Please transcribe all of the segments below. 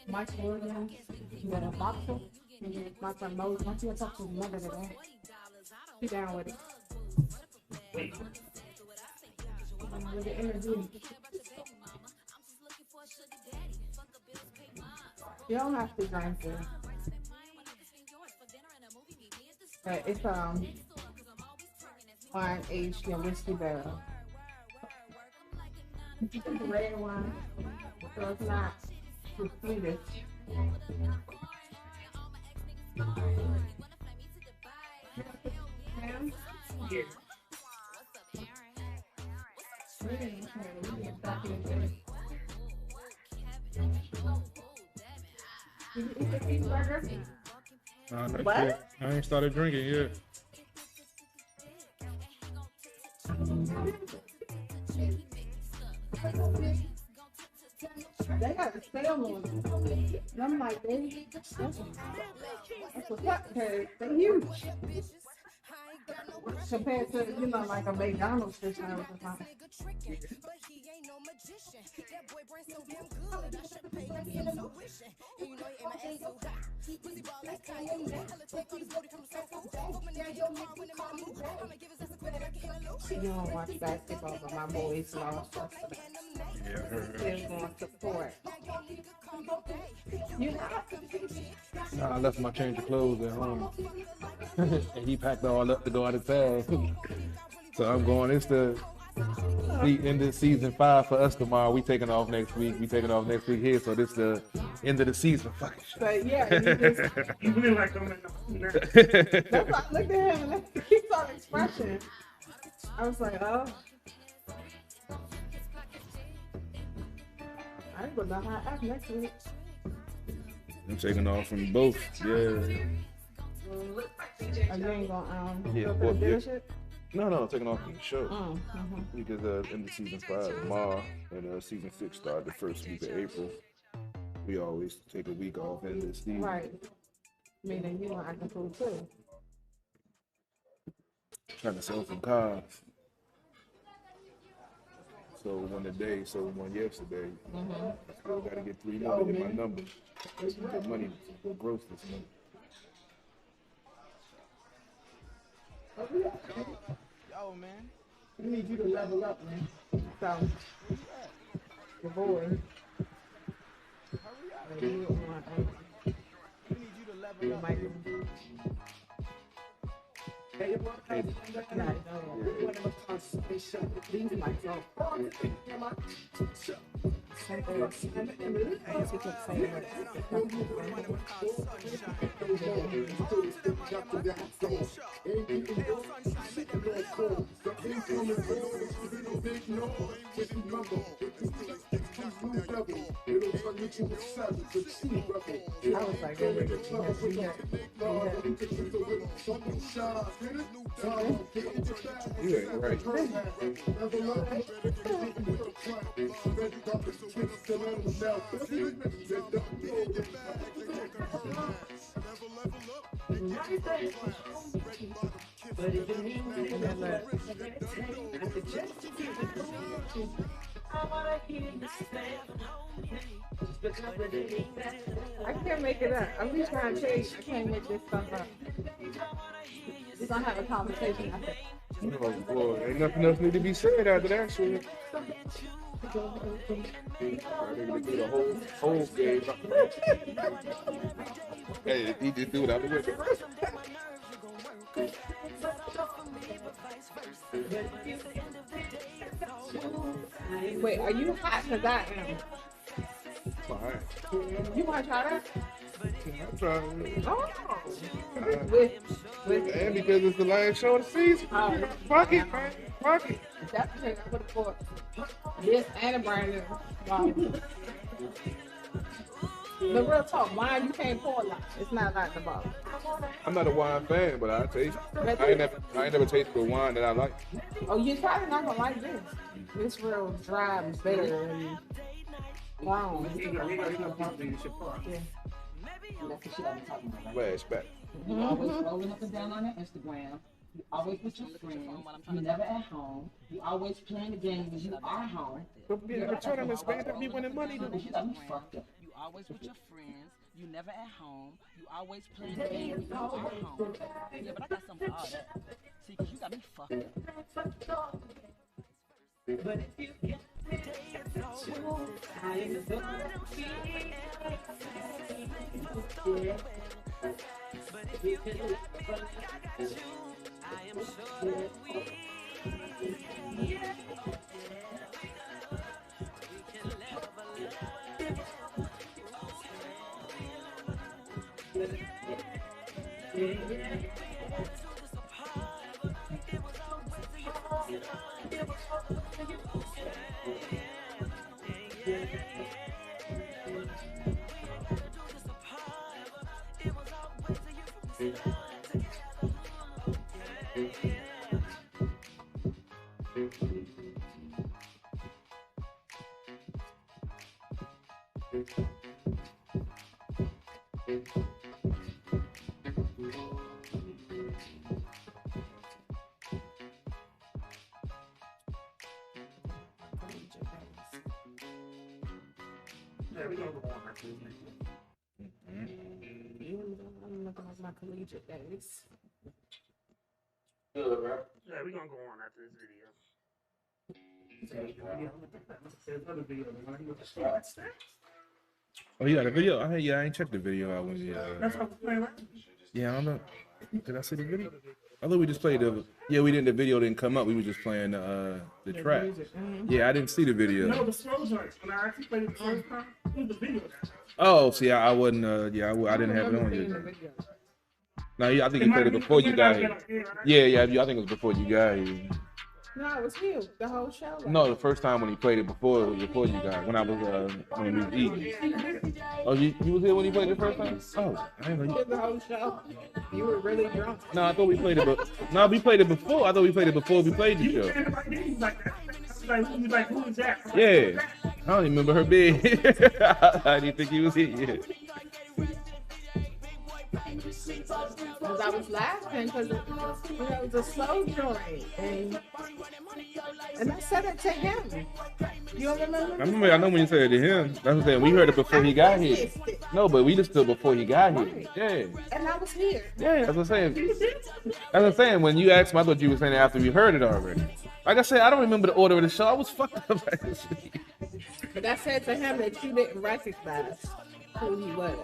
Mike Williams, the boxer, and then my friend Moses. Once you talk to his mother today, she down with it. With the interview. You don't have to drink it. But it's wine aged in whiskey barrel. It's red wine, so it's not too sweetish. Yeah. Did you eat the cheeseburger? Nah, not What? yet. I ain't started drinking yet. They got a sale on it. And I'm like, that's a fuck, because they're huge. Compared to, you know, like a McDonald's fish sandwich or something. You don't watch basketball, but my boys lost yesterday. Yeah, I heard. They're going to support. You not? Nah, I left my change of clothes at home. And he packed all up to go out of town. So I'm going. It's the end of season 5 for us tomorrow. We taking off next week. We taking off next week here. So this the end of the season. Fucking shit. But yeah, you just, You feel like I'm in the that's why I looked at him and he saw the expression. I was like, oh. I ain't gonna know how to act next week. I'm taking off from both. Yeah. Oh, you ain't gonna Yeah, go to well, the yeah. dealership? No, taking off from the show. Mm-hmm. Because end of season 5 tomorrow and season 6 start the first week of April. We always take a week off in this season. Right. Meaning you don't act the fool too. Trying to sell some cars. Sold one today, sold one yesterday. Still got to get 3 more to get my number. Get some money for gross this month. Yo, man. We need you to level up, man. So, the boy. We need you to level up. Hey, what kind of These mics off. I was like, oh, You ain't right. I can't make it up. I'm just trying to tell you, I can't make this stuff up. We're gonna have a conversation after. Oh boy, ain't nothing else need to be said after that shit. I think they do the whole game. Hey, he just do it out the window. Wait, are you hot? Cause I am. Fine. You wanna try that? I'm trying. Oh. With And because it's the last show of the season. Fuck it, man. Fuck it. that's the thing I put for this and a brand new. Wow. But real talk, wine you can't pour a lot. It's not like the bottle. I'm not a wine fan, but I taste. I ain't never tasted a wine that I like. Oh, you're probably not gonna like this. It's real dry and bitter and long. Yeah. That's the shit I be talking about. Right? Flashback. You always scrolling up and down on your Instagram. You always with your friends. You never at home. You always playing the game when you are home. But being the tournaments, man, that be winning money, though. She got me fucked up. You always with your friends. You never at home. You always playing games. You are home. Yeah, but I got something for all that. See, because you got me fucked up. But if you get me, it's so I am gonna feel. But if you get me like I got you, I am sure that we can live Yeah, we gonna go on after this video. I'm looking at my collegiate days. Good, bro. Yeah, we gonna go on after this video. There's another video. Oh, you got a video? I ain't checked the video out when That's what we're playing, right? Yeah, I don't know. Did I see the video? I thought we just played the. Yeah, we didn't. The video didn't come up. We were just playing the track. Yeah, I didn't see the video. No, the slow joints. When I actually played it the first time, it was the video. Oh, see, I wasn't. I didn't have it on yet. No, yeah, I think you played it before you got here. Yeah, I think it was before you got here. No, it was you the whole show. No, the first time when he played it before, it was before you got. When I was when we was eating. Oh, you was here when he played it the first time? Oh, I didn't know. You did the whole show. You were really drunk. No, I thought we played it. No, we played it before. I thought we played it before we played the You show. said it like this, he was like that. He was like, who is that? I'm like, Yeah, "Who's that?" I don't even remember her being. I didn't think he was here yet. Because I was laughing because it was a slow joint. And I said it to him. You don't remember? I know when you said it to him. That's what I'm saying. We heard it before he got here. No, but we just stood before he got here. Yeah. And I was here. Yeah, that's what I'm saying. That's what I'm saying. When you asked me, I thought you were saying it after we heard it already. Like I said, I don't remember the order of the show. I was fucked up. But I said to him that you didn't recognize who he was.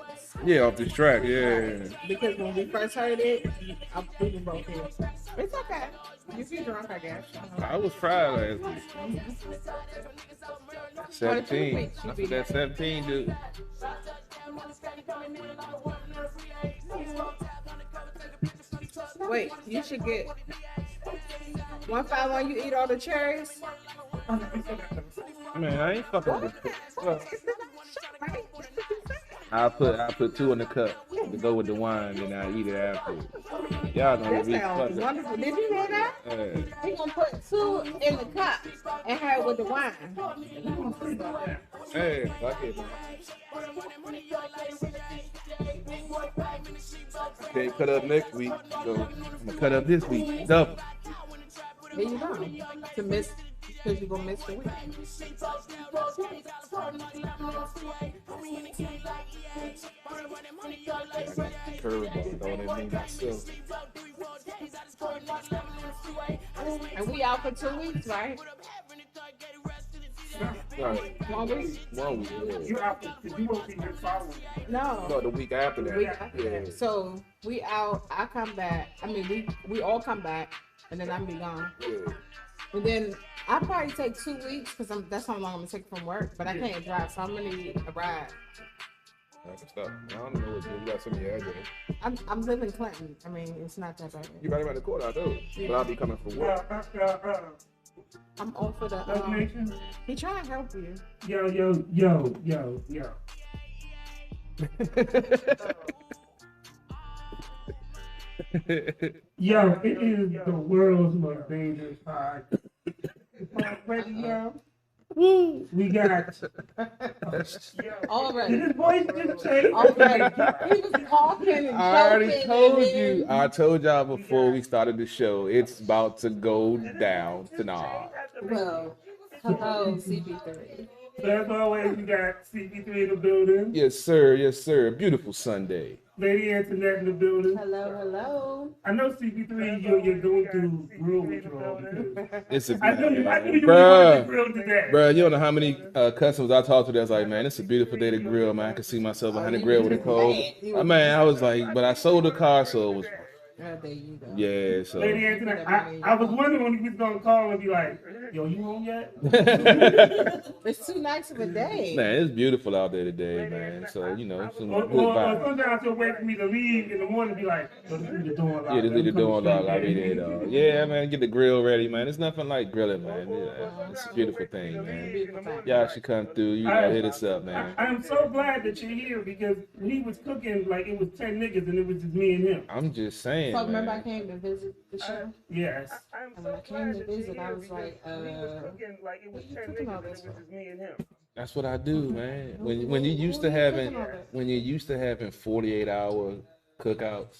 Yeah, off this track, yeah. Because when we first heard it, we were both here. It's okay. You be drunk, I guess. I was fried last week. 17. I forgot 17, dude. Wait, you should get 151. You eat all the cherries. Man, I ain't fucking with it. I put 2 in the cup to go with the wine, and I eat it after. Y'all know That we sounds fucking. wonderful. Did you hear that? Yeah. He gonna put 2 in the cup and have it with the wine. Hey, fuck it, man. Okay, cut up next week, so I'm gonna cut up this week. Double. There you go. To miss, because you're gonna miss the week. Curveball, though, that means myself. And we out for 2 weeks, right? Right. 1 week? 1 week. Yeah. You out because you won't be here following. No. No, the week after that. Week after Yeah. that. So we out. I come back. I mean, we all come back, and then I'm be gone. Yeah. And then I probably take 2 weeks because that's how long I'm gonna take from work. But I can't drive, so I'm gonna need a ride. I can stop. I don't know what you got some of your address. I'm living Clinton. I mean, it's not that bad. You right around the corner, I know. But I'll be coming for work. I'm on for the. Nation. He trying to help you. Yo. Yo, it is the world's most dangerous podcast. Radio. Woo! We got. Already. Did his voice just change? Already. He was talking and I already joking told and you. I told y'all before we started the show. It's about to go down tonight. Well, Hello, CP3. So as always, we got CP3 in the building. Yes, sir. Yes, sir. Beautiful Sunday. Lady Antoinette in the building. Hello, hello. I know CP3, you're going through grill withdrawal because It's a I knew you were going to Bruh. grill today. Bro, you don't know how many customers I talked to that's like, man, it's a beautiful day to grill, man. I can see myself behind the grill with a cold. I was like, but I sold the car, so it was, There you go. yeah, so. Lady Antoinette, I was wondering when he was going to call and be like, yo, you home yet? It's too nice of a day. Man, it's beautiful out there today, man. So, you know, some Or good vibes. sometimes he'll wait for me to leave in the morning and be like, yo, just leave the door unlocked. Yeah, just leave the door unlocked. I'll be there, dog. Yeah, man, get the grill ready, man. It's nothing like grilling, man. Yeah, it's a beautiful thing, man. Y'all should come through. You know, hit us up, man. I am so glad that you're here because when he was cooking, like it was 10 niggas and it was just me and him. I'm just saying, So remember I man. came to visit the show? Yes. And when I came to visit, I was like, what you cooking all this for? That's what I do, man. When you used to having 48-hour cookouts,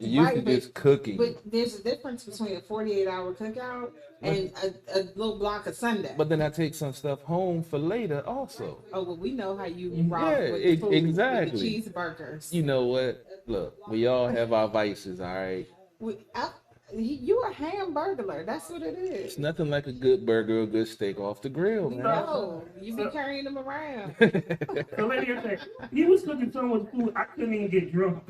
you used to just cooking. But there's a difference between a 48-hour cookout and a little block of Sunday. But then I take some stuff home for later also. Oh, well, we know how you rock Yeah, with the food, exactly. with the cheeseburgers. You know what? Look, we all have our vices, all right? You a hamburglar. That's what it is. It's nothing like a good burger or a good steak off the grill, man. No, you be carrying them around. So lady, I said, he was cooking so much food, I couldn't even get drunk.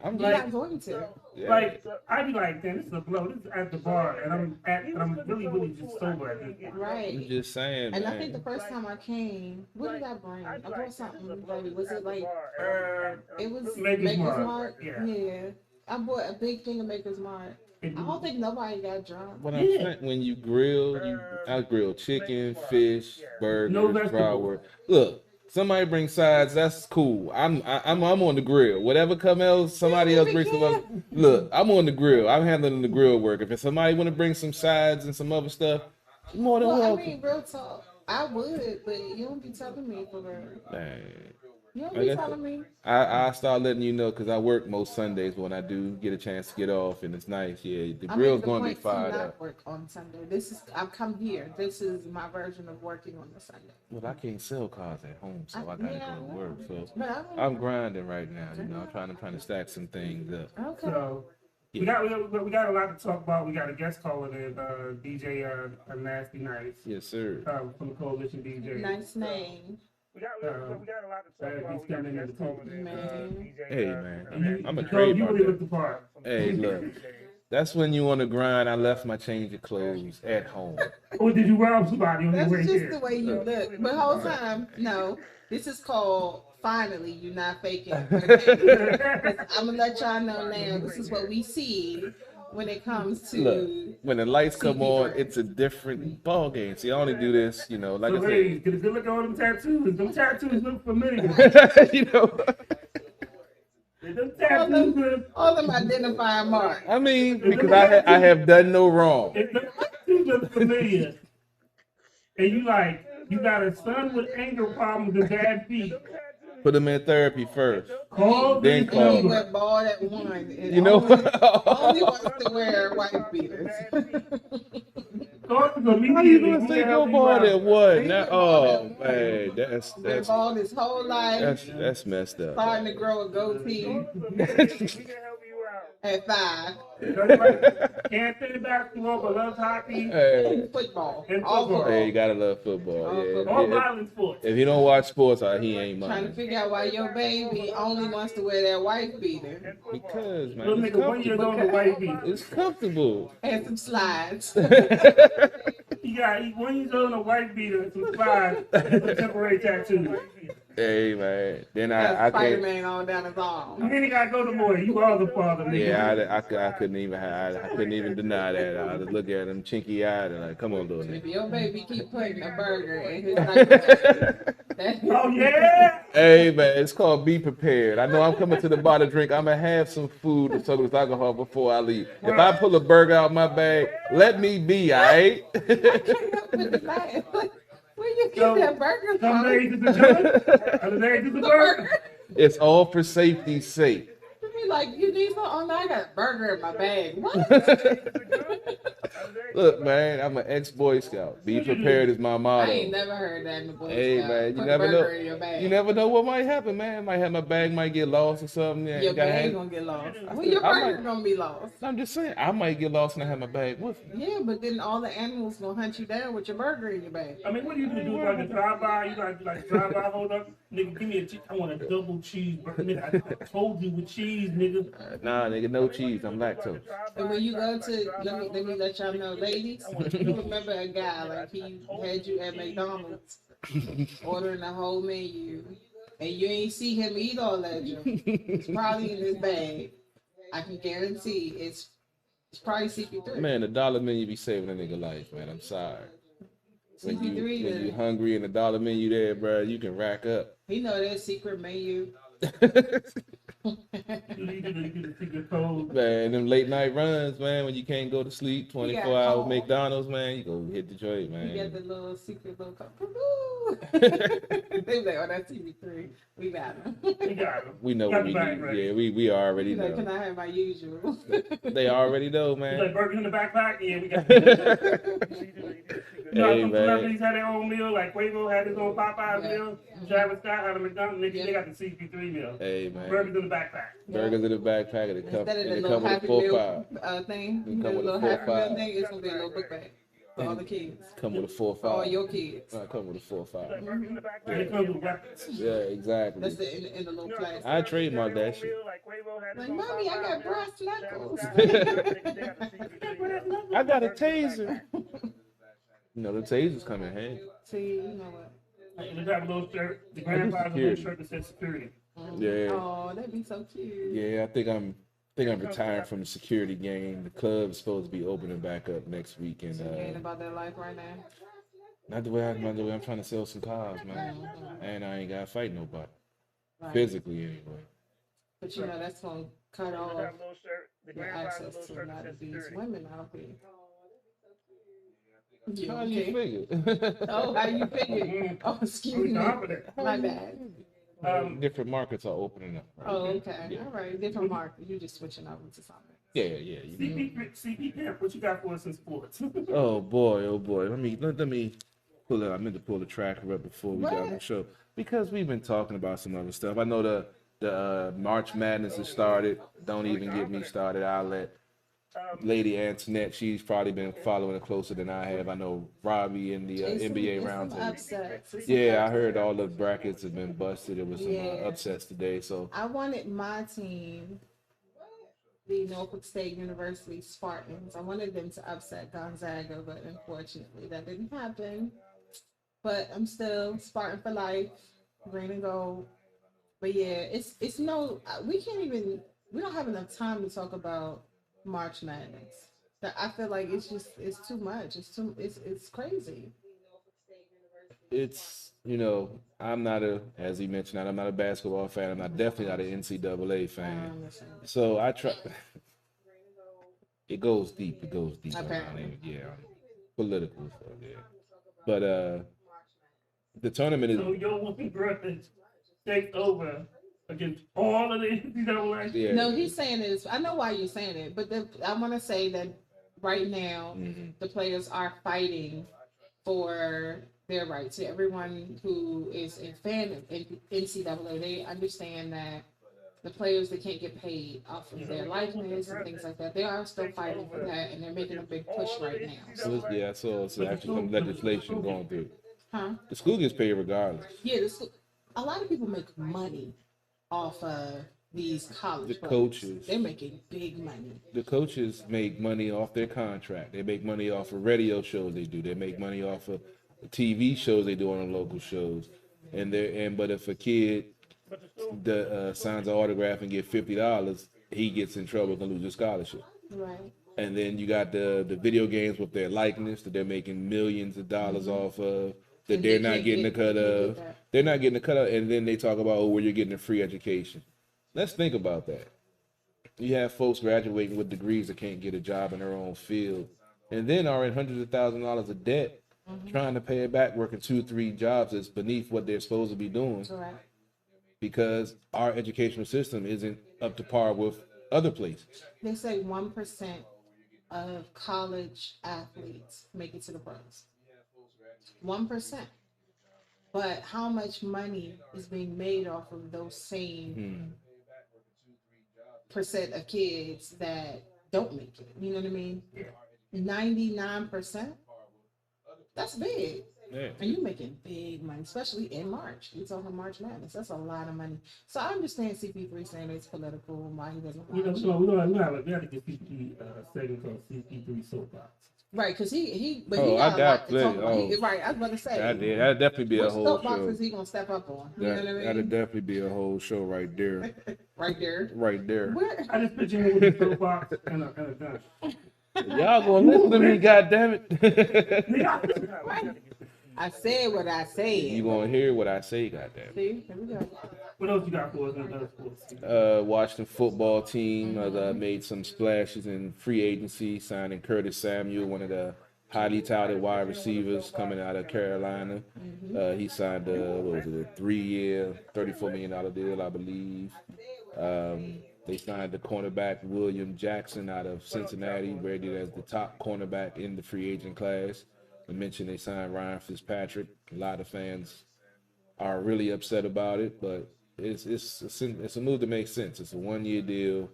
I'm You're like, not going to. yeah. Like, I'd be like, damn, this is a blow. This is at the bar, and I'm really, really just sober at this point. I'm Right. just saying, And I think the man. first time I came, what did I bring? I brought something, baby. Was it like, it was Maker's Maker's Mark. Mark? Yeah. Yeah. I bought a big thing of Maker's Mark. I don't think nobody got drunk. What I'm saying, when you grill, I grill chicken, fish, burgers, No vegetables. bratwurst. Look, somebody bring sides, that's cool. I'm on the grill. Whatever come else, somebody else brings some other. Look, I'm on the grill. I'm handling the grill work. If somebody want to bring some sides and some other stuff, you're more than Well, I welcome. mean, real talk. I would, but you don't be telling me for real. Man, You don't I be guess- telling me. I start letting you know because I work most Sundays, but when I do get a chance to get off and it's nice, yeah, the I grill's make the going to be point fired not up. work on Sunday. I've come here. This is my version of working on the Sunday. Well, I can't sell cars at home, so I gotta Yeah, go to work. So But I don't. I'm grinding right now. You know, I'm trying to stack some things up. Okay. So, we got a lot to talk about. We got a guest calling in, DJ a Nasty Nice Yes, sir. from the Coalition DJ. Nice name. We got a lot to talk about. We got a guest calling in. Man. Hey, man, I'm a So trade you really about look that. the part. Hey, look, that's when you want to grind. I left my change of clothes at home. Or did you rob somebody on your That's way just here? the way you look. But whole time, no. This is called finally you not faking. I'm gonna let y'all know now. This is what we see when it comes to. Look, when the lights come on, it's a different ball game. See, I only do this, you know, like So I hey, get a good look at all them tattoos. Them tattoos look familiar. said, you know. Them tattoos look. All them identifying marks. I mean, because I have done no wrong. If the tattoos look familiar, and you got a son with anger problems and bad feet, Put them in therapy first. call Then this call. He number. went bald at one. And You know. only wants to wear white beaters. Call this number. How you gonna say We go help bald you at out. what? Now, oh man, Been bald his whole life. that's messed up. Starting to grow a goatee at 5. Can't play basketball, but loves hockey Hey, Football. and All football. hey, you gotta love football. All Yeah, football. All if, violent sports. if he don't watch sports, he ain't Trying to mine. figure out why your baby only wants to wear that white beater Because Little man, it's nigga 1 year old comfortable. with white feet. It's comfortable. and some slides. He 1 year old in a white beater and some slides and some temporary tattoos. Hey man, then Got I can't. Spider-Man on down his And arm. then he gotta go to more. You are the father, nigga. Yeah, I couldn't even deny that. I just look at him chinky eyed and like, come on, little If nigga. your baby keep putting a burger in his that Oh yeah. Hey man, it's called be prepared. I know I'm coming to the bar to drink. I'm gonna have some food and some alcohol before I leave. If I pull a burger out my bag, let me be, alright? with the laugh. Where you get So, that burger Some from? days it's a joint, other days it's a burger. It's all for safety's sake. What be like, you need something? Oh, no, I got a burger in my bag. What? Look, man, I'm an ex-Boy Scout. Be prepared is my I motto. ain't never heard that in the Boy Hey, Scout. man, you Put a never know. burger in your bag. You never know what might happen, man. Might have my bag might get lost or something. Yeah, Your you gotta bag have- gonna get lost. I Well, said, your I burger might- gonna be lost. I'm just saying, I might get lost and I have my bag with me. Yeah, but then all the animals gonna hunt you down with your burger in your bag. I mean, what do you do? Like a drive-by? You like drive-by, hold up? Nigga, give me a I want a double cheeseburger. Nigga, I told you with cheese, nigga. Nah, nigga, no cheese. I'm lactose. And when you go to, let me let y'all know, ladies, you remember a guy, like he had you at McDonald's ordering a whole menu, and you ain't see him eat all that junk. It's probably in his bag. I can guarantee it's probably CP3. Man, $1 menu be saving a nigga life, man. I'm sorry. When CP3, you hungry and $1 menu there, bro, you can rack up. he know that secret menu. You do the secret code. Man, them late night runs, man, when you can't go to sleep, 24-hour called. McDonald's, man, you go hit the joint, You get man. the little secret little cup. They be like, oh, that's CP3. We got him. We got him. We know Got what we the bag need. ready. Yeah, we already He's like, can know. I have my usual? They already know, You man. like burgers in the backpack? Yeah, we got it. You know, Hey, some man. celebrities had their own meal, like Quavo had his own Popeyes Yeah. meal. Travis Scott had a McDonald's. Nigga, Yeah. they got the CP3 meal. Hey, man. Burgers in the backpack. Burgers in the backpack and it come, Instead of the and it little come with a Happy 4-5. Meal thing, It you know, come the with a little Happy 4-5. Meal thing, it's gonna be a little book bag for all the kids, Come with a for all 4-5. your kids. Come with a 4-5. Burgers in the backpack. And it comes with weapons. Yeah, exactly. That's in the little plastic. I trademark that shit. Like, mommy, I got brass knuckles. I got a taser. You know, the tasers come in handy. See, you know what? And they have a little shirt. The grandfather's little shirt that says security. Yeah. Oh, that'd be so cute. Yeah, I think I'm retiring from the security game. The club is supposed to be opening back up next week, and You ain't about that life right now. not the way I'm trying to sell some cars, man. And I ain't gotta fight nobody Right. physically anyway. But you know, that's gonna cut off That little shirt. The your grandfather's access little to a shirt lot that of says these security. women out here. You How you okay? figure? Oh, how you figure? Mm. Oh, excuse I'm me. confident. My bad. Different markets are opening up. Right? Oh, okay. Yeah. All right. Different market. You're just switching over to something. Yeah. You know. CP Pimp, what you got for us in sports? Oh boy. Let me pull it. I meant to pull the tracker up before we got on the What? show because we've been talking about some other stuff. I know the March Madness has started. Don't even get me started. I'll let Lady Antoinette. She's probably been following it closer than I have. I know Robbie in the NBA It's some roundtable. upsets. It's some Yeah, I upsets. heard all the brackets have been busted. There was some Yeah. upsets today. So I wanted my team, the Norfolk State University Spartans. I wanted them to upset Gonzaga, but unfortunately that didn't happen. But I'm still Spartan for life, green and gold. But yeah, it's no, we don't have enough time to talk about March Madness. I feel like it's too much. It's crazy. it's, I'm not as he mentioned, I'm not a basketball fan. I'm not definitely not an NCAA fan. Listen. So I try. It goes deep. Apparently. Yeah, political stuff. Yeah, but the tournament So is. your woman brothers take over against all of the NCAA. Yeah. No, he's saying this. I know why you're saying it, but I want to say that right now Mhm. the players are fighting for their rights. So everyone who is a fan of NCAA, they understand that the players that can't get paid off of their likeness and things like that, they are still fighting for that, and they're making a big push right now. So I saw it's actually some legislation going through. Huh? The school gets paid regardless. Yeah, a lot of people make money off of these college The players. coaches. They're making big money. The coaches make money off their contract. They make money off of radio shows they do. They make money off of TV shows they do on the local shows. But if a kid signs an autograph and get $50, he gets in trouble and loses his scholarship. Right. And then you got the video games with their likeness that they're making millions of dollars off of, that And they're they not can't getting a cut get of. that. They're not getting a cut of, and then they talk about, well, you're getting a free education. Let's think about that. You have folks graduating with degrees that can't get a job in their own field, and then are in hundreds of thousands of dollars of debt, trying to pay it back, working 2-3 jobs that's beneath what they're supposed to be doing, Correct. because our educational system isn't up to par with other places. They say 1% of college athletes make it to the pros. 1%. But how much money is being made off of those same percent of kids that don't make it? You know what I mean? 99%. That's big. Yeah. And you're making big money, especially in March. You're talking March Madness. That's a lot of money. So I understand CP3 saying it's political and why he doesn't You know, watch. so we have to get CP segment called CP3 Soapbox. Right, because he Oh, got I a got lot to talk plenty. about. Oh. Right, I was about to say. That'd definitely be a What whole soapbox show. is he gonna step up on? You know what I mean? That'd definitely be a whole show right there. Right there. Right there. Where? I just picture him with a soapbox and a gun. Y'all gonna listen to me, goddammit. I said what I said. You gonna hear what I say, goddammit. See, here we go. What else you got for us in other sports? Washington football team made some splashes in free agency, signing Curtis Samuel, one of the highly touted wide receivers coming out of Carolina. He signed a 3-year, $34 million deal, I believe. They signed the cornerback William Jackson out of Cincinnati, rated as the top cornerback in the free agent class. I mentioned they signed Ryan Fitzpatrick. A lot of fans are really upset about it, but it's a move that makes sense. It's a 1-year deal,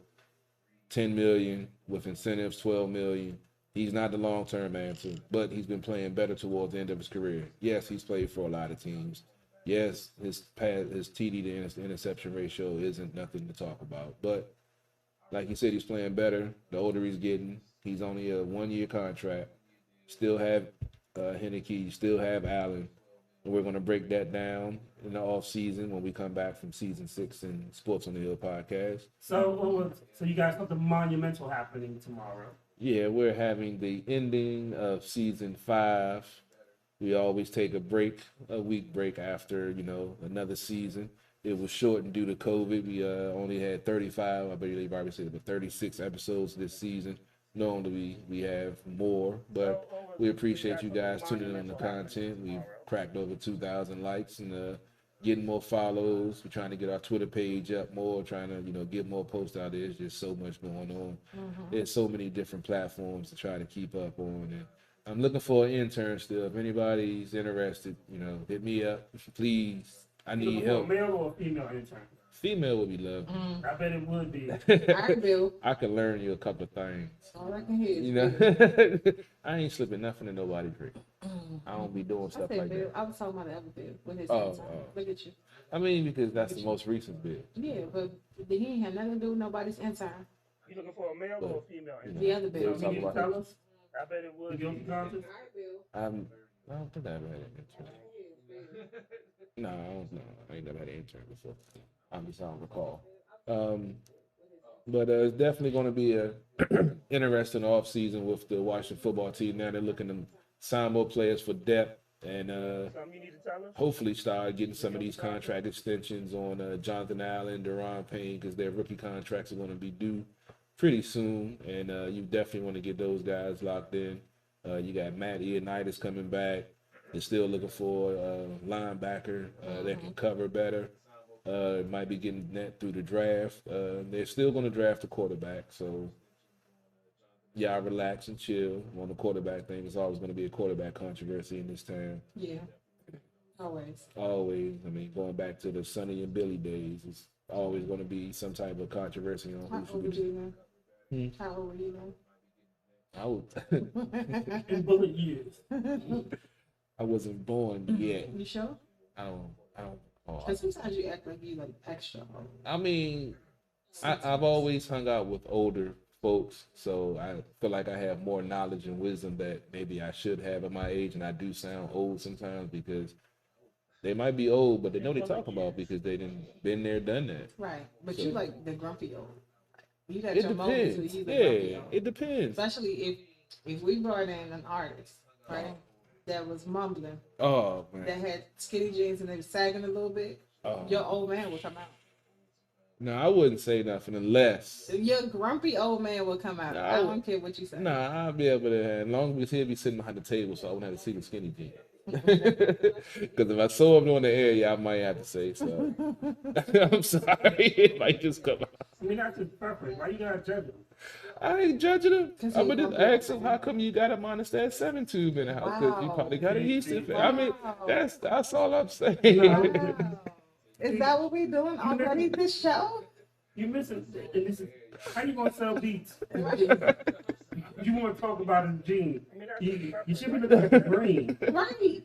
$10 million with incentives, $12 million. He's not the long-term answer, but he's been playing better towards the end of his career. Yes, he's played for a lot of teams. Yes, his TD to interception ratio isn't nothing to talk about, but like he said, he's playing better. The older he's getting, he's only a 1-year contract. Still have Henneke, still have Allen. And we're going to break that down in the off season when we come back from season 6 in Sports on the Hill podcast. So you got something monumental happening tomorrow. Yeah, we're having the ending of season 5. We always take a week break after, another season. It was shortened due to COVID. We only had 35, I believe I said, but 36 episodes this season. Normally we have more, but we appreciate you guys tuning in on the content. We've cracked over 2,000 likes and getting more follows. We're trying to get our Twitter page up more, trying to, get more posts out there. There's just so much going on. There's so many different platforms to try to keep up on. And I'm looking for an intern still. If anybody's interested, hit me up, please. I need help. A male or a female intern? Female would be lovely. I bet it would be. I do. I could learn you a couple of things. All I can hear is I ain't slipping nothing in nobody's drink. I don't be doing stuff like Bill. that. I was talking about the other Bill with his Oh, intern. oh. Look at you. I mean, because that's the most recent bill. Yeah, but he ain't had nothing to do with nobody's intern. You looking for a male or a female intern? The other Bill. Talk Can you about tell it. us? I bet it would. Guilty conscience? I don't think I ever had an intern. No, I don't know. I ain't never had an intern before. I don't recall. But it's definitely going to be a interesting off season with the Washington football team. Now they're looking to sign more players for depth and Something you need to tell us? hopefully start getting some of these contract extensions on Jonathan Allen, Deron Payne, because their rookie contracts are going to be due pretty soon, and you definitely want to get those guys locked in. You got Matt Ioannidis coming back. They're still looking for a linebacker that can cover better. Might be getting that through the draft. They're still going to draft a quarterback, so y'all relax and chill on the quarterback thing. It's always going to be a quarterback controversy in this town. Yeah. Always. Always. I mean, going back to the Sonny and Billy days, it's always going to be some type of controversy on How who old should were be. you then? How old were you I was, then? In bullet years. I wasn't born yet. You sure? I don't. Oh, Because sometimes you act like you like extra old. I mean, I've always hung out with older folks, so I feel like I have more knowledge and wisdom that maybe I should have at my age, and I do sound old sometimes because they might be old, but they know what they're talking about because they didn't been there, done that. Right. But So- you like the grumpy old. You got It your moments where depends. you the grumpy Yeah, old. it depends. Especially if we brought in an artist, right, that was mumbling, Oh that man. had skinny jeans and they were sagging a little bit, your old man would come out. No, I wouldn't say nothing unless. Your grumpy old man will come out. Nah, I don't care what you say. Nah, I'll be able to, as long as he'll be sitting behind the table, so I wouldn't have to see the skinny jeans. Because if I saw him on the air, yeah, I might have to say so. I'm sorry. It might just come out. I mean, that's his preference. Why you gotta judge him? I ain't judging him. 'Cause I'm he gonna gonna just be ask him okay. how come you got him minus that 7 tube in the house? Because you Wow. probably got a Houston fan. I mean, Wow. that's all I'm saying. Wow. Is that what we doing already this show? You missing, and this is, how you gonna sell beats? You wanna talk about his gene. You should be looking at the brain. Right.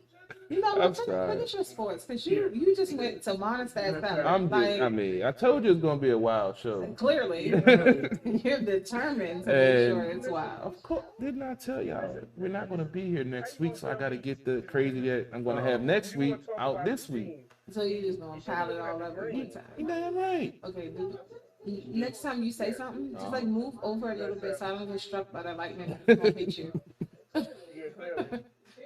You know I'm what? sorry. Finish your sports because you just went to minus that 7. I'm just, like, I mean, I told you it's gonna be a wild show. clearly, you're determined to make And- sure it's wild. Of course, didn't I tell y'all we're not gonna be here next week, so I gotta get the crazy that I'm gonna have next week out this week. So you just gonna pile it all up in one time. You damn right. Okay, dude. Next time you say something, just like move over a little bit so I don't get struck by the lightning that's gonna hit you.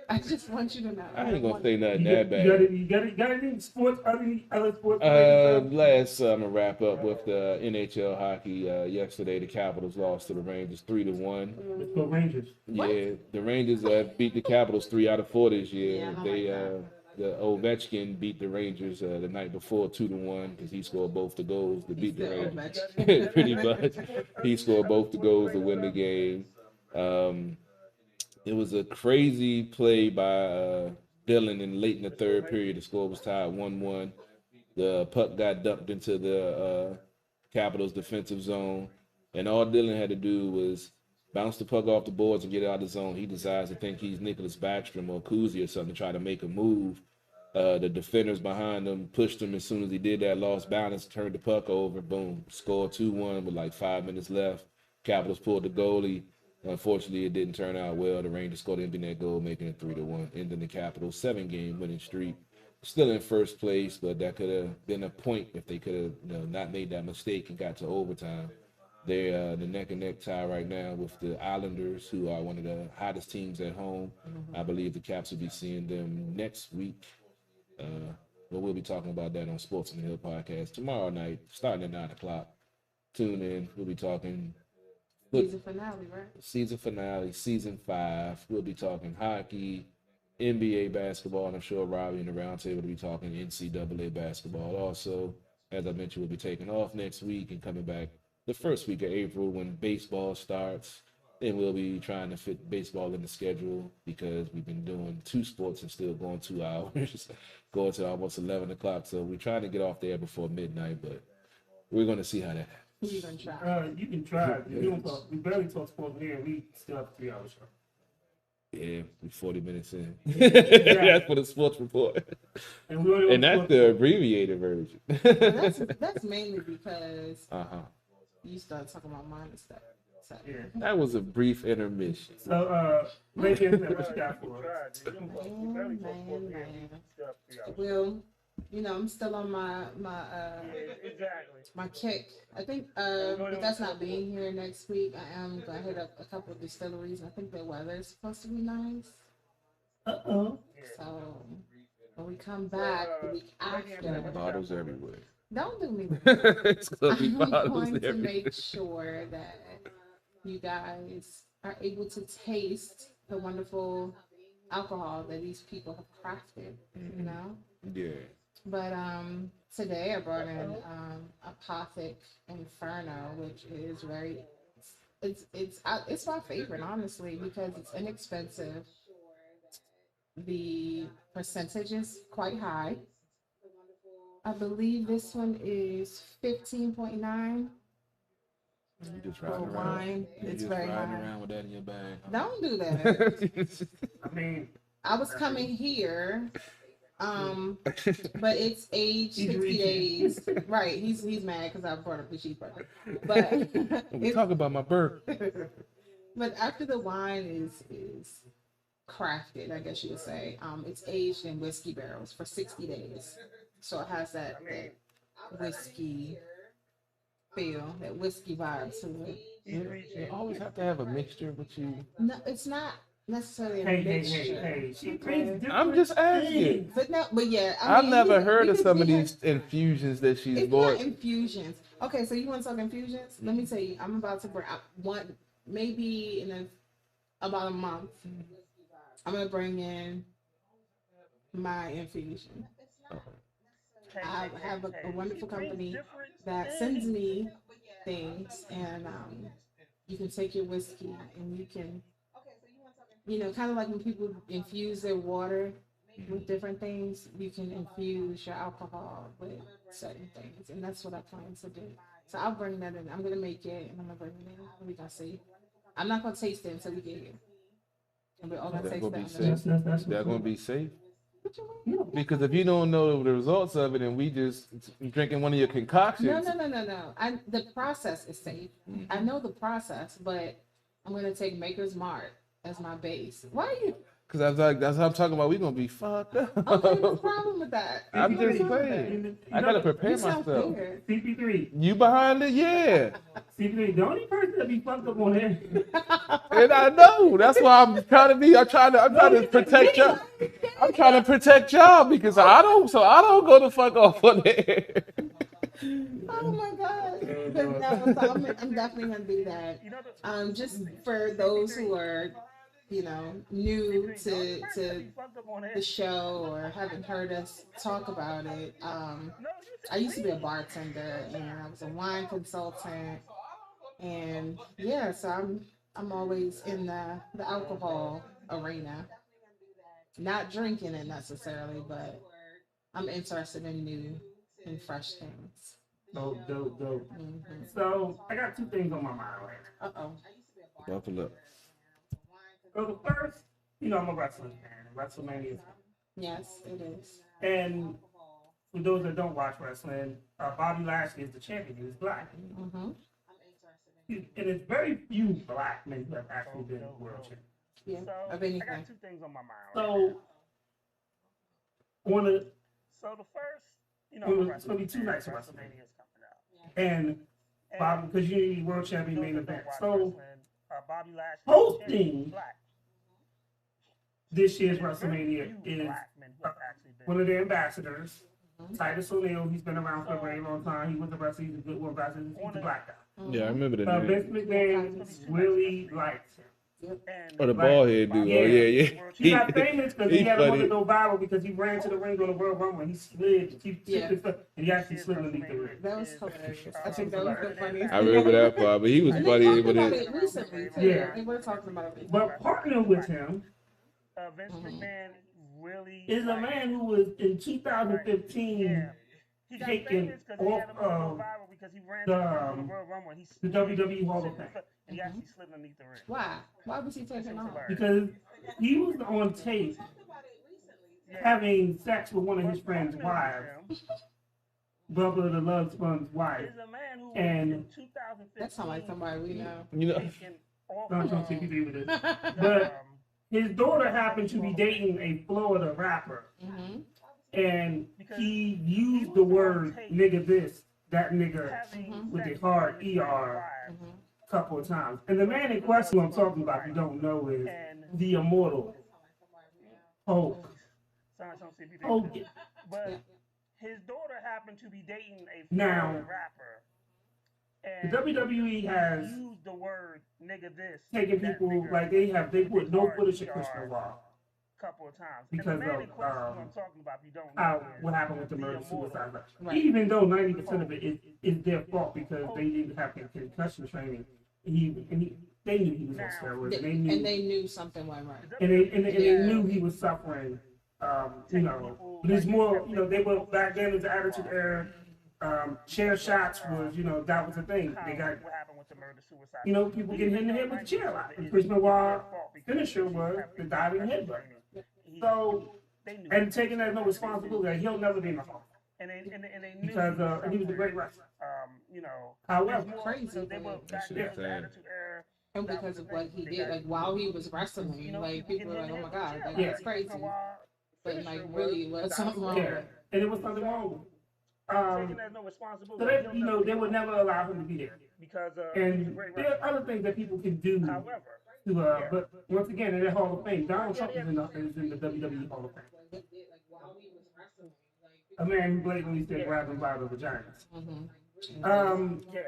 I just want you to know. I ain't gonna say nothing You that bad. got any sports, other sports? Last I'm gonna wrap up with the NHL hockey. Yesterday, the Capitals lost to the Rangers 3-1. Let's go Rangers. Yeah, the Rangers beat the Capitals 3 out of 4 this year. Yeah, I They like the Ovechkin beat the Rangers the night before 2-1 because he scored both the goals to beat the He's the Rangers. Pretty much, he scored both the goals to win the game. It was a crazy play by Dillon late in the third period. The score was tied 1-1. The puck got dumped into the Capitals defensive zone, and all Dillon had to do was bounce the puck off the boards and get out of the zone. He decides to think he's Nicholas Backstrom or Kuzi or something to try to make a move. The defenders behind him pushed him as soon as he did that, lost balance, turned the puck over, boom, scored 2-1 with like 5 minutes left. Capitals pulled the goalie. Unfortunately, it didn't turn out well. The Rangers scored an empty net goal, making it 3-1, ending the Capitals' 7-game winning streak. Still in first place, but that could have been a point if they could have not made that mistake and got to overtime. They're the neck and neck tie right now with the Islanders, who are one of the hottest teams at home. I believe the Caps will be seeing them next week. But we'll be talking about that on Sports on the Hill podcast tomorrow night, starting at 9 o'clock. Tune in. We'll be talking Season finale, right? season finale, season 5. We'll be talking hockey, NBA basketball, and I'm sure Robbie and the roundtable will be talking NCAA basketball. Also, as I mentioned, we'll be taking off next week and coming back the first week of April when baseball starts. Then we'll be trying to fit baseball in the schedule because we've been doing 2 sports and still going 2 hours, going to almost 11 o'clock. So we're trying to get off there before midnight, but we're going to see how that happens. You gonna try? You can try. We don't talk. We barely talk sports here. We still have a 3-hour show. Yeah, we're 40 minutes in. Yeah. That's for the sports report. And we only And that's the abbreviated version. That's mainly because Uh-huh. you started talking about minus that. So. Yeah. That was a brief intermission. So, Megan, what you got for us? Man. Well, I'm still on my kick. I think with us not being here next week, I am gonna hit up a couple of distilleries. I think the weather is supposed to be nice. Uh-oh. So when we come back the week after, Bottles everywhere. don't do me. It's gonna be I'm bottles going to everywhere. make sure that you guys are able to taste the wonderful alcohol that these people have crafted, Yeah. But today I brought in Apothic Inferno, which is it's my favorite, honestly, because it's inexpensive. The percentage is quite high. I believe this one is 15.9. You just For riding around. wine, You it's just very riding high. around with that in your bag. Don't do that. I mean, I was coming here, but it's aged He's 60 reaching. days. Right, he's mad because I brought up the cheaper. But We talk about my birth. but after the wine is crafted, I guess you would say, it's aged in whiskey barrels for 60 days. So it has that whiskey feel, that whiskey vibe to it. You always have to have a mixture with you. No, it's not necessarily a hey. mixture. She drinks different I'm just asking. things. But yeah, I've mean, never we- heard we of could- some we of have- these infusions that she's It's bought. not infusions. Okay, so you want to talk infusions? Let me tell you, I'm about to bring one, maybe about a month. I'm gonna bring in my infusion. I have a wonderful company that sends me things, and you can take your whiskey and you can, kind of like when people infuse their water with different things, you can infuse your alcohol with certain things, and that's what I plan to do. So I'll bring that in. I'm gonna make it, and I'm gonna bring it in. And we gonna see. I'm not gonna taste it until we get here, and we're all gonna That taste gonna be it. safe. That's That gonna be safe. What you mean? Because if you don't know the results of it, and we just drinking one of your concoctions, No. The process is safe. I know the process, but I'm gonna take Maker's Mark as my base. Why are you? because I was like, that's what I'm talking about. We gonna be fucked up. Okay, no problem with that. I'm just What's wrong with saying. that? I gotta prepare You sound myself. weird. CP3. You behind it, yeah. CP3, the only person that be fucked up on here. And I know. That's why I'm trying to be. I'm trying to protect y'all. I'm trying to protect y'all because I don't go the fuck off on there. Oh my god. But no, so I'm definitely gonna do that. Just for those who are, new to the show or haven't heard us talk about it. I used to be a bartender and I was a wine consultant, and yeah, so I'm always in the alcohol arena. Not drinking it necessarily, but I'm interested in new and fresh things. Dope. Hmm. So I got two things on my mind right Uh-oh. Buckle up. now. So the first, I'm a wrestling fan. WrestleMania is, Yes, it is. and for those that don't watch wrestling, Bobby Lashley is the champion. He's black. Mm-hmm. And it's very few black men who have actually been world champions. Yeah, So of I anything. got two things on my mind. So on the So the first, Well, it's gonna be two nights of WrestleMania is coming out. and Bob, because you need world champion main event. So Bobby Lashley hosting black. this year's Very WrestleMania few is black men who have actually been. one of their ambassadors, Titus O'Neil. He's been around for a very long time. He was the wrestler. He's a good one ambassador. He's a black guy. Yeah, I remember the name. Vince McMahon really likes him. And Or the bald head dude. Yeah. Oh yeah. He got famous because he had a funny. to go viral because he ran to the ring on the World Rumble and he slid, Yeah. and he actually slid underneath the ring. That was hilarious. I think that was the funniest. I remember that part, but he was And they funny talked with about it. it recently too. Yeah. They were talking about it. But partnering with him Vince McMahon really is a man who was in 2015 Yeah. He got taken famous 'cause he had off a little of viral because he ran the, to the World Rumble and he the WWE Hall of Fame and he actually slid underneath the ring. Why? Why was he taking off? because he was on tape having sex with one of his friend's wives, Bubba the Love Sponge's wife. Is a man who And- in 2015 That sounds like somebody we know. You know, taken off Don't of, you agree with it? the, But his daughter happened to be dating a Florida rapper, Mm-hmm. and he used the word nigga this, that nigga having with sex a hard with his ER wife a couple of times. And the man in question I'm talking about, if you don't know, is and the immortal Hulk. Son, some CP Hulk. But his daughter happened to be dating a Now, Florida rapper. The And WWE has used the word nigga this. taken that people, nigga like they put no hard footage of ER Chris Benoit. couple of times. Because and the man of, in question who I'm talking about, if you don't How know, is what happened with the murder immortal. suicide rate. Right. Even though 90% of it is their fault because they didn't have concussion training. They knew he was on steroids. They knew, And they knew something went right. and they Yeah. knew he was suffering. But it's more, they were back then. It was the Attitude Era. Chair shots was, that was the thing. They got, What happened with the murder suicide? people getting hit in the head with a chair a lot. And Chris Benoit finisher was the diving headbutt. So, They knew. and taking that no responsibility, he'll never be in the hall And they knew because and he was a great wrestler. However, However, Crazy they were thing. back That then shit's the sad. Attitude Era. And because of what he did, like while he was wrestling, like people were like, "Oh my god, like, Yeah. that's crazy." But like really, it was something wrong. yeah, and it was something wrong with him. Taking as no responsibility. So they, they would never allow him to be there. because he's a And great there wrestler. are other things that people can do However, to, but once again, in that Hall of Fame, Donald Trump is in the WWE Hall of Fame. A man who blatantly said grab him by the vaginas. Mm-hmm. Um, yeah,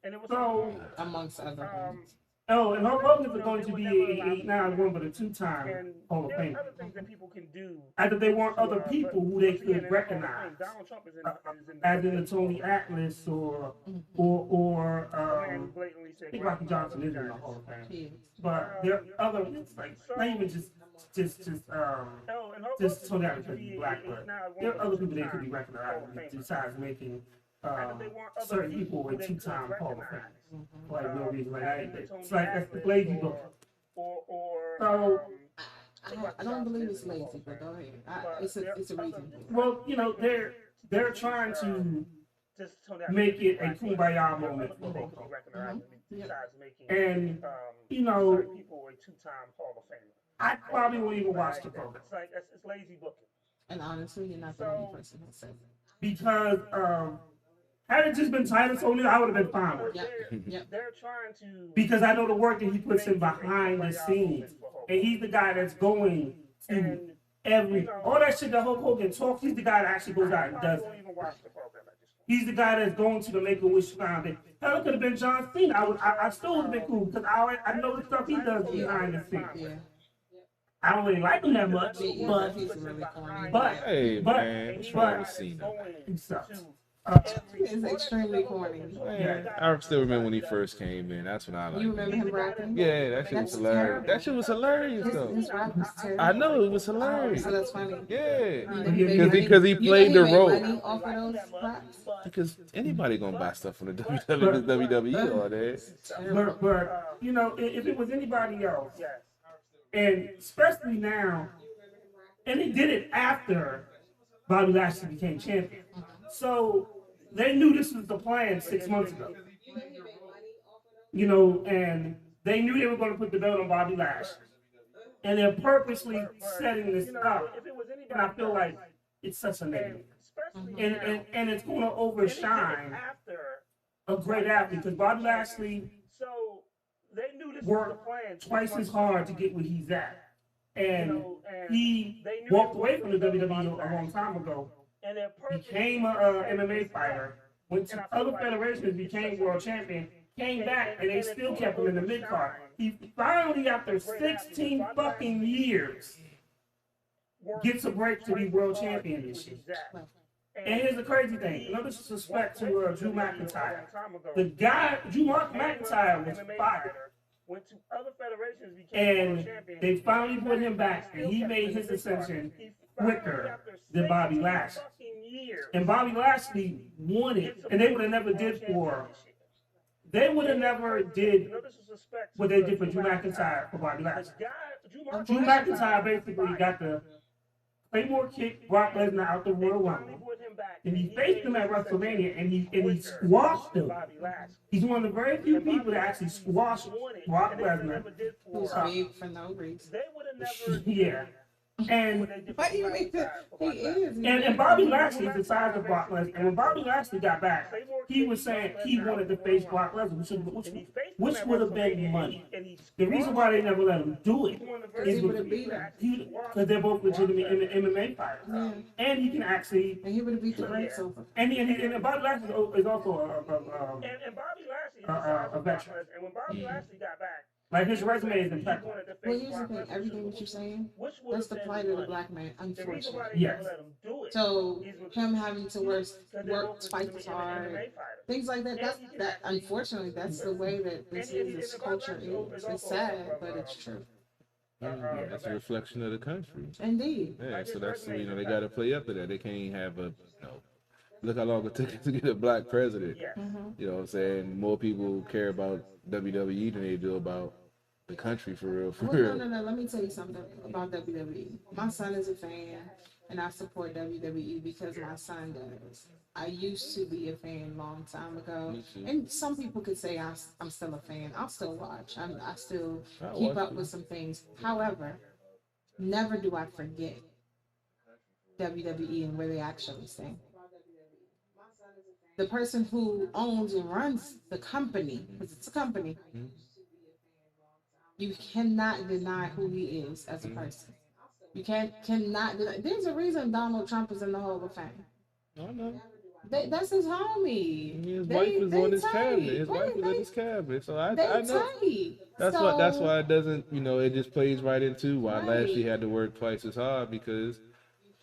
and it was so Amongst other um, things. Oh, and Hulk Hogan's going to be not one but a two-time And Hall of there's Famer. other things that people can do. After they weren't other people who they Once again, could in the Hall of Fame, recognize, Donald Trump is in as in the Tony Atlas or the man who blatantly said I think Rocky Johnson is in the Hall of Fame. He But there are other, it's like not even just Oh, and Hulk just Hogan Tony Atlas used to because he's be black, a- but now one there of are other the people that could be two-time recognized Hall of Famers. besides making And there weren't other certain people with they could two-time Hall of recognize. Fame. Like no reason, like As the it's Tony like that's the Atlas lazy book. or So I don't believe it's lazy, but go ahead. It's a reason. well, you know, they're trying to just Tony make it a Atlas. kumbaya moment for They could be Hulk. recognized besides making And you know, certain people a two-time Hall of Famer. I probably won't even watch the program It's like it's lazy booking. And honestly, you're not the only person who said that. because had it just been Titus O'Neil, I would have been fine with it. Yep. They're trying to Because I know the work that he puts in behind the scenes, and he's the guy that's going to and every all that shit that Hulk Hogan talks. He's the guy that actually goes out and does don't it. even watch the program at this point. He's the guy that's going to the Make-A-Wish Foundation. Hell, it could have been John Cena. I still would have been cool because I know the stuff he does behind the scenes. Yeah. I don't really like him that much, but He's really corny. Hey, But- man, what's wrong with but Cena? he sucks. It's extremely corny. Man, I still remember when he first came in. That's when I You like. remember him rapping? Yeah, that shit was That's hilarious. terrible. That shit was hilarious though. His rap was terrible. I know it was hilarious. So that's funny. Yeah, You know Because made he- money- because he you know played the made role. money off of those raps? Because anybody gonna buy stuff from the WWE all day. But you know, if it was anybody else, Yes. and especially now, and they did it after Bobby Lashley became champion, so they knew this was the plan 6 months ago. You know, and they knew they were going to put the belt on Bobby Lashley, and they're purposely setting this up. If it was anybody And I feel like it's such a negative, and it's going to overshine after a great athlete because Bobby Lashley so they knew this was the worked plan twice as hard to get where he's at, and and he they knew walked it away was from the gonna be WWE a Bobby long time ago, and they're purposely became a MMA fighter, went to other federations, became world champion, came back, and they still kept him in the mid card. He finally, after 16 fucking years, gets a break to be world champion this year. And here's the crazy thing: no disrespect to Drew McIntyre, the guy Drew McIntyre was fired, went to other federations, became and world champion. they finally put him back, and he made his ascension quicker than Bobby Lashley. And Bobby Lashley won it, and they would have never did for. They would have never did what they did for Drew McIntyre for Bobby Lashley. Drew McIntyre basically got the Claymore kick Brock Lesnar out the Royal Rumble, and he faced him at WrestleMania, and he squashed him. He's one of the very few people that actually squashed Brock Lesnar. Who's big for no reason. They would have never. Yeah, and What do you mean? He is. and Bobby Lashley is the size of Brock Lesnar. And when Bobby Lashley got back, he was saying he wanted to face Brock Lesnar, which would have been money. The reason why they never let him do it is He would have beat him. because they're both legitimate MMA fighters, Yeah. and he can actually. And he would have beat the brakes over. And Bobby Lashley is also And Bobby Lashley is a veteran. And when Bobby Lashley got back, Like his resume is he impeccable. wanted to Well, face here's the Brock thing. Lesnar, Everything that you're saying, which would that's the have plight been of the money. black man, The reason why unfortunately. they Yes. never let him do it. So is because him having to work they're twice both as legitimate hard, MMA fighters. things like that. That unfortunately, that's the way that this culture is. It's sad, but it's true. That's a reflection of the country. Indeed. Yeah, so that's they got to play up to that. They can't have a look how long it took to get a black president. You know what I'm saying? More people care about WWE than they do about the country for real. For Well, real. no. Let me tell you something about WWE. My son is a fan, and I support WWE because my son does. I used to be a fan a long time ago, Me too. and some people could say I'm still a fan. I'll still watch. I still I keep watch up it. with some things. However, never do I forget WWE and where they actually stand. The person who owns and runs the company, because it's a company, you cannot deny who he is as a person. You cannot deny. There's a reason Donald Trump is in the Hall of Fame. I know. That's his homie. His They- wife is they on his tight. cabinet. His Right, wife is in his cabinet. So I They know. tight. That's So- why it doesn't, it just plays right into why Right. Lashley had to work twice as hard because,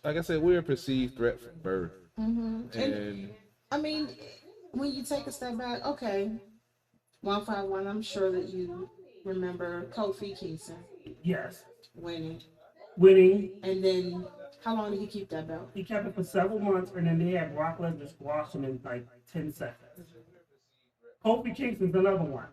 like I said, we're a perceived threat from birth. Mhm. And I mean, when you take a step back, okay, 151. I'm sure that you remember Kofi Kingston Yes. winning, Winning. and then how long did he keep that belt? He kept it for several months, and then they had Brock Lesnar squash him in like 10 seconds. Kofi Kingston's another one.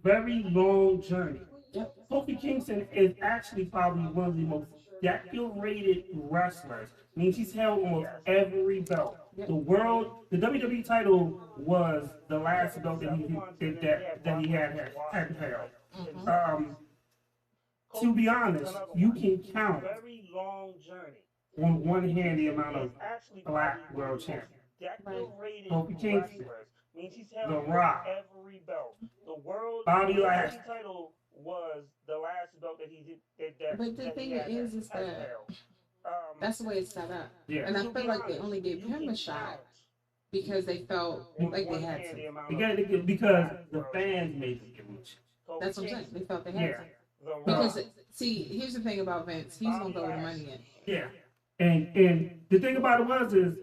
Very long journey. Yep. Kofi Kingston is actually probably one of the most decorated wrestlers. Means he's held almost every belt. Yep. The WWE title was the last belt that he had held. Mhm. To be honest, you can count Very long journey. on one hand the amount of Actually, black world champions. decorated Kofi Kingston, wrestlers. Means he's The held Rock, every belt. The world Bobby the Lashley. title was the last belt that he did. But the thing is that that's the way it's set up, Yeah. and I feel like they only gave him a shot because they felt like they had to. Because the fans made him give him a shot. That's what I'm saying. They felt they had Yeah. to. Because see, here's the thing about Vince. He's gonna go where the money is. Yeah. And the thing about it is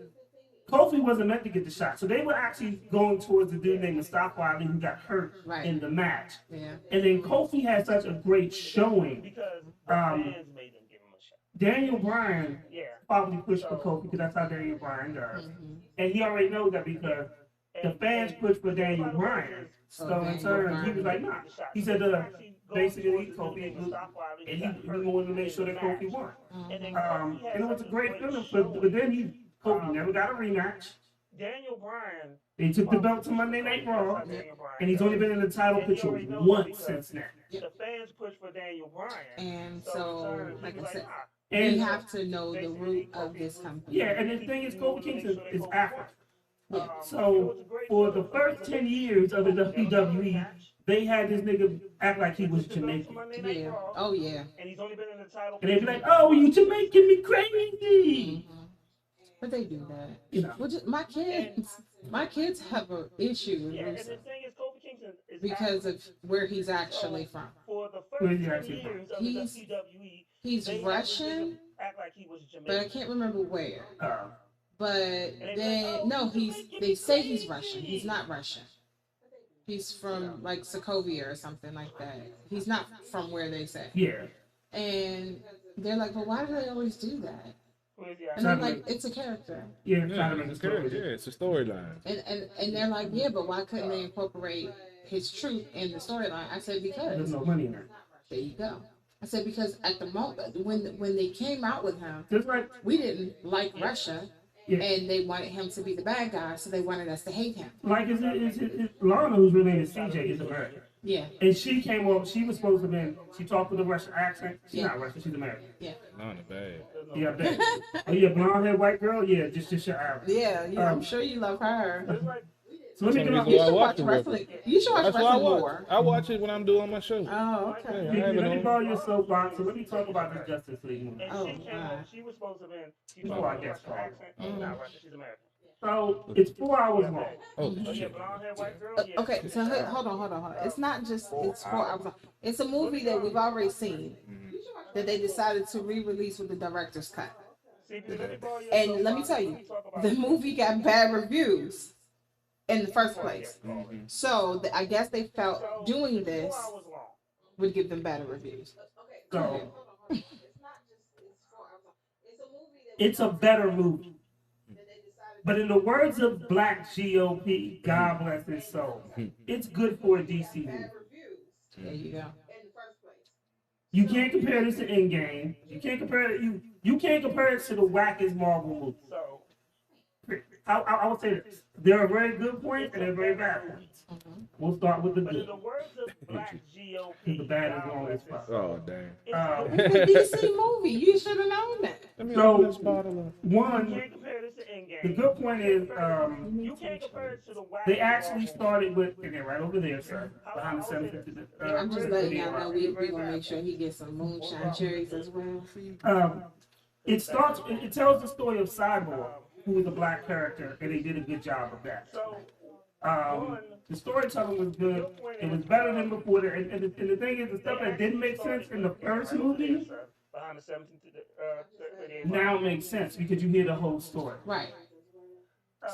Kofi wasn't meant to get the shot. So they were actually going towards the dude named Mustafa Ali who got hurt Right. in the match. Yeah. And then Kofi had such a great showing. Because the Um, fans made him give him a shot. Daniel Bryan Yeah. probably pushed for Kofi because that's how Daniel Bryan does. Mhm. And he already knows that because the fans pushed for Daniel Bryan. So in turn, he was like, nah. He said, basically, Kofi, and he wanted to make sure that Kofi won. Mhm. And it was a great feeling, but then Kofi never got a rematch. Daniel Bryan. They took the belt to Monday Night Raw, and he's only been in the title picture once since then. The fans pushed for Daniel Bryan. And so, like I said, And we have to know the root of this company. yeah, and the thing is, Kofi Kingston is African. Yeah. So for the first 10 years of the WWE, they had this nigga act like he was Jamaican. Yeah. Oh yeah. And he's only been in the title. And they'd be like, oh, you Jamaican me crazy. Mhm. But they do that. You know. Which is, my kids have an issue with Yeah, and the Rusev thing is, Kofi Kingston is because of where he's actually from. for the Where first is he 10 actually from? years of He's- the WWE, He's they had Russian, this nigga act like he was but I Jamaican. can't remember where. Uh, But then no, they say he's Russian. He's not Russian. He's from like Sokovia or something like that. He's not from where they say. yeah. And they're like, well, why do they always do that? Who is he And I'm actually? like, it's a character. Yeah, yeah, trying to make it's the story. it's a storyline. And they're like, yeah, but why couldn't they incorporate his truth in the storyline? I said, There's because no money in there. there you go. I said, because at the moment when they came out with him, Just like, we didn't like Russia, Yeah. and they wanted him to be the bad guy, so they wanted us to hate him. Lana, whose real name is CJ, is American. Yeah, And she came up, she was supposed to be, she talked with a Russian accent. She's Yeah. not Russian, she's American. Not a bad. Yeah, I bet. Oh, yeah, blonde haired white girl? Yeah, just your average. yeah, I'm sure you love her. So let me Some get off. reason You why I should watch watch it with wrestling. You should watch That's what I wrestling watch. more. I watch it when I'm doing my show. Oh, okay. Yeah, I Let have it me on. borrow your soapbox. So let me talk about this Justice League movie. And Oh, she came God. up, she was supposed to be, she Before was I guess Russian accent. She's not Russian, she's American. So it's 4 hours long. Oh, Oh, yeah, shit. blonde hair, white girl? Yeah. Okay, so hold on. It's not just it's 4 hours. It's a movie that we've already seen that they decided to re-release with the director's cut. See, let me borrow your And let me soapbox. tell Let you, me talk about the it. movie got bad reviews in the first place. Mhm. So I guess they So, felt doing it's this 4 hours long. would give them better reviews. So it's a better movie. But in the words of Black GOP, God bless his soul, it's good for a DC movie. There you go. You can't compare this to Endgame. You can't compare it. You can't compare it to the wackest Marvel movie. So, I would say this: there are very good points and there are very bad points. We'll start with the but in good. the words of Black GOP, The bad is God long as bless fuck. his Oh, damn. It's a DC movie. You should have known that. Let me So- open this bottle up. You One, can't compare this to Endgame. the good point is You can't compare it to the wacky they actually Marvel started with, and they're right over there, sir, behind the 750. I'm just letting y'all know we gonna make sure he gets some moonshine cherries as well for you. It tells the story of Cyborg, who was a black character, and they did a good job of that. The storytelling was good. It was better than before. And the thing is, the stuff that didn't make sense in the first movie now makes sense because you hear the whole story. Right.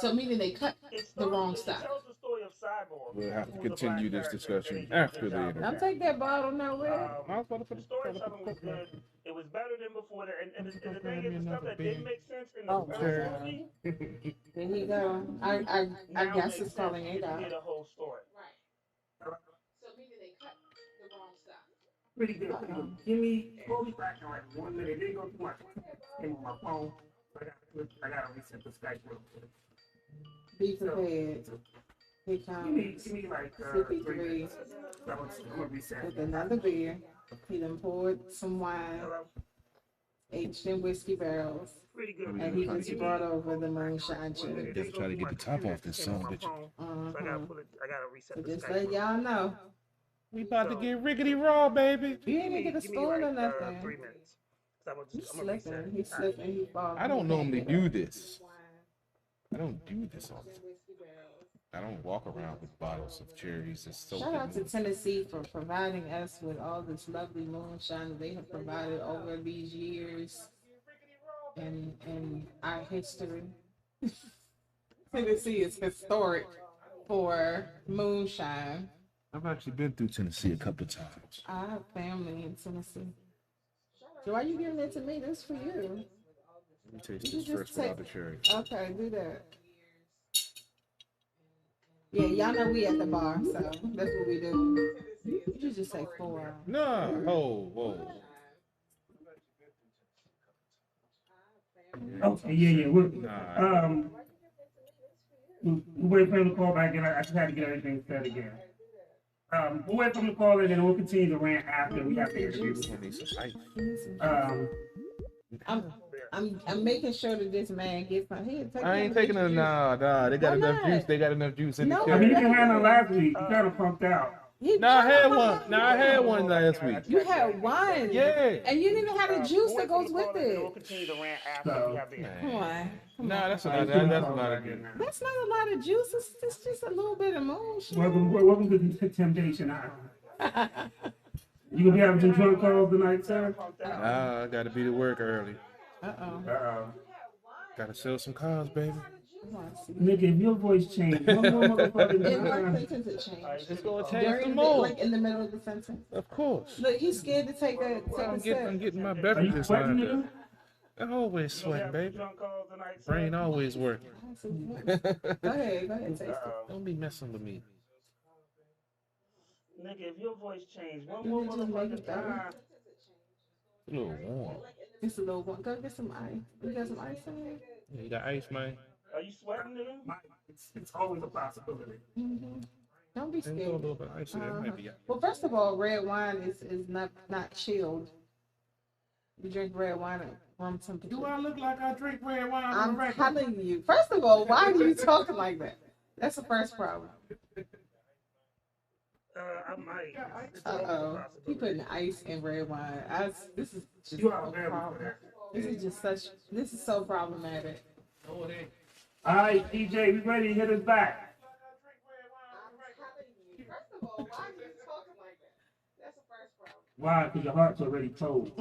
So meaning they cut the wrong stuff. We'll have to continue this discussion after the interview. Don't take that bottle nowhere. I was about to put The storytelling was good. It was better than before. And the thing is, the stuff that didn't make sense in the first movie. There you go. I guess it's calling it out. Hear the whole story. Right. So meaning they cut the wrong stuff. Pretty good. Pretty good. Give me, call me back in like 1 minute. It didn't go too much. Came on my phone. I gotta reset the Skype real quick. Be prepared. Here comes Give me like 53 3 minutes. I'm gonna reset. with another beer. He done poured some wine, aged in whiskey barrels, Pretty good. and he just brought over the moonshine chili. Definitely try to get the top off this son of a bitch. I gotta reset So the just Skype. let y'all know. We about to get rickety raw, baby. You ain't even get a spoon or nothing. 3 minutes. He's slipping. He's slipping. He's falling. I don't normally do this. I don't do this all the time. I don't walk around with bottles of cherries and soap. Shout out to Tennessee for providing us with all this lovely moonshine that they have provided over these years in our history. Tennessee is historic for moonshine. I've actually been through Tennessee a couple of times. I have family in Tennessee. So why are you giving it to me? This is for you. Let me taste You this just first take- without the cherry. Okay, do that. Yeah, y'all know we at the bar, so that's what we do. You just say 4. No, whoa. Okay, yeah. We're Nah. we're waiting for him to call back, and I just had to get everything set again. We'll wait for him to call in, and we'll continue to rant after we have the interview. I need some ice. I'm making sure that this man gets some. I ain't taking it. Nah. They got Why enough not? juice. They got enough juice in No. the I mean, you cherry. can handle last week. You kind of pumped out. Nah, I had one. Nah, I had one last week. You had one. Yeah. And you didn't even have the juice that goes with We'll it. continue to rant after we have the interview. Come on. Nah, that's a lot. That's a lot of good. That's not a lot of juice. It's just a little bit of moonshine. Welcome to Temptation Island. You gonna be having some drunk calls tonight, sir? Nah, I gotta be to work early. Uh-oh. Gotta sell some cars, baby. Nigga, if your voice changed, one more motherfucking In what time. sentence it changed? It's gonna change During some the, more. like in the middle of the sentence. Of course. Look, he's scared to take a I'm sip. getting my Are you beverages sweating, lined nigga? up. I'm always sweating, baby. Drunk calls tonight, sir? Brain always working. Go ahead, taste it. Don't be messing with me. Nigga, if your voice changed one You more need to make motherfucking it better. time. A little warm. It's a little one. Go get some ice. You got some ice in there? Yeah, you got ice, man. Are you sweating, nigga? It's always a possibility. Mm-hmm. Don't be Ain't scared. a little bit of ice in there. Might be. Well, first of all, red wine is not chilled. You drink red wine at room temperature. Do I look like I drink red wine on the I'm record? telling you. First of all, why are you talking like that? That's the first problem. I might. It's Uh always a oh. He possibility. putting ice in red wine. This is just You are a very problem. for that. This is so problematic. All right, DJ, we ready to hit us back. First of all, why are you talking like that? That's the first problem. Why? Because your heart's already cold.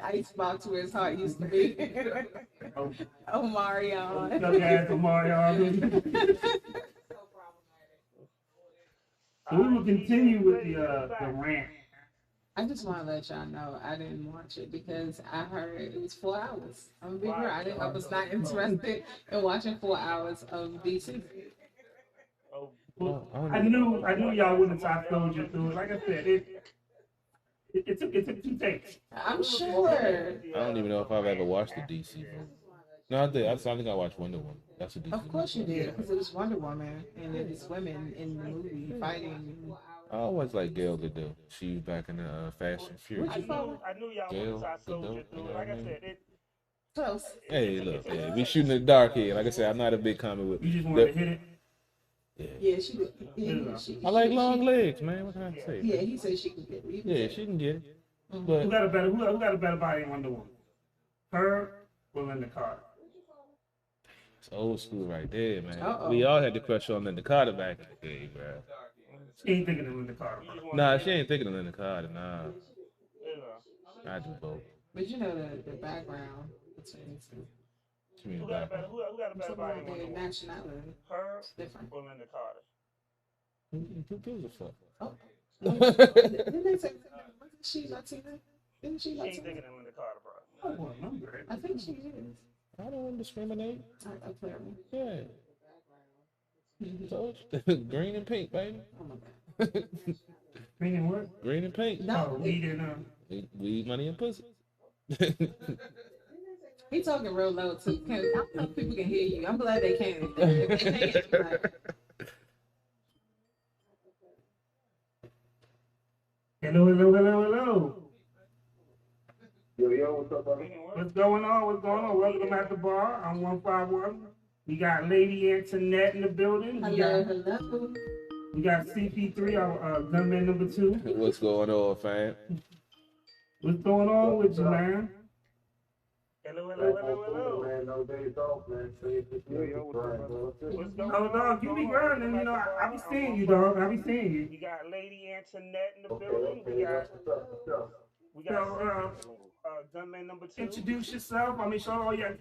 Ice box where his heart used to be. Oh, Oh, Marion. stuck ass for Mario. So we will continue with the rant. I just want to let y'all know I didn't watch it because I heard it was 4 hours. I'm gonna be real. I was not interested in watching 4 hours of DC. Well, I knew y'all wouldn't have told you through it. Like I said, it took 2 takes. I'm sure. I don't even know if I've ever watched the DC one. No, I did. I think I watched Wonder Woman. That's a DC. Of course you movie. did, because it was Wonder Woman and it was women in the movie fighting. I always like Gal Gadot. She was back in the Fast and Furious. What'd you call her? I knew y'all Gail, wouldn't have told you Gadot, through you it. know Like what I I mean? said, Close. Hey, look, yeah, we shooting in the dark here. Like I said, I'm not a big comic book. You just wanted to hit it. Yeah. Yeah, she did. Yeah, I like long legs, man. What can I say? Yeah, he said she could get it. Yeah, she can get it. Who But got a better body in Wonder Woman? Her or Linda Carter? It's old school right there, man. Uh-oh. We all had the crush on Linda Carter back in the day, bro. She ain't thinking of Linda Carter. You just want Nah, to she ain't thinking of Linda Carter, nah. you know. I do both. But you know the background between the two. She mean Who got a back. better, who got a I'm better talking body about on their the nationality. her It's different. or Linda Carter? Who gives a fuck? Oh. Didn't they say wasn't she Latina? Isn't she She ain't Latina? thinking of Linda Carter, bro. I don't remember it. I think she is. I don't discriminate. I clearly. Yeah. Mhm. Told you. Green and pink, baby. Oh my God. Meaning what? Green and pink. No. Oh, weed and Weed, money, and pussy. He talking real low too, because I don't know if people can hear you. I'm glad they can. If they can't, I'm like, hello, hello, hello, hello. Yo, what's up, buddy? What's going on? What's going on? Welcome at the bar. I'm 151. We got Lady Antoinette in the building. hello. We got CP3, our gunman number 2. What's going on, fam? What's going on with you, man? Hello, hello, hello, hello. Man, no days off, man. What's going Oh, on? dog, you be grinding. You know, I be seeing you, dog. I be seeing you. We got Lady Antoinette in the building. We got gunman number 2. Introduce yourself. I mean, show all your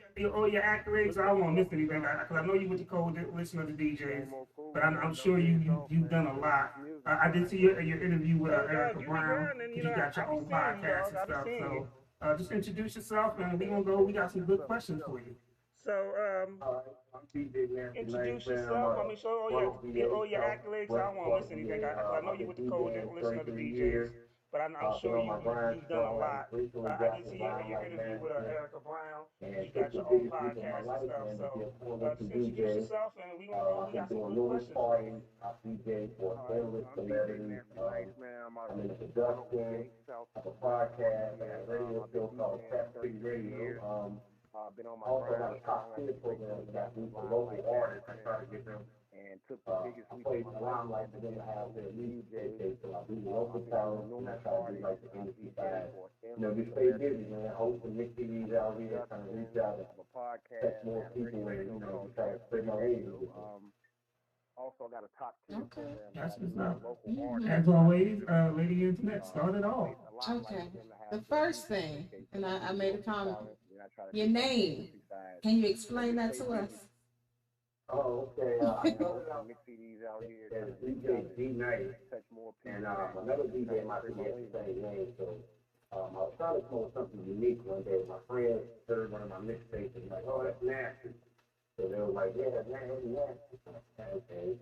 accolades. I don't want to miss anything because I know you with the code listener to DJs, but I'm sure you've done a lot. I did see your interview with Erica Brown. You got your own podcast and stuff. So just introduce yourself, and we got some good questions for you. So, introduce yourself. I mean, show all your accolades. I don't want to miss anything. I know you with the code listener to DJs, but I'm sure you've done a lot. I did see your interview with Erica Brown. You got your own podcast and stuff. So, just introduce yourself, and we got some good questions. I DJ for endless celebrities. I'm in the production. I have a podcast and a radio show called Trap Free Radio. Also got a top 10 program that I do for local artists. I try to get them. I play the limelight for them to have their music. So I do local talent and I try to do like the industry side. You know, just stay busy, man. Hopefully Nick TV's out here trying to reach out and touch more people and, you know, try to spread my name. Also got a top 10 program. That's what's up. Local artists. As always, Lady Internet, start it all. Okay. The first thing, and I made a comment. Your name. Can you explain that to us? Oh, okay. I started out as DJ D90, and another DJ might be the same name. So I was trying to come up with something unique one day. My friends heard one of my mixtapes and like, oh, that's nasty. So they were like, yeah, man, that's nasty. Okay,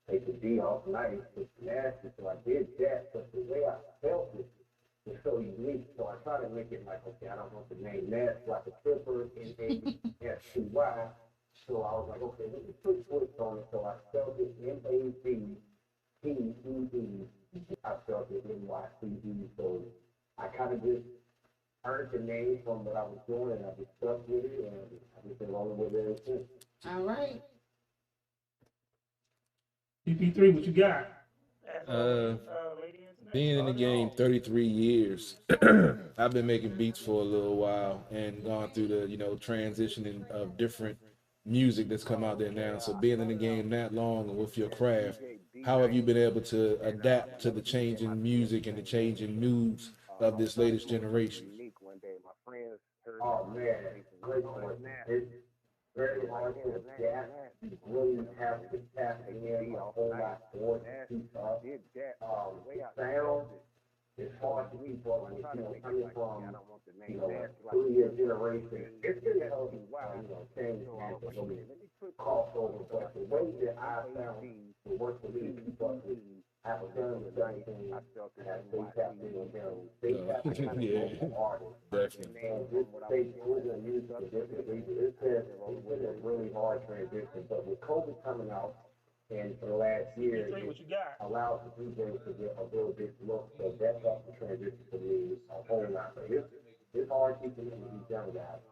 take the D off nice, it's nasty. So I did that, but the way I felt it was so unique. So I tried to make it like, okay, I don't want the name nasty like a stripper, N-A-S-T-Y. So I was like, okay, let me put twist on it. So I spelled it N-A-Z-T-E-E. I spelled it N-Y-C-E. So I kind of just earned the name from what I was doing, and I just stuck with it, and I've just been rolling with it ever since. All right. CP3, what you got? Lady Internet, Being in the start it game all. 33 years, I've been making beats for a little while and gone through the, transitioning of different music that's come out there now. So being in the game that long and with your craft, how have you been able to adapt to the changing music and the changing news of this latest generation? Oh man, great question. It's very hard to adapt. You really have to tap in a whole lot more to keep up. Sound is hard to keep up with. Coming from, 3-year generation, it's really hard to change crossover. But the way that I found to work with me, keep up with African American, and they tap in with them. They tap in with local artists. Definitely. And this state moving music to different regions, it's been a really hard transition. But with COVID coming out, and for the last year, CP3, what you got? it allows the DJs to get a little bit look. So that helped the transition for me a whole lot. But it's hard keeping in with these young guys.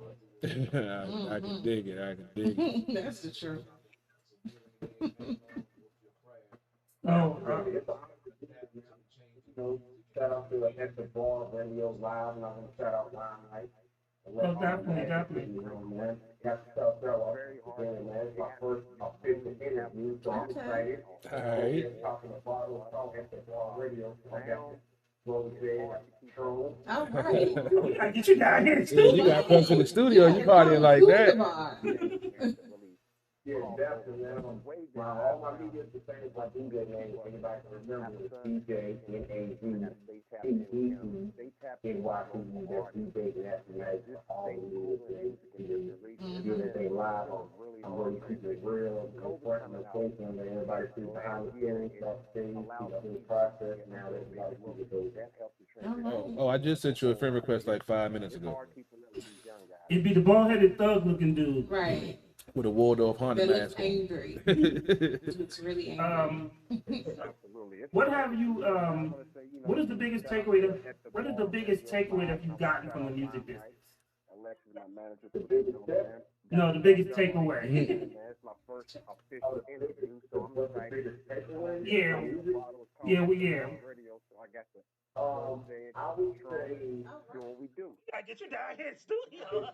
I can dig it. I can dig it. That's the truth. Oh, It's a shout out to Extra Bar Radio Live, and I want to shout out Limelight. Oh, definitely, definitely. You know, man. Got to tell Pharaoh again, man. It's my first official interview, so I'm excited. All right. Talking about talking to radio. So I got to slowly say, true. All right. We gotta get you down here Yeah, you too. gotta come to the studio. You partying like that. Yeah, definitely, man. All my media is the same as my DJ name. If anybody can remember, it's DJ NAZTENYC. That's DJ, that's nice. All the music, do everything live. I'm really keeping it real. Important location, that everybody sees behind the scenes, backstage, see the whole process. Now everybody sees it goes. Oh, I just sent you a friend request like 5 minutes ago It'd be the bald-headed thug-looking dude. Right. with a Waldorf Honda That looks mask on. angry. Looks really angry. What have you? What is the biggest takeaway? What is the biggest takeaway that you've gotten from the music business? The biggest step. No, the biggest takeaway. Yeah, yeah. I would say Do what we do. I get you down here in studio.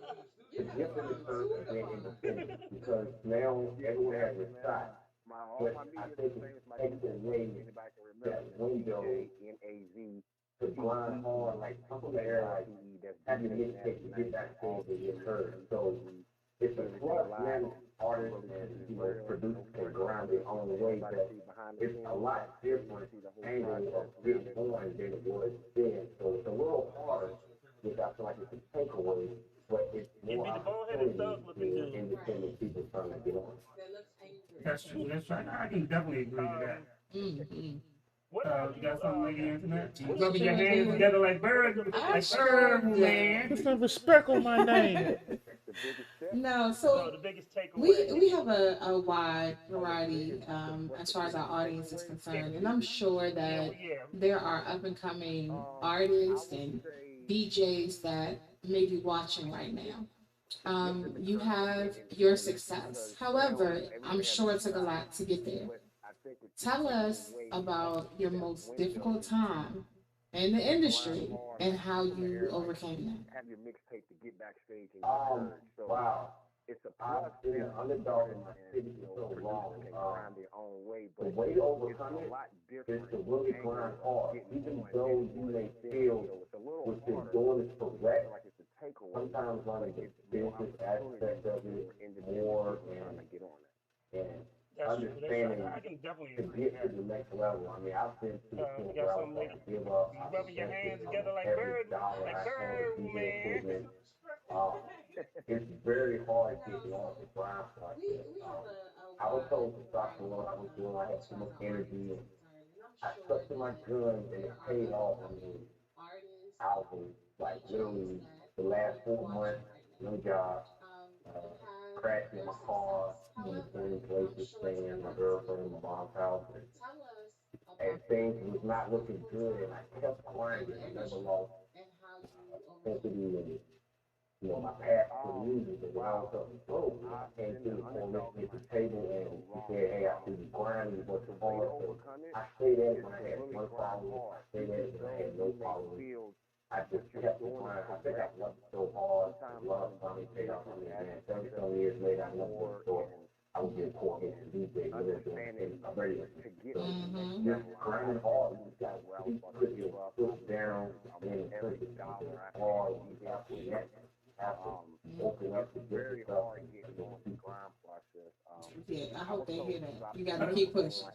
different in terms of being independent because now everyone has a shot. But I think it takes away that window to grind hard, like people there, like have your mixtape to get backstage and get heard. So it's a plus now artists and producers can grind their own way, but it's a lot different angle of being born than it was then. So it's a little harder, which I feel like it's a takeaway, but it's more opportunity for independent people trying to get on. That's true. That's right. I can definitely agree to that. Mm-hmm. You got something like Internet? Rubbing your hands together like birds, man. Put some respect on my name. No, so The biggest takeaway. we have a wide variety as far as our audience is concerned, and I'm sure that there are up and coming artists and DJs that may be watching right now. You have your success. However, I'm sure it took a lot to get there. Tell us about your most difficult time in the industry and how you overcame that. Have your mixtape to get backstage and get heard. So Wow. it's a I've plus. been an underdog in my city for so long. Producers can grind their own way, The but way to overcome it's a it lot is different. to really grind hard. Even though you may feel It's a little what you're harder. doing is I correct, feel like it's a takeaway. sometimes learning the business aspect of it more trying to get on it. and That's true. understanding I can definitely to agree with get to that. the next level. I mean, I've been to the point You got where I was something about to give up. You I rubbing your hands invested together like every birds, dollar like I had bird, in DJ man. equipment. It's very hard getting on the grind process. I was told to stop doing what I was doing. I had too much energy. And I stuck to my guns and it paid off. I mean, I was like literally the last 4 months, no job, crashing in my car, in the same places, staying in my girlfriend in my mom's house. And things was not looking good, and I kept grinding. I never lost intensity and my path to the music. And when I was up broke, I came to the coalition at the table, and he said, "Hey, I see you grinding, you working hard." So I stayed at it when I had one following. I stayed at it when I had no following. I just kept the grind. I think I loved it so hard. Love finally paid off. I mean, man, 30-some years later, I love this story. I was getting caught into DJ, and I'm ready to get just grinding hard. You just got to put your foot down and push it hard. You have to open up to Very different stuff. hard getting on the grind process. Yeah, I hope they hear that. You got to keep pushing.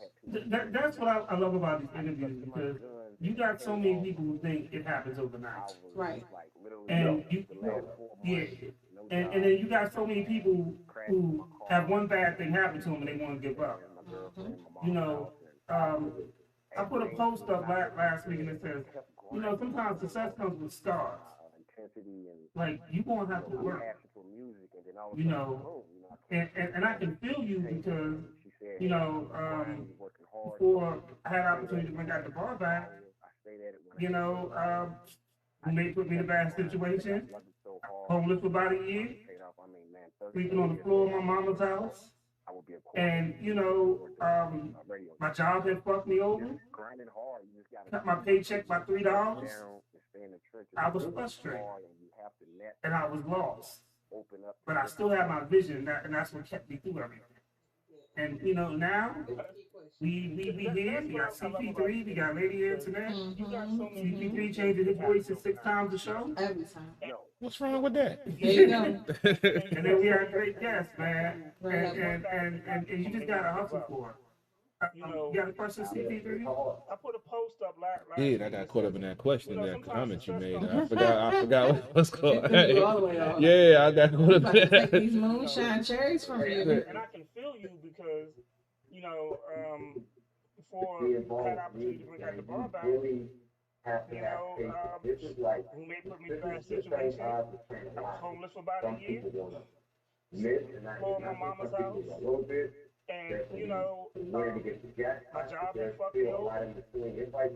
That's what I love about these interviews because you got so many people who think it happens overnight. Right. And and then you got so many people who have one bad thing happen to them and they want to give up. You know, I put a post up last week and it says, sometimes success comes with scars. Like you gonna have to work. And I can feel you because before I had opportunity to bring out the bar back, you may put me in a bad situation. Homeless for about a year, sleeping on the floor of my mama's house. And, my job had fucked me over. Cut my paycheck by $3. I was frustrated. have to net and I was lost. open up. But I still had my vision, and that's what kept me through everything. And you know, now we here, we got CP3, we got Lady Internet. CP3 changing his voice 6 times a show. Every time. What's wrong with that? There you go. And then we had great guests, man. Right. And you just gotta hustle for it. You got a question, CP3? I put a post up last Did I got caught up in that question, You know, that sometimes comment you it's made? just I forgot what it was called. Threw you all the way off. Yeah, I got caught up About in to take that. these moonshine cherries from you. And I can feel you because, you know, before I had the opportunity to bring out the bar back, Really have to you have know, patience. This is like, who may put me this in that is the same situation. odds of I was transplant. homeless for about Some a year, people don't miss, and I Floor think my mama's some people house. a little bit. and, you know, Where to get the jackpot, my job there's fucked me still a over. lot in between. It's like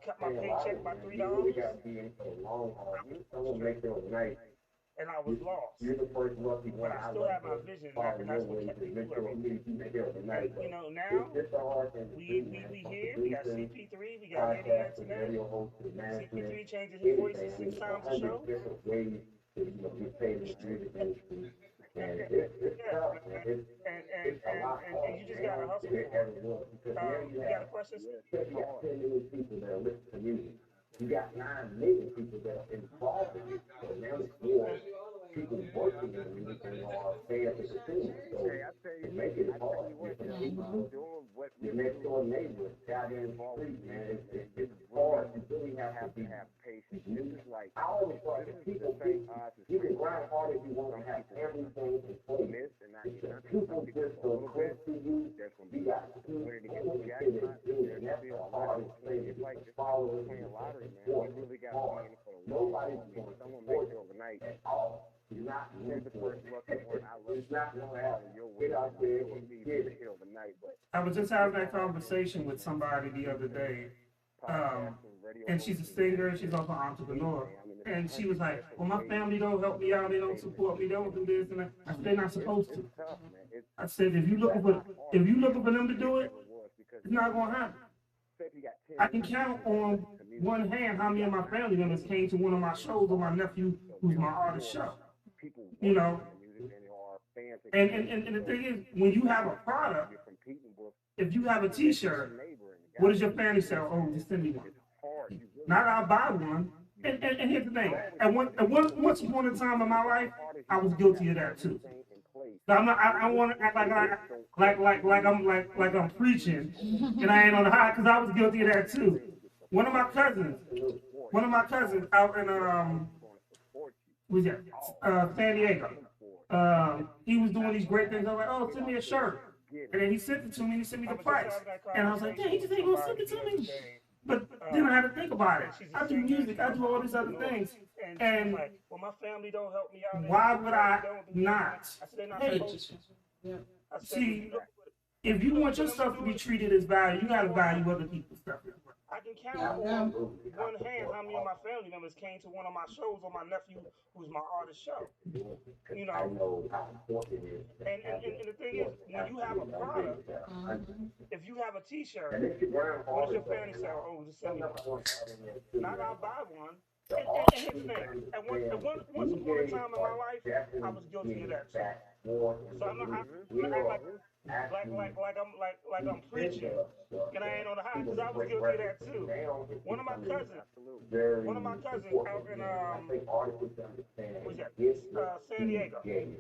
Cut my playing a paycheck lottery, by man. $3. You really gotta be in for the long haul. Someone make it overnight. and I was lost. You're the first lucky one. But I still have my vision, and that's what kept me through everything. You make it overnight. You know, now It's a hard thing to do, man. we From here, we got producing, CP3, we got Lady podcasting, Internet. radio host to management, CP3 changes his voice anything. 6 times a 100 show. different ways to, get paid in the music industry. And it's tough, man. It's a lot harder. And you just gotta hustle than it for it. ever was. Because You got a question? you got 10 million people that listen to music. You got 9 million people that are involved in it. So now it's more people working in the music than are fans and consumers. So it makes it hard. Your next door neighbor out in the street, man. It's hard. You really have to have patience. You This is like I always thought that people you can grind hard if you want to have everything in place. miss, and Because people just so close to you, there's gonna you be got to where to get do the it, jackpot. and that's the hardest thing. It's like It's following playing lottery, man. sports. You really got Hard. to be in it for the long haul. Nobody's I mean, going to someone support makes it overnight. at all. You're not You're the going first lucky one. I love It's not going to happen. your Get way. out there It and be get make it. it overnight, but I was just having that conversation with somebody the other day, and she's a singer, she's also an entrepreneur. And she was like, well, my family don't help me out, they don't support me, they don't do this and that. I said, they're not supposed to. tough, man. It's I said, if you looking for them to do it, it's not gonna happen. I can count on one hand how many of my family members came to one of my shows or my nephew, who's my artist show. You know, and the thing is, when you have a product, if you have a T-shirt, what does your family say? Oh, just send me one. Not I'll buy one. And here's the thing. Once upon a time in my life, I was guilty of that too. So I'm not. I want to act like I'm preaching, and I ain't on the high because I was guilty of that too. One of my cousins out in who's that? San Diego. He was doing these great things. I was like, oh, send me a shirt. And then he sent it to me, and he sent me the price. And I was like, yeah, he just ain't gonna send it to me. But then I had to think about it. I do music, I do all these other things. And like, well, my family don't help me out. why would I not? I said, they're not Hey, supposed to. Yeah. I said, see, if you want your stuff to be treated as value, you gotta value other people's stuff as well. I can count on one hand how many of my family members came to one of my shows or my nephew, who's my artist show. You I know, know how important it is. and the thing is, when you have a product, if you have a T-shirt, And if you grind what hard, does your family say? Oh, just send me one. Not I'll buy one. the And art here's the thing. is And once upon a time in my life, I was guilty of that too. So So I'm not. I act like I'm preaching, and I ain't on the high because I was guilty of that too. One of my cousins out in what's that? San Diego. He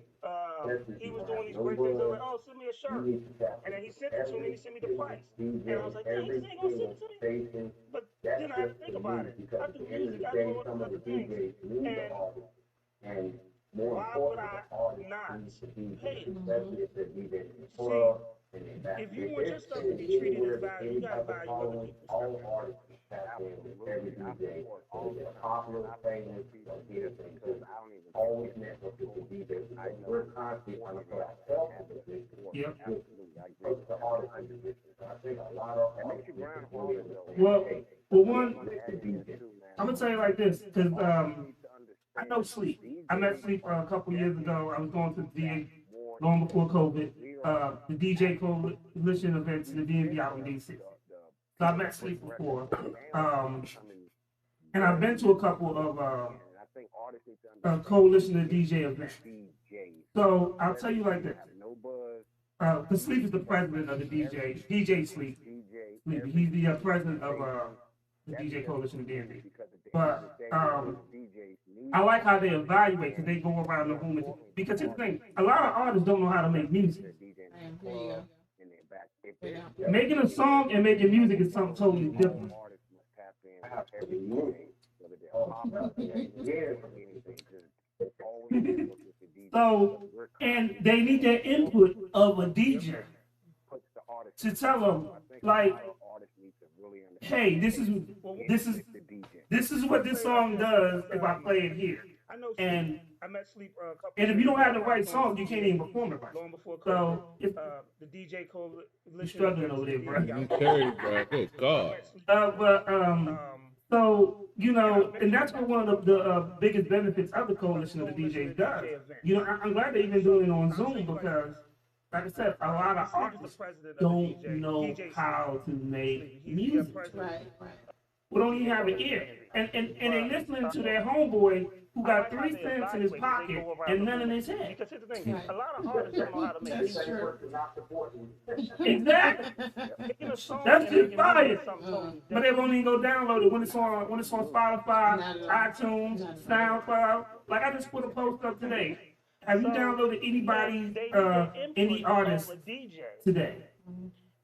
was doing these great things. I was like, oh, send me a shirt, and then he sent it to me. He sent me the price, and I was like, dang, he ain't gonna send it to me. But then I had to think about it. I do music, I do all these other things, and more why would important, I not pay it? especially if they be If you want your stuff to be treated as value, you gotta value other people's all stuff. artists have been every DJ, so they're popular, famous, because always network with the DJs. We're constantly trying to put ourselves in a position. Yep. Put the artist in a position. So I think a lot of artists. Well, one, I'm gonna tell you like this, because I know Sleep. I met Sleep a couple years ago. I was going to the DA long before COVID, the DJ Coalition events in the DMV out in DC. So I met Sleep before. And I've been to a couple of think artists need to understand coalition of DJ event. DJs. So I'll tell you like this. Have no buzz. The Sleep is the president of the DJ Sleep. DJ. Sleep. He's the president of the DJ Coalition of DMV. Because at the But end of the day, DJs need I like how they evaluate because they go around the room. Because here's the thing, a lot of artists don't know how to make music. their DJ in There you go. and then back. If Yeah. they're Making a song and making music is something totally different. artists must tap in every day, whether they're pop, yeah, or anything. Just always look at the DJ. So, and they need the input of a DJ Puts the artist to tell them, I think like, a lot of artists need to really understand hey, this is the DJ. this is what this song does if I play it here. I know. And I met Sleep a couple. and if you don't have the right song, you can't even perform it right. Long before So COVID, if the DJ coalition. you're struggling over there, bro. You carry, bro. Good God. But so you know, and that's what one of the biggest benefits of the coalition of the DJs does. You know, I'm glad they're even doing it on Zoom because, like I said, a lot of artists don't know how to make music. Right, right. We don't even have an ear, and they listening to their homeboy who got 3 cents in his pocket and none in his head. Because here's the thing, a lot of artists don't know how to make That's music. true. Exactly. Making a song That's and just making fire. music is something totally But they won't even go download it when it's on Spotify, Not at all. iTunes, Not at all. SoundCloud. Like I just put a post up today. Have you downloaded anybody's They need the any input artist of a DJ today?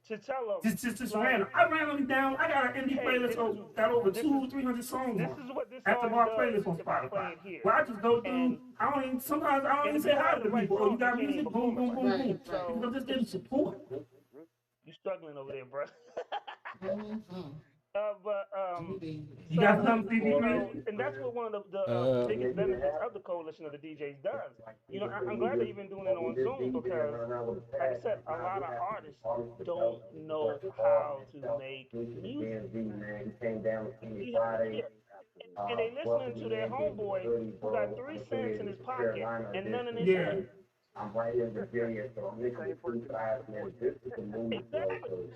to tell them. Just random. I randomly down. I got an indie Hey, playlist this of is- got over this 200-300 songs This on. is what this At the song bar does playlist on if I play Spotify. it here. Well, I just go through. And- I don't even sometimes I don't even and say if you hi have to the the right people. Oh, you song, got you can't music? even Boom, boom, boom, perform it. boom. So- Because just didn't support. You struggling over there, bro. Mhm. But You got something, you know, CP3? and that's what one of the biggest benefits of the coalition of the DJs does. You know, I'm glad they've been doing it on Zoom because, like I said, a lot of artists don't know how to make music. And they listening to their homeboy who got 3 cents in his pocket and none in his Yeah. hand. I'm right here in Virginia, so I'm making it 2 sides, man. This is the movie, Exactly.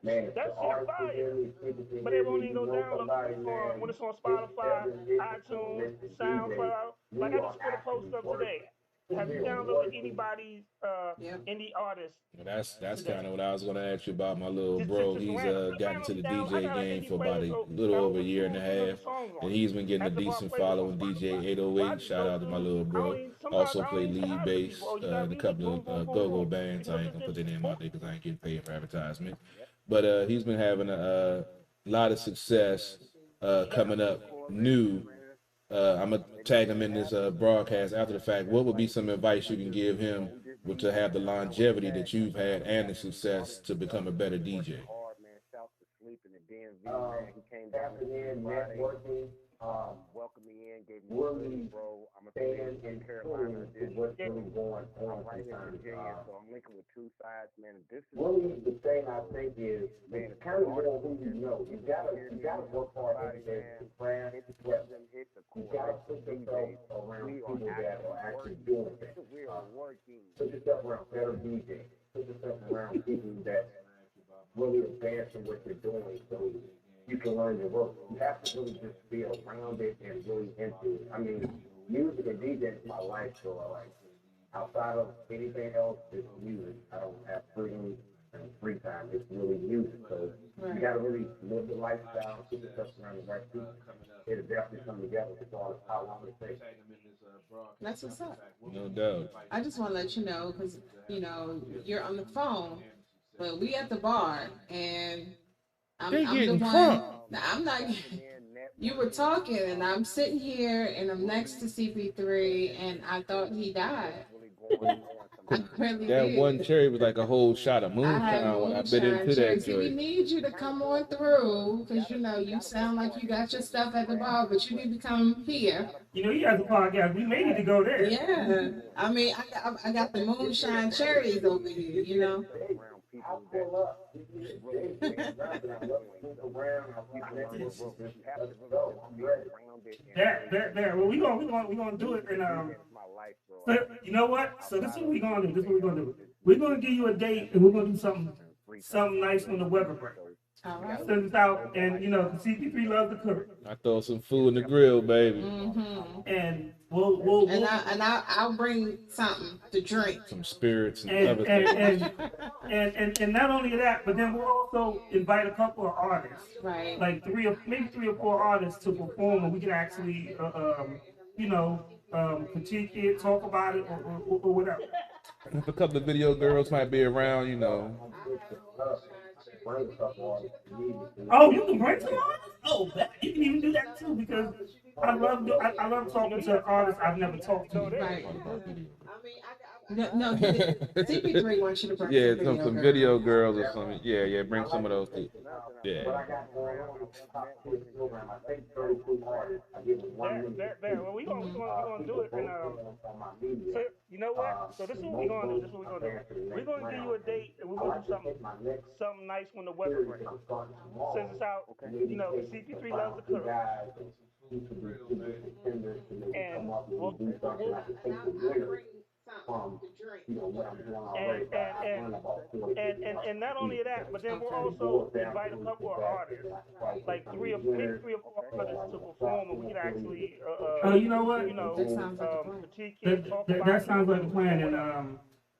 man. That the shit artists fire. really, people can But they hear won't me, even go you know down somebody, man. when it's on Spotify, iTunes, SoundCloud. Like I just put a post up today. Have you downloaded anybody's indie artist? Well, that's kind of what I was gonna ask you about. My little Just- bro, just he's random. gotten into the I got DJ an game indie for about a playlist, little over a so year and a half, songs on and it. he's been getting a At the bar decent playlist following. on DJ Spotify. 808, shout out to my little bro. Also play lead bass in a couple of go-go bands. I ain't gonna put their name out there because I ain't getting paid for advertisement. But he's been having a lot of success coming up new. I'm gonna tag him in this broadcast after the fact. What would be some advice you can give him to have the longevity that you've had and the success to become a better DJ? Hard, man. South to sleep in the DMV, man. He came down Tapping to in, Friday, networking, welcomed me in, gave me really a bro. I'm a staying fan in in Carolina. tune to what's really going I'm on right here in sometimes. Virginia, so I'm linking with 2 sides, man. This is Really, the thing I think is, man, it's kind of on who you know. You gotta work hard every day to craft, hit to the prep. them, hit the You core. gotta put yourself around We people that are actually working. doing things. We are working. Put yourself around better DJs. Put yourself around people that really advance in what you're doing so you can learn your ropes. You have to really just be around it and really into it. I mean, music and DJing is my life, so like outside of anything else, it's music. I don't have freedom and free time. It's really music. So you gotta really live the lifestyle, put yourself around the right people. It'll definitely come together regardless of how long it takes. That's what's up. No doubt. I just want to let you know because you know you're on the phone, but we at the bar and I'm the getting one. crunk. I'm not. You were talking and I'm sitting here and I'm next to CP3 and I thought he died. I really That did. one cherry was like a whole shot of I had moonshine when I bit moonshine into that cherries. We joint. need you to come on through because you know you sound like you got your stuff at the bar, but you need to come here. You know, he has a podcast. We may need to go there. Yeah, I mean, I got the moonshine cherries over here. You know. I'll pull up. Around, let's go. I'm ready. There. Well, we gonna do it. And so, you know what? So this is what we're gonna do. We're gonna give you a date, and we're gonna do something nice on the weather break. All right. Sends us out, and you know, CP3 loves to cook, I throw some food in the grill, baby. Mm-hmm. and we'll I'll bring something to drink. Some spirits and and other and, things. and not only that, but then we'll also invite a couple of artists, Right. like three or four artists to perform, and we can actually, you know, critique it, talk about it, or whatever. If a couple of video girls might be around, you know. Oh, you can bring some artists? Oh, you can even do that too, because I love talking to artists I've never talked to. Right. No, CP3 wants you to bring Yeah, some some video girls or something. Yeah, bring some of those people. Yeah. Well, we gonna do it, and so, you know what? So this is what we're gonna do. We're gonna give you a date, and we're gonna do something nice when the weather breaks. Send us out. You know, CP3 loves to cook, and and not only that, but then we'll also invite a couple of artists, like three or four artists to perform, and we can actually, You know what? That sounds like a plan. That, critique it, talk that, about that it, sounds like a plan, or and whatever.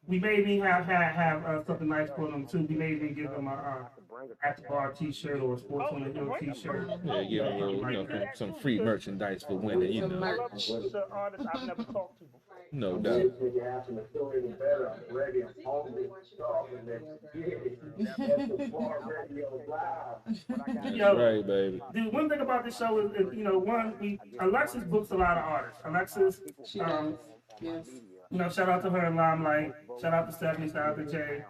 we may even have something nice for them too. We may even give them a at the bar T-shirt or a Sports on the Hill T-shirt. Yeah, give them a little, you know, some free merchandise for winning, you Some know. I love merch. the artists I've never talked to before. No doubt. That's Yo, right, baby. the one thing about this show is you know, Alexis books a lot of artists. Alexis, She does. Yes. you know, shout out to her and Limelight. Shout out to Stephanie. Shout out to Jay.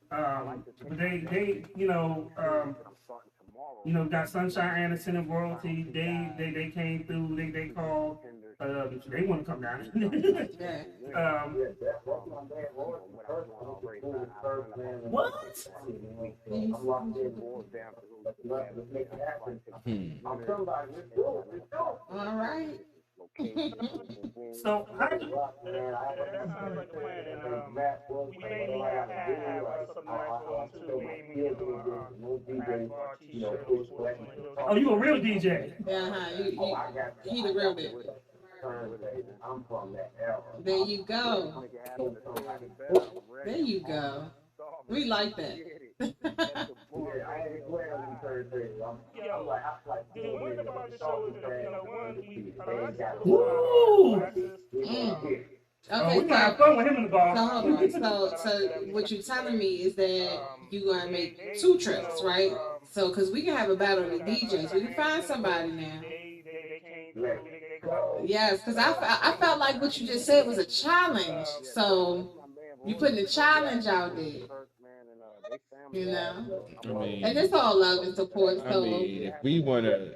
But they, got Sunshine Anderson and Royalty. They came through. They called. They want to come down. Yeah. What? All right. So how do That sounds like a plan, and we may have something nice for them too. We may give them a bar T-shirt or Sports on the Hill. Oh, you a real DJ? Yeah, he the real deal. I'm from that era. There you go. There you go. We like that. The one about the show is that, you know, Woo! Okay, We might have fun with him in the bar. so hold on. So what you're telling me is that you're gonna make 2 trips, right? So, cause we can have a battle of the DJs. We can find somebody now. Yes, cause I felt like what you just said was a challenge. So you putting a challenge out there, you know. I mean, And it's all love and support. I So, mean, if we wanna,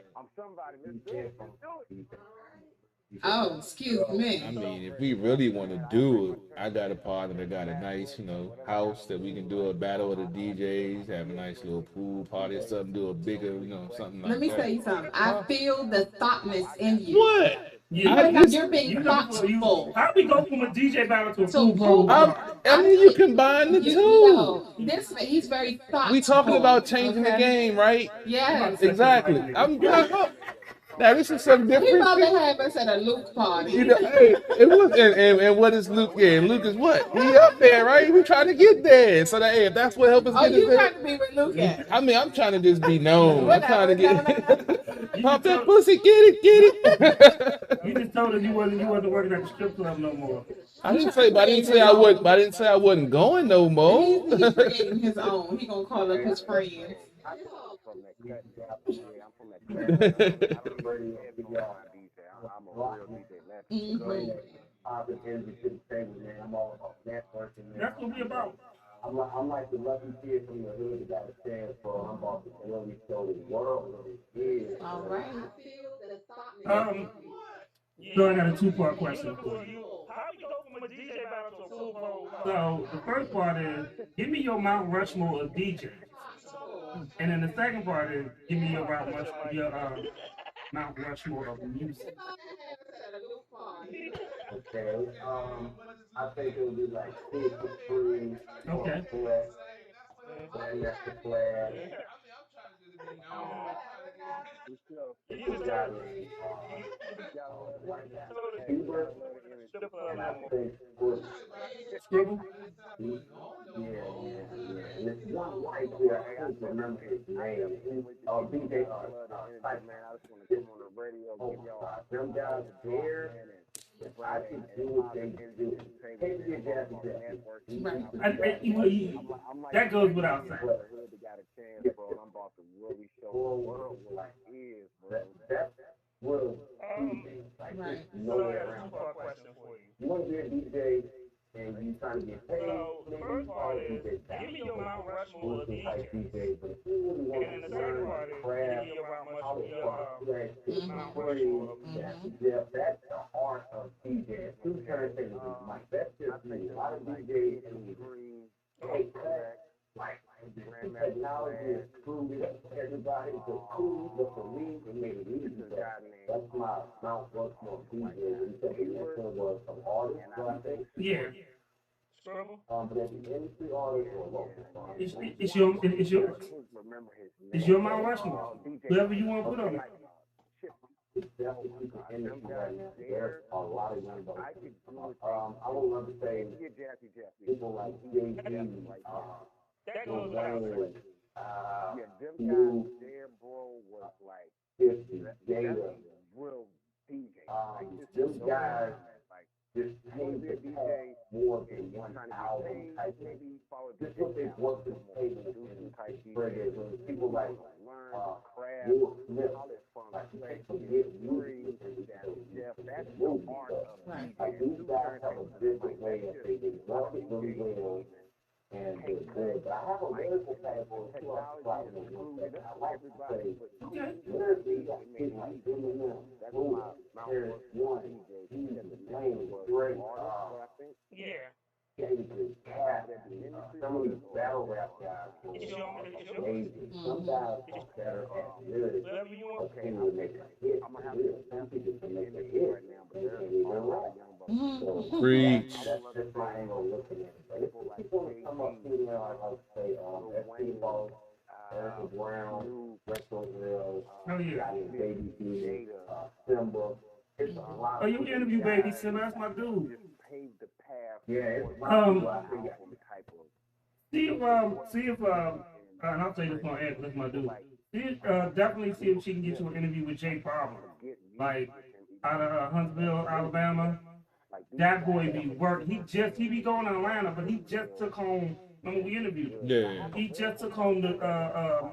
oh, excuse me. I mean, if we really wanna do it, I got a partner that got a nice, you know, house that we can do a battle of the DJs, have a nice little pool party or something, do a bigger, you know, something like Let me that. tell you something. I feel the thoughtness in you. What? You're being thoughtful. How we go from a DJ battle to a So full I mean, you combine the You two. know, he's very thoughtful. We talking about changing the okay? game, right? Yes. Exactly. Now this is something He different. about to have us at a Luke party. You know, hey, it was, and what is Luke? Yeah, and Luke is what? He up there, right? We trying to get there. So that, hey, if that's what helps us Oh, get you us trying there. to be with Luke at? I mean, I'm trying to just be known. I'm trying to Whatever, pop that pussy, get it. You just told us you wasn't working at the strip club no more. I didn't say, but I didn't say I would. But I didn't say I wasn't going no more. He's creating his own. He gonna call up his friends. Mhm. That's what we about. I'm like the lucky kid from the hood that got a chance for. I'm about to really show the world what it is. All right. So I got a 2-part question for you. How you go from a DJ battle to a full-blown? So the first part is, give me your Mount Rushmore of DJs. And then the second part is, give me your Mount Rushmore of music. Okay. I think it would be like Kid Capri, Okay. Grandmaster Flash, You just gotta Scribble? Yeah. And it's one white boy, I can't remember his name. DJ, man, I just want to come on the radio, give y'all them guys there. If I could do what they do, take your Jazzy Jeff. That goes without saying. got a chance, bro, and I'm about to really show the world what it is, bro. That's world Right. no So I way got a around. two-part question for you. You want to be a DJ and you trying to get paid, So the first part is, give me your Mount Rushmore of type DJs. DJ, but if you really want And then the second part is, give me your Mount Rushmore of yeah, that's the art of DJ. Two turntables is Mike. That's just me. A lot of DJs and take that. Like, the technology is screwed up. Everybody is cool, but for me, it made it easy. That's my Mount Rushmore DJ. You said the answer was an artist, so I think. Yeah. Struggle? But as an industry artist or local artist. It's your Mount Rushmore. Whoever you want to put on it. It's definitely people in the industry right now. There's a lot of young folks. I would love to say people like Jay-Z, That goes without saying. them guys there, bro, was like 50, Jada, real DJ. those guys just paid the path more than one album type thing. Just what they've worked with table and type reggae. When people like Will Smith, like you can't forget music. That's the art of Like these guys have a different way of they work it really well. And they're good. But I have a lyrical category too. I like to say, lyrically, you got people like Eminem, there's one, he's the name, Drake, Yeah. David, Cat, some of these battle rap guys, amazing. Some guys are better at lyrics. Whatever you want. Can you make a hit? Some people can make a hit, but they can't even rap. So, Preach. that's just my angle looking at it. But if people come up to me, I would say, S.P. Ball, Erica Brown, Retro Drills, Oh, yeah. Baby D, Simba. It's a lot. Oh, you interview Baby Sim. That's my dude. paved the path. Yeah, it's a lot of people out there. See if and I'll say this on air, 'cause that's my dude. Definitely see if she can get you an interview with Jay Problem. Like, out of Huntsville, Alabama. That boy be working. He be going to Atlanta, but he just took home. Remember we interviewed him. Yeah. He just took home the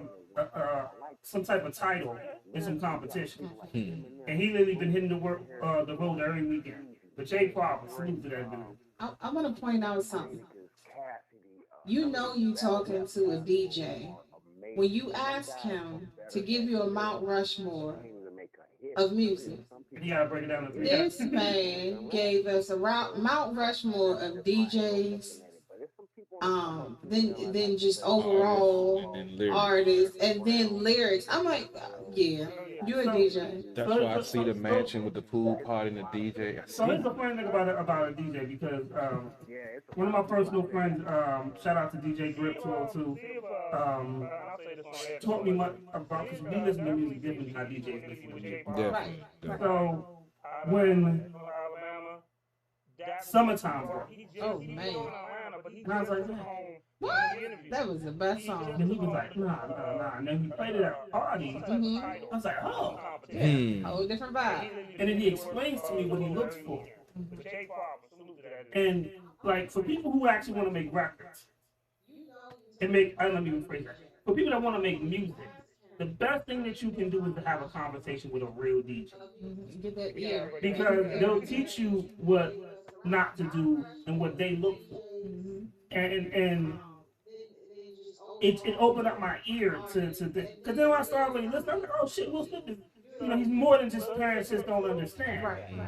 some type of title in some competition, and he literally been hitting the road every weekend. But Jay Problem, salute to that dude. I'm gonna point out something. You know you talking to a DJ when you ask him to give you a Mount Rushmore of music. You gotta break it down. This man gave us a Mount Rushmore of DJs, then just overall artists, and then lyrics. I'm like, yeah, you a DJ. That's why I see the mansion with the pool party and the DJ. So here's the funny thing about a DJ, because one of my personal friends, shout out to DJ Grip 202, taught me much about, because we listen to music differently than how DJs listen to music. Yeah. Right. So when summertime broke, Oh man, and I was like, yeah. what? That was the best song. And he was like, nah. And then he played it at a party. Mhm. I was like, oh. Whole different vibe. And then he explains to me what he looks for. And like for people who actually want to make records and let me rephrase that. For people that want to make music, the best thing that you can do is to have a conversation with a real DJ. Get that ear. Because they'll teach you what not to do and what they look for. And it opened up my ear to this. Because then when I started really listening, I'm like, oh shit, Will Smith is, he's more than just parents just don't understand.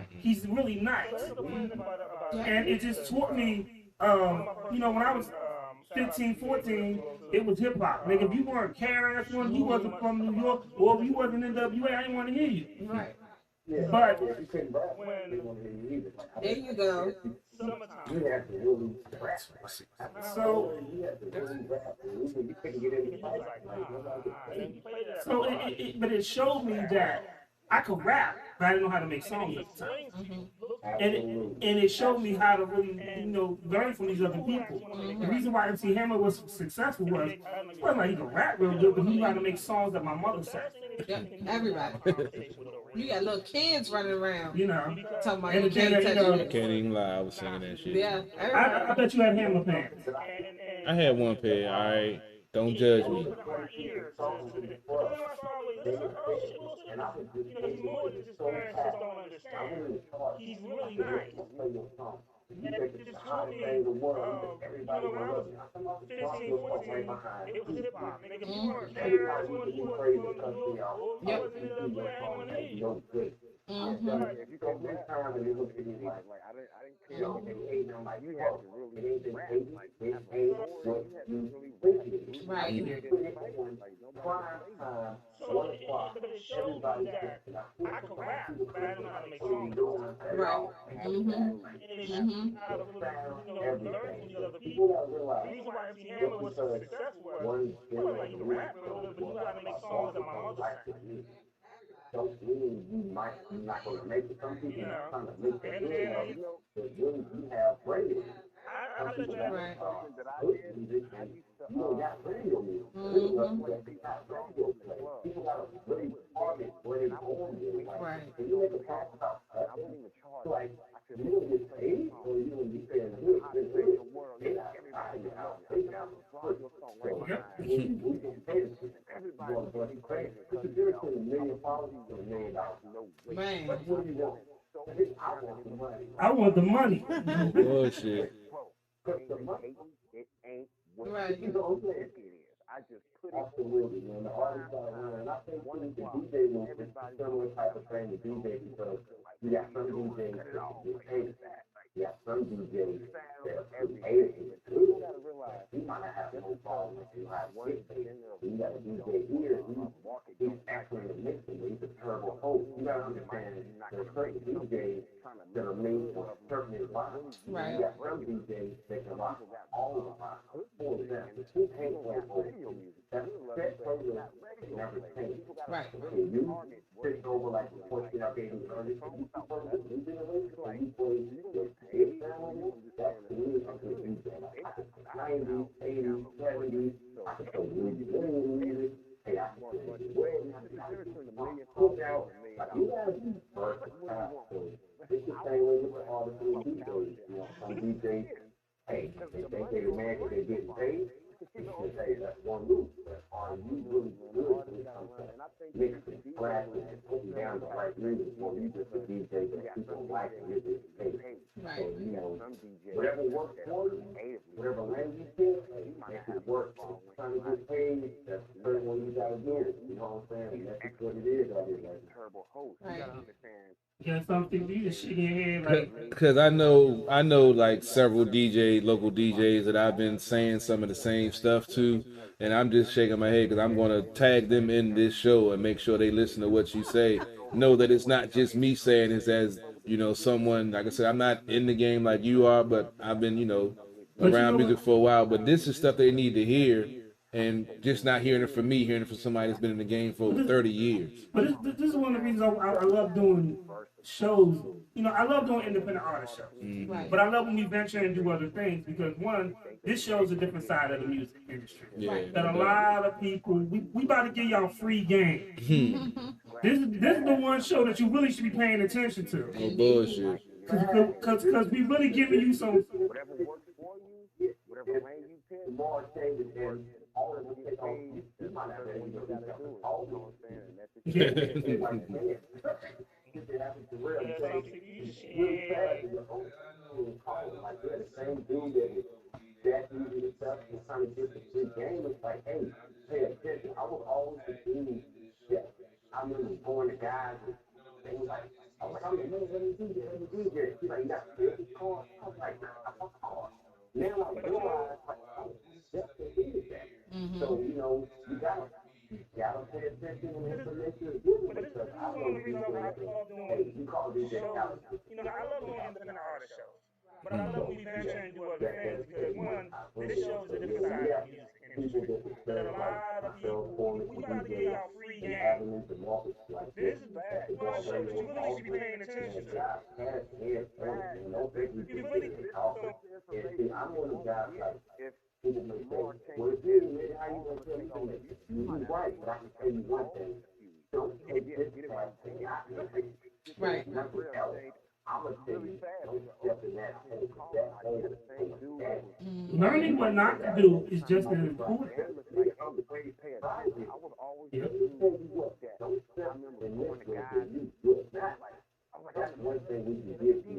He's really nice. And it just taught me, when I was 15, 14, it was hip hop. Like if you weren't KRS One, you wasn't from New York, or if you wasn't NWA, I didn't want to hear you. Right. But There you go. Summertime. You have to really rap. So, You have to really rap. You couldn't get any He was like, nah. And then he played it at so the party. but it showed me that I could rap, but I didn't know how to make songs at the time. And it showed me how to really, learn from these other people. The reason why MC Hammer was successful was, it wasn't like he could rap real good, but he knew how to make songs that my mother sang. Yeah, everybody. You got little kids running around. Talking about And you then, can't touch I it. can't even lie, I was singing that shit. Yeah, I everybody. bet you had Hammer fans. I had one pair, all right. Don't judge me. He's more than just parents just don't understand. He's really nice. And it just showed me, when I was 15, 14, it was hip hop. Nigga, if you weren't there, you wasn't going to do it. I wasn't in the way I want to leave. If you come back, I didn't care. You have to really rap, like, have a story. You have to really rap. Right. So it showed me that I could rap, but I don't know how to make songs. Right. And it showed me how to really, learn from these other people. The reason why MC Hammer was so successful was, he wasn't like he could rap real good, but he knew how to make songs that my mother sang. Don't mean you're not going to make it. Some people are trying to make it. But really, you have radio. I bet you Right. Something that I did, I used to, You don't got radio music. People got to really target where they're going. Right. When you make a song about I wouldn't even charge. like, I could you don't get paid, or you don't get paid in good. in the world, everybody knows. Draw your song right behind. Everybody But it's crazy. It's a difference between $1 million and $1 million. Man. What do you want? I want the money. I want the money. Bullshit. Because the money, It ain't what Right. you know what I'm saying? it is. I just put it Absolutely, man. The artists are around. And I think the DJ will be similar type of thing to DJ because you got some DJs that get paid. You got some DJs that are paid too. You might not have no problem if you have one thing. You got a DJ here, he's actually a mixing, but he's a terrible host. You gotta understand there's certain DJs that are made for a certain environment. Right. You got some DJs that can rock all the time. For example, who can't play old music? That program never changed. Right. When you sit over like the question I gave you earlier, you play the new generation, and you play the hit sound, that's the music of the DJ. I could play 90s, 80s, 70s, I could play new music, hey, I could play cook out, like you gotta be versatile. So it's the same way with the artists and DJs. You know, some DJs, hey, they think they're mad because they get paid. You can say that's one move, but are you really good when it comes to mixing, rapping, and putting down the right music, or you just a DJ that people like and you're just paid? Right. So, you know, whatever works for you, whatever lane you fit, make it work. Trying to get paid, that's the first one you gotta do it. You know what I'm saying? That's just what it is out here. terrible host. You Right. gotta understand. Got something you just shake your head like, Cause I know like several local DJs that I've been saying some of the same stuff to, and I'm just shaking my head because I'm gonna tag them in this show and make sure they listen to what you say. Know that it's not just me saying this as, someone, like I said, I'm not in the game like you are, but I've been, around music for a while, but this is stuff they need to hear, and just not hearing it from me, hearing it from somebody that's been in the game for over 30 years. but this is one of the reasons I love doing shows. I love doing independent artist shows. Right. But I love when we venture and do other things because one, this shows a different side of the music industry. Yeah. That a lot of people, we about to give y'all free game. This is the one show that you really should be paying attention to. No bullshit. Cause we really giving you some. Whatever works for you, whatever lane you pick, The more changes and all of them you take on paid, you might not be able you to gotta do do it. all You know of what I'm saying? And that's the Yeah. it. Like, man, if it happens to real, Yeah, say, some it's really sad in the whole call. Like, you're the same dude that is that easy to stuff and trying to get the free game. It's like, hey, pay attention. I was always the dude that I remember going to guys and they were like, I'm like, let me do this. He's like, you got 50 cars. I was like, I want cars. Now I realize, like, oh, that's the thing that. So, you gotta pay attention and information is given because I know one of the reasons I love doing hey, you call these shows. out. I love doing independent artist shows. But I love when you venture and do other things because one, this shows a different side of the music industry. That a lot of people, we about to give y'all free game. This is bad. Well, it shows that you really should be paying attention to. You really, I'm one of the guys like people may say, well, if you admit how you gonna tell me to make it, you're right, but I can tell you one thing. Don't take this past thing out of it. Right. Nothing else. I'm gonna tell you, don't step in that hole, 'cause that hole is full of death. Learning what not to do is just as important. I was always Yeah. Don't step in this way that you do it. That's one thing we can give you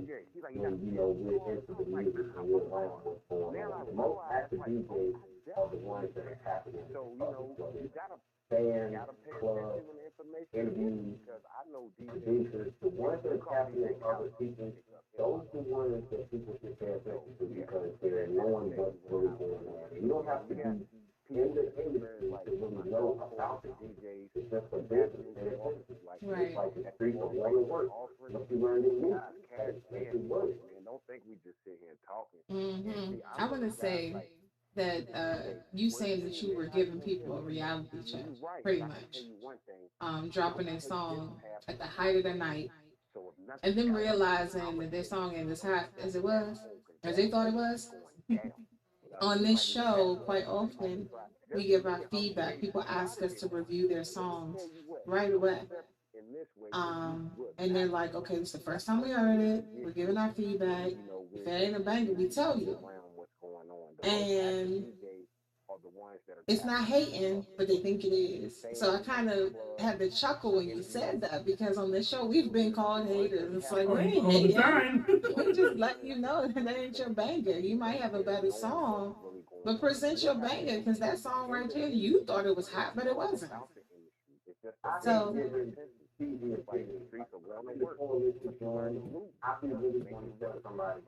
when, you know, we're into the music and we're around what's going on. Most active DJs are the ones that are happening. So, you know, you gotta Bands, pay clubs, attention to information interviews, because I know producers, the ones that are happening in other people, those are the ones that people should pay attention to because they're knowing what's really going on. You don't have to be in the industry to really know about the DJs. It's just a business. Right. It's like the streets of want to work. Once you learn the music, make it work. Man, don't think we just sit here talking. I want to say that you saying that you were giving people a reality check, pretty much. Dropping a song at the height of the night, and then realizing that their song ain't as hot as it was, as they thought it was. On this show, quite often, we give our feedback. People ask us to review their songs right away. And they're like, okay, this is the first time we heard it. We're giving our feedback. If it ain't a banger, we tell you. And it's not hating, but they think it is. So I kind of had to chuckle when you said that because on this show we've been called haters. It's like we ain't All the hating. time. We just letting you know that ain't your banger. You might have a better song, but present your banger because that song right there, you thought it was hot, but it wasn't. So I feel really want to tell somebody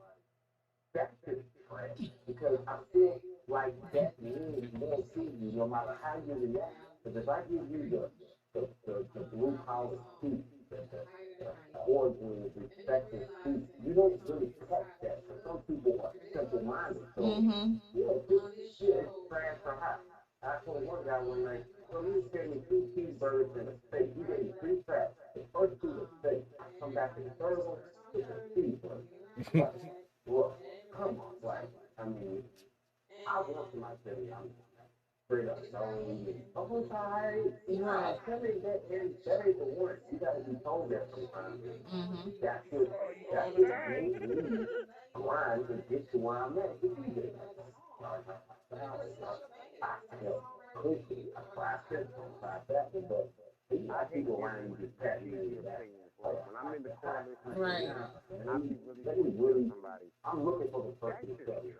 that's just trash because I feel like that means more to you no matter how you react. Because if I give you the blue collar speech, the origin, respected speech, you don't really catch that. Because some people are simple minded. So this shit is trash or hot. I told one guy one night, so you gave me 2 cheeseburgers and a steak. You gave me 3 tracks. The first 2 were steak. I come back to the third one, it's a cheeseburger. Well, come on, like, I mean, I want somebody to tell me I'm straight up known. Oh, sorry. Right. Tell me that ain't the one. You gotta be told that sometimes. That's what made me grind to get to where I'm at. I pushing, I try this, I try that, but I people around you just pat me in the back. When I'm in the corner, right. I'm looking for the person to tell me.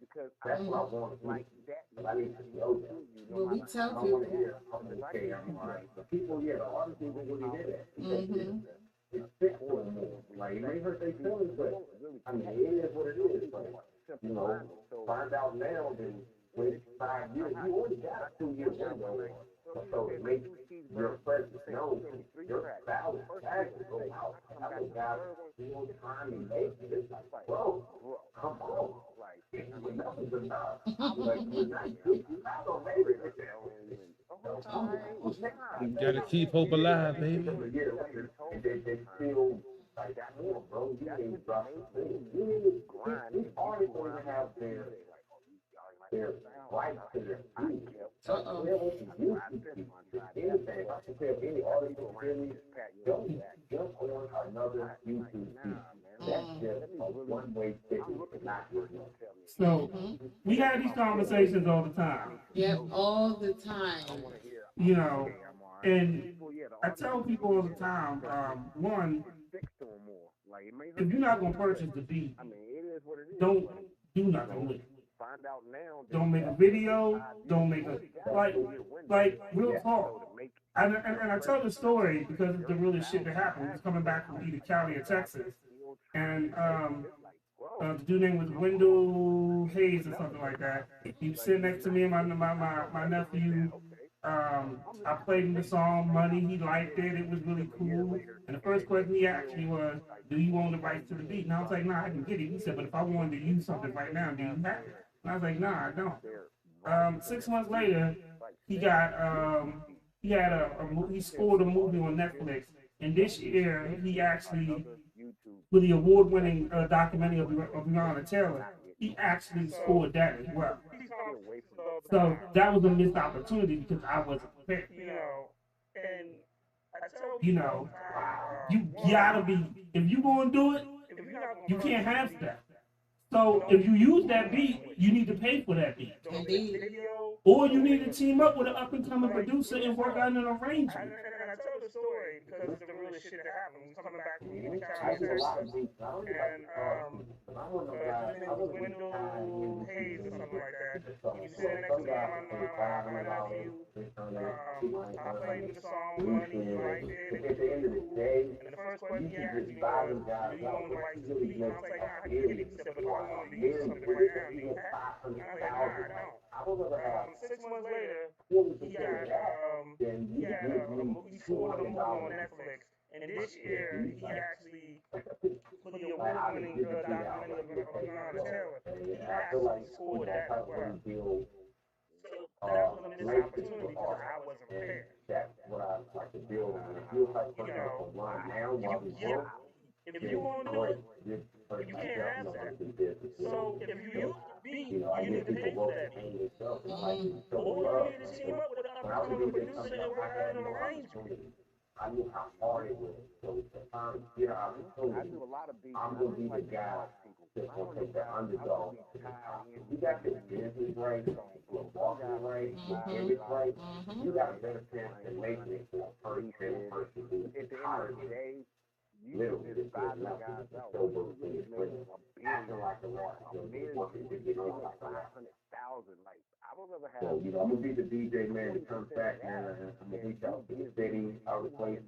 Because That's what I want to like that. But I need to know that. Well, we tell I don't people. want to hear, okay, I'm all right. The people, the artists, they really did it. It's fit for them more. Like, it may hurt their feelings, but I mean, it is what it is. But, you know, find out now, then wait 5 years. You already got a 2-year window. So it makes your presence known. Your style is tagged to go out. I know guys still trying to make it. It's like, bro, come on. Like, enough is enough. Like, you're not gonna make it. You gotta keep hope alive, baby. And they feel like that more, bro. You ain't dropping things. These artists don't even have their rights to their music. Anything, I can tell any artist who really don't jump on another YouTube feed. That's just a one-way ticket to not get you. So we have these conversations all the time. Yep, all the time. You know, and I tell people all the time, one, if you're not gonna purchase the beat, don't do nothing with it. Don't make a video. Don't make a like real talk. And I tell the story because it's the realest shit that happened. It's coming back from either Cali or Texas, and the dude name was Wendell Hayes or something like that. He was sitting next to me and my nephew. I played him the song Money. He liked it. It was really cool. And the first question he asked me was, "Do you own the rights to the beat?" And I was like, "Nah, I can get it." He said, "But if I wanted to use something right now, do you have it?" And I was like, "Nah, I don't." 6 months later, he scored a movie on Netflix. And this year, he actually, for the award-winning documentary of Breonna Taylor, he actually scored that as well. So that was a missed opportunity because I wasn't prepared. You know, and I tell You know, you gotta be, if you gonna do it, if you're not you can't have that. So if you use that beat, you need to pay for that beat. Indeed. video, Or you need to team up with an up-and-coming producer and work out an arrangement. and I tell the story because it's the realest shit that happened. We was coming back from I do a lot of Texas, beats. I only and I want no guy. his name was Wendell Hayes or something like that. He was sitting next to me in my nephew. I played him the song Money, he liked it. At the end of the day, And the first question he you asked just me buy was, them guys "Do you own the out. rights to You the really beat?" And I make was like, "Nah, I it. get it." He said, "But if I wanted to use something right now, do you have it?" And I was like, "Nah, I don't." I don't ever have 6 months later, 40% he of got that. Then he you had give a me movie scored a movie on $200. Netflix, and this year he actually for the award-winning documentary of Breonna Taylor, he actually scored that as well. So that was a missed opportunity because I wasn't prepared. That's what I like to build on. If you're like person that can run now while we Yeah, work, if you want to do it, you can't have that. So if you use the beat, You know, I you get need to pay people for work that and beat. hang themselves and like show Or love. you need to team up with an When I was up-and-coming doing producer something, and work I out had an no arrangement. opportunity. I knew how hard it was. So to find get an opportunity, I do a lot of beats. I'm gonna be the guy that's gonna take the underdog to the top. If you got your business right, your marketing right, your image right, you got a better chance than making it for a person who's At the end of hired the day, you literally just just buy getting them out guys to out. show those You things, make acting like a rock, a million, working to get on like a rock. 500,000. Like I don't ever have. So, you know, I'm gonna be the DJ man that comes back, man, and I'm gonna reach out to the city, out of places.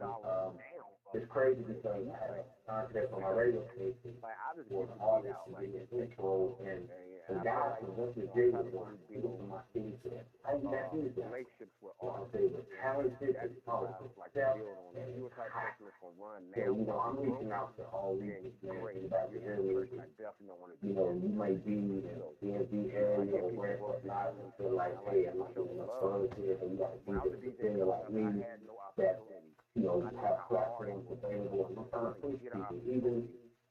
It's crazy because I had a contest on my radio station Like I just for get an the beat artist out. to Like be an intro, and the guy from West Virginia was in my team said, "How you got these guys?" relationships with So I artists. say, "We're talented, That's it's what I talented, like to build on. If you a type of person that's gonna run So, now, you know, I'm reaching out to all these then man great. about the You're area. the person I definitely don't want to You do. know, you might be in the DMV area or wherever not and feel like, hey, I'm not getting enough funds here, so you got to When I was a be DJ, there like me, I had no that, opportunity. you know, have platforms available. And I'm trying to push people. Even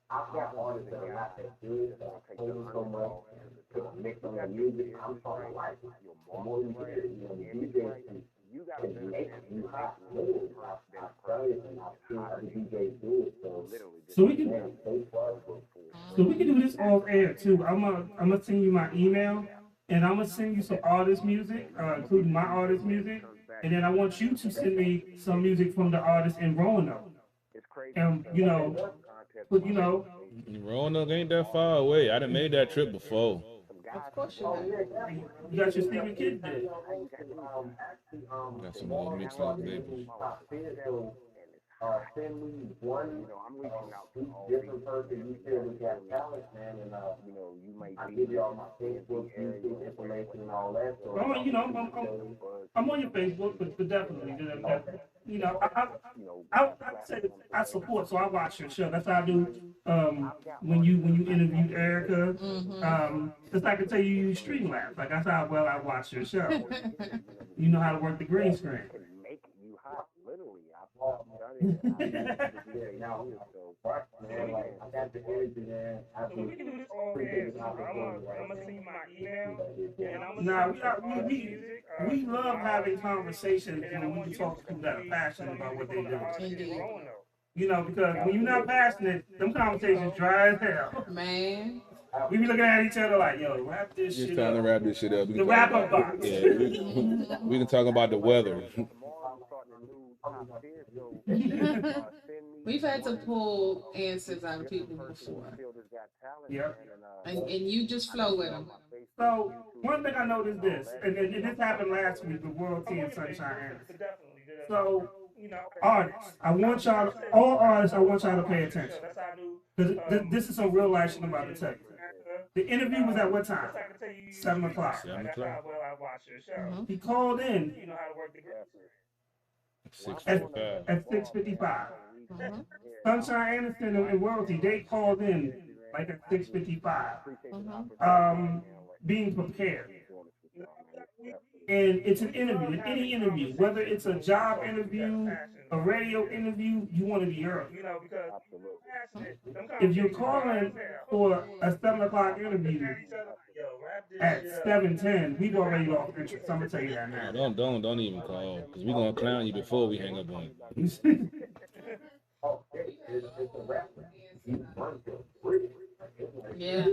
I've got artists that are not that good, that I pay them so much to mix on their music. I'm talking like the more you get, you know, the DJs You got can make you hot. Literally, I've done it and I've seen other DJs do it. So, So we can man, they far for do this off air too. I'm gonna send you my email, and I'm gonna send you some artist music, including my artist music, and then I want you to send me some music from the artist in Roanoke. And you know, but you know, Roanoke ain't that far away. I done made that trip before. Of course you have. you got your Stephen Kidd there. Got some of those mixed up labels. Send me one, I'm reaching out to all different person you feel we got talent, man, and you know, you might I be give you all my Facebook, YouTube information and all that. So, Oh, you know, I'm on your Facebook, but definitely, you know, I say I support, so I watch your show. That's how I do. When you interviewed Erica, it's like I tell you use Streamlabs. Like that's how well I watch your show. You know how to work the green screen. make you hot, literally. I've done it. man, like, I got the energy, man. I So we can do this all appreciate in. this I'm opportunity, gonna right? send you my email, and I'm Nah, gonna we love having conversations when we can talk to people that are passionate about what they do. Indeed. You know, because when you're not passionate, them conversations dry as hell. Man. We be looking at each other like, yo, wrap this Just shit trying to up. wrap this shit up. We The can wrap talk up about- box. Yeah, we can talk about the weather. We've had to pull answers out of people before. Yeah. And you just flow with them. So one thing I noticed this, and this happened last week with World Tea and Sunshine Anderson. So artists, I want y'all, all artists, I want y'all to pay attention. Because this is some real life shit I'm about to tell you. The interview was at what time? That's how I can tell you 7 o'clock. 7 That's how o'clock. well I watch your show. Mhm. He called in You know how to work the group. 6:55. at 6:55. Mhm. Sunshine Anderson and Royalty, they called in like at 6:55. Mhm. Being prepared. And it's an interview, in any interview, whether it's a job interview, a radio interview, you want to be early. You know, because If you're calling for a 7 o'clock interview at 7:10, we've already lost interest. I'm gonna tell you that Nah, now. don't even call, because we're gonna clown you before we hang up on you. Oh, it's a rapper. He's run to free. Yeah.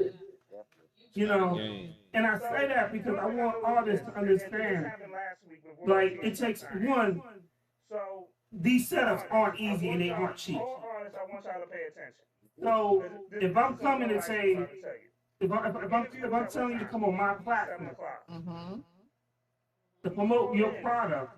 You know, Game. and I say that because I want artists to understand, like, it takes one, So these setups aren't easy and they aren't cheap. all artists, I want y'all to pay attention. So if I'm coming and This is saying, what I'm tell you. if I'm telling you to come on my 7 platform o'clock. Mhm. to promote your product,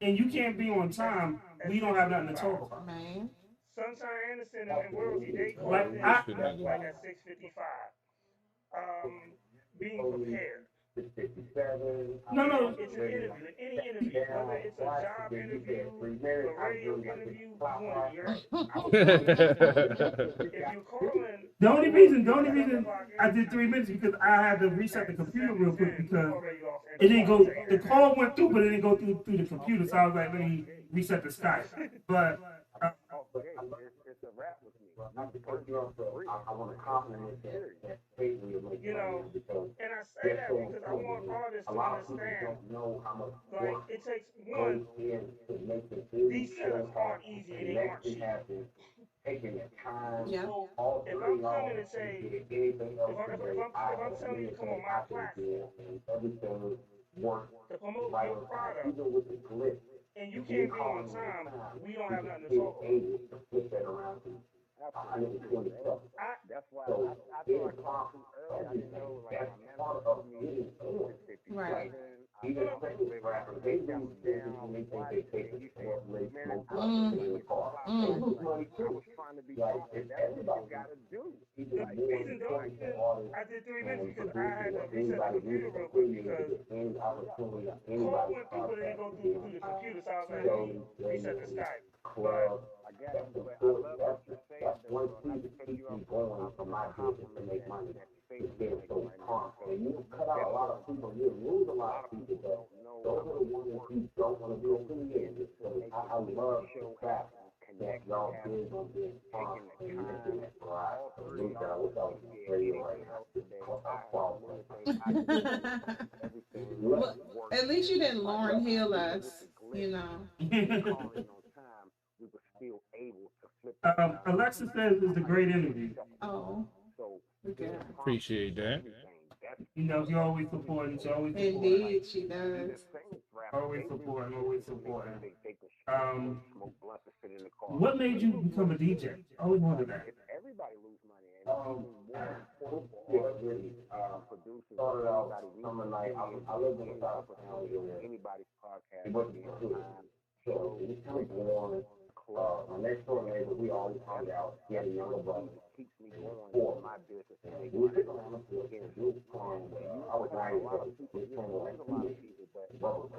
and you can't be on time, we don't have nothing to talk about. Man. Sunshine Anderson and Royalty, they called Like, in I- like at 6:55. Being prepared. 67. No. It's an interview, any interview, whether it's a job interview, a radio interview, you want to hear. If you're calling, The only reason I did 3 minutes because I had to reset the computer real quick because it didn't go. The call went through, but it didn't go through the computer. So I was like, let me reset the Skype. But It's a rap with me. Not because you're also, I want to compliment that statement you're making. You know, because and I say that because I want artists a to lot of people understand, don't know how much like, work it takes goes one, in to make the these setups aren't easy and they aren't actually cheap. having taken the time. Yeah. All If three I'm coming and off, say, did anything else if I'm telling you to come on my platform and everything worked to promote right your on time, product, even with the glitch. and you can't be on time, we don't have nothing to talk about. Able to flip that around to 120 stuff. That's why So, I being thought I called confident, too early. I didn't know, like, that's my part manager of told me getting on. 6:57. Right. Even famous rappers, they lose business when they think they take a short break, smoke drugs in the car. They lose money I too. was trying to be Like, confident. if That's what everybody you gotta do. even The more reason though, important to artists I did 3 minutes and because I had to producers, reset the anybody computer music real quick creator, because to get any opportunity, call anybody went through, but it didn't go through the computer, so I was like, let me reset the Skype. club. I got That's it, but I important. love what you say. That's one though, thing not that to cut keeps you me off, going for my business to make money. It's being so calm. And you cut out a lot of people, you lose a lot of people, but those are the ones who don't want to be affiliated. So I love the fact that y'all did on being calm and making it right. So Luke, I wish I was on the radio right now. Well, at least you didn't Lauren Hill us, you know. Alexa says it's a great interview. Oh. Okay. Appreciate that. You know, she always supporting. She always supporting. Indeed, she does. Always supporting. Always supporting. What made you become a DJ? I always wondered that. Everybody lose money. Started out summer night. I lived in the South Carolina. Anybody's podcast. It wasn't good. So it was kind of warm. My next door neighbor, we always hung out. He had a younger brother. Keeps me going in my business. And we were sitting around the again. We were playing. I was 9 years old. We were playing like 2 years. Brother, he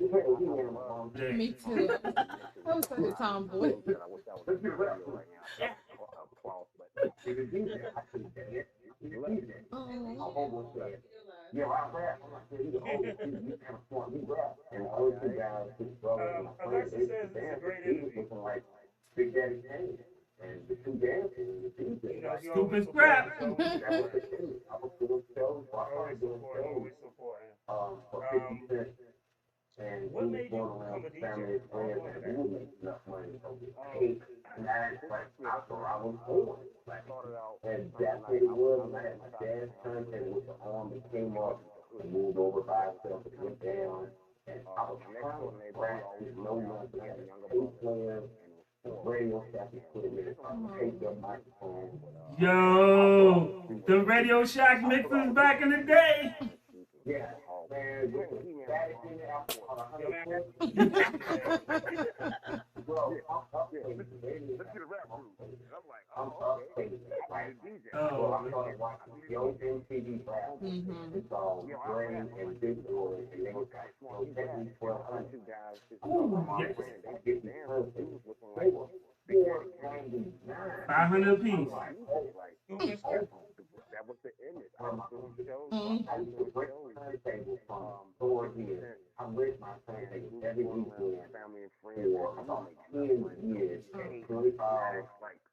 was Yeah. Me too. I was such a tomboy. Let's get a rap right now. If it's DJ, I couldn't dance. If it's DJ, my homeboy said, yeah, I rap. I'm like, yeah, you kind of smart, you rap. And the other two guys, his brothers and my friends, they was dancing. He was looking like Big Daddy Kane. And the two dancers and the DJ, like, Stupid scrap. that was the thing. I was doing shows, I started doing shows for 50 cents. And we was going around with family and friends, and we would make enough money to get cake, snacks, like, I thought I was born. Like, and that's what it was, and I had my dad's turntable with the arm that came up and moved over by itself and went down. And I was trying to practice no nothing. I had a tape player, the radio shack equipment, taped up microphone. Yo, the Radio Shack mixers back in the day. Yeah, man, with the static in there, I put 100 Bro, Let's get a rap group. And I'm like, I'm upstate, right? So Oh, I started watching the old MTV rap. Mhm. It's all Gray and Big Boy, and they was like, so take me 1200. ooh, yes. They get me perfect. They were 499. 500 apiece. Like, Who is that? That was the image. I Mhm. I used to break turntables from 4 years. I break my turntables every weekend family and friends. for about 10 years. 25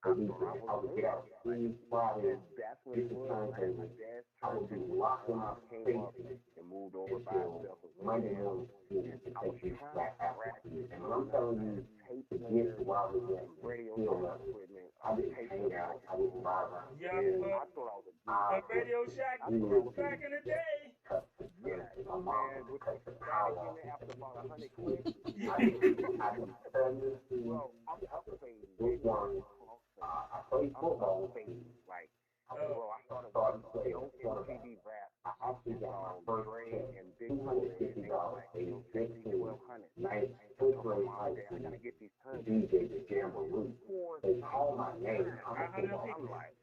a weekend. I would get out Tuesday, Friday, That's what get it the was. turntables. Dad's I would be locked in my basement and moved over by until himself. Monday morning school to take you back after school. And when I'm telling you, to get to where I was at, Radio still up. equipment. I didn't hang out. I didn't ride around. Young I Buck, thought I was a the Radio Shack back in the day. My mom would cut the power off. after about 100 clicks. I didn't tell you Well, I'm playing which one. I played football. like, Oh, I started Started watching playing no quarterback. MTV rap. I actually got my first check, And Big Boy, $250, age 15, 1200. ninth, fifth grade high I school, gotta get these tons. DJ the Jamboree. They call my name. I'm like,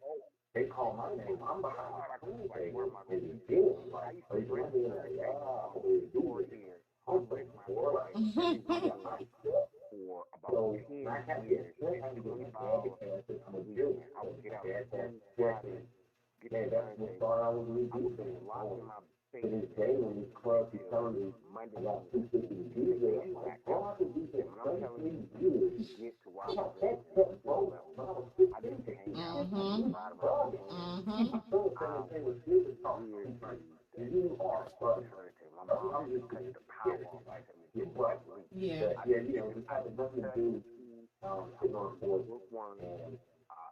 they call my name. I'm behind my turntable in the gym. Like, raise my hand like, yeah, I'm going to do it here. I'm breaking my board. For about So 10 I had to years, get I had to get my dad because I'm a Jew. I would get out Dad and said, man, that's what started out with me. To this day, when these clubs be telling me I got 250 to DJ, I'm like, bro, I've been DJing 33 years. I got that stuff, bro. When I was 15, Mhm. Mhm. so the thing was music talk. Like, you are frustrated. I'm just going to power like get what. Yeah. But yeah, you know, we had nothing to do sitting on the board and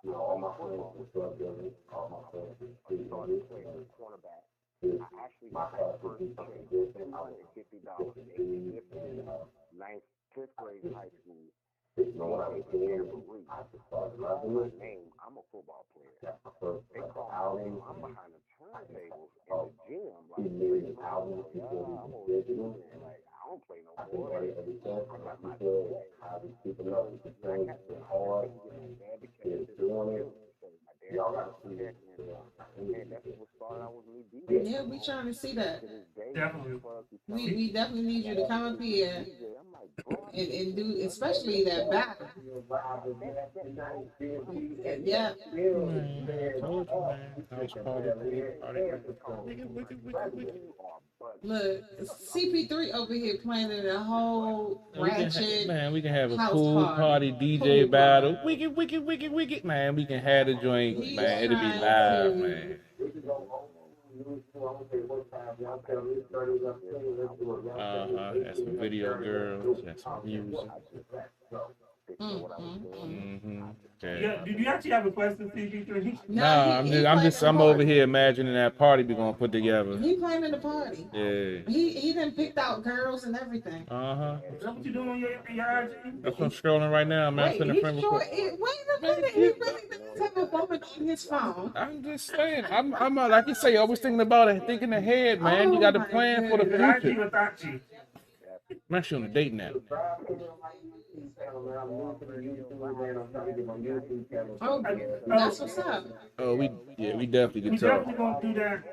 you know, all my friends were drug dealers, all my friends were street runners, and my class would do something different. I would get $50 and ninth, fifth grade high school. didn't know what I was doing. I just started loving it. I'm a football player. That's my first They call outing. I'm behind the turntables in Oh, the gym. 2 million albums before we were digital. Like, I don't play no I've been more. ready ever since. And like you said, I've been keeping up with the things, been hard, been doing it. Y'all gotta see it. That's what started out with me Yeah, we trying to see that. Definitely. We definitely need you to come up here and do, especially that battle. Yeah. Look, CP3 over here planning a whole ratchet. Man, we can have a house pool party. DJ Pool battle. party. Wicked. Man, we can have the joint, He's man. It'll be trying live, to- man. That's some video girls. That's some music. Yeah, did you actually have a question, CP3? Nah, he I'm planning over the here imagining that party we gonna put together. party. He planning the party. Yeah. He done picked out girls and everything. Is that what you doing on your IG? That's what I'm scrolling right now, man. Wait, Sending he friend sure, request. wait a minute, he really does have a woman on his phone. I'm just saying. I'm like you say, always thinking about it, thinking ahead, man. You got to Oh, my plan for the goodness. IG future. or Tachi? I'm actually on a date now. Oh, that's what's up. Oh, we definitely We can talk. definitely gonna do that.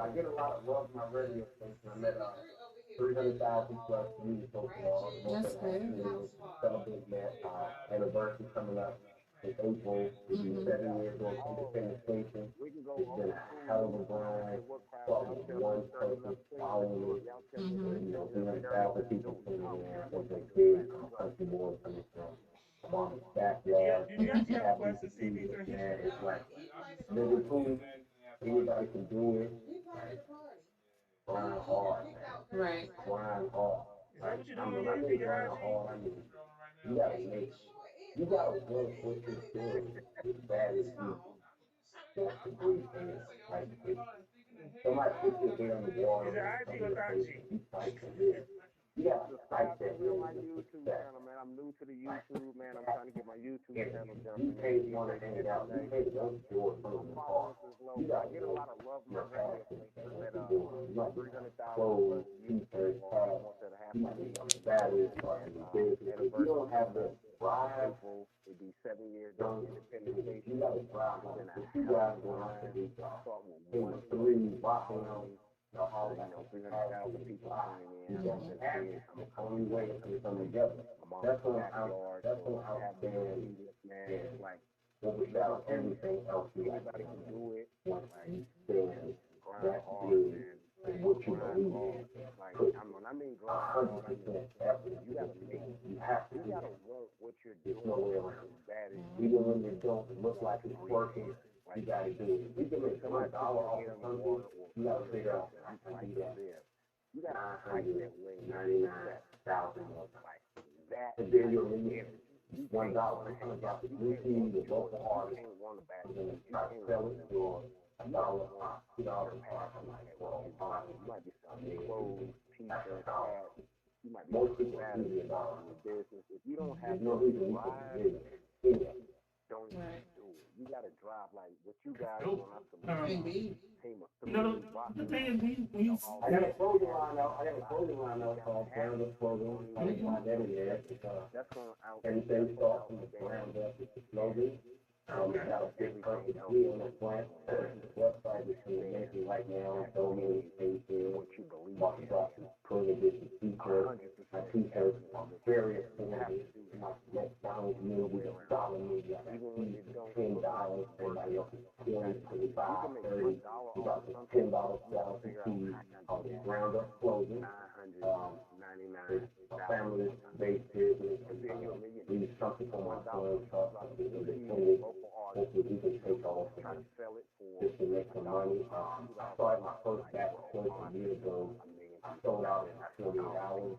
I get a lot of love from my radio station. I met 300,000 plus views so far. That's good. Celebrate that anniversary coming up in April. It'll be 7 years on Independent Station. It's been a hell of a grind. Starting with one person following it. You know, 300,000 people tuning in. Something big. Country boys coming from on the backyard. Did you actually have a question, CP3? Man, it's like living proof. Anybody can do it. Like, grind hard, man. Right. Grind hard. Is that what you're I doing mean, I on mean, your grind hard. I mean, you gotta make. You gotta work with your skills as bad as you. That's the brief thing. Like, if somebody puts your head on the water, Is it IG or Tachi? you fight for this. You gotta fight that on my with YouTube success. channel, man. I'm new to the YouTube, man. I'm trying to get my YouTube If channel you done. can't want to hang it out, you can't don't do it from the car. You gotta I get a lot of love from your my radio passion stations for that what you're doing. You might be 300,000 clothes, t-shirts, hats, you might be on batteries, starting a business. If you don't have the drive, April, it'd be 7 years don't 300,000 people coming in. The only way to come together. That's when I stand, man. Like, without everything else, anybody can do it. Like, stand, grind hard, man. What you believe in. Like, when I mean grind hard, you gotta make it. You gotta want what you're doing. No way around it. Even when you don't look like it's working, you gotta do it. You can make $1 off of something, you gotta figure out how to do that. You gotta hide that way. 99,000 like that. And then you'll leave $1. You see the local artist, and then try to sell it for $1, $2. I'm like, well, you might be selling clothes, t-shirts, hats. You might be most bad in your business. If you don't have no reason to don't do it. You gotta drive like what you guys want us to Indeed. You know, the thing is, we I got a clothing line out called Ground Up Clothing. I think my daddy there because everything starts from the ground up with the clothing. We got a big purpose on the front. The website is amazing right now. So many things here. What you believe. Walking up and putting edition t-shirts. My t-shirts are very affordable. My McDonald's meal with a dollar meal. I $10. Everybody else is $20, $25, $30. We got the $10 down to tea on the Ground Up Clothing. Family based business. Leave something for my son. Hopefully we can take off and just to make some money. I started my first batch of clothes a year ago. I sold out in 28 hours.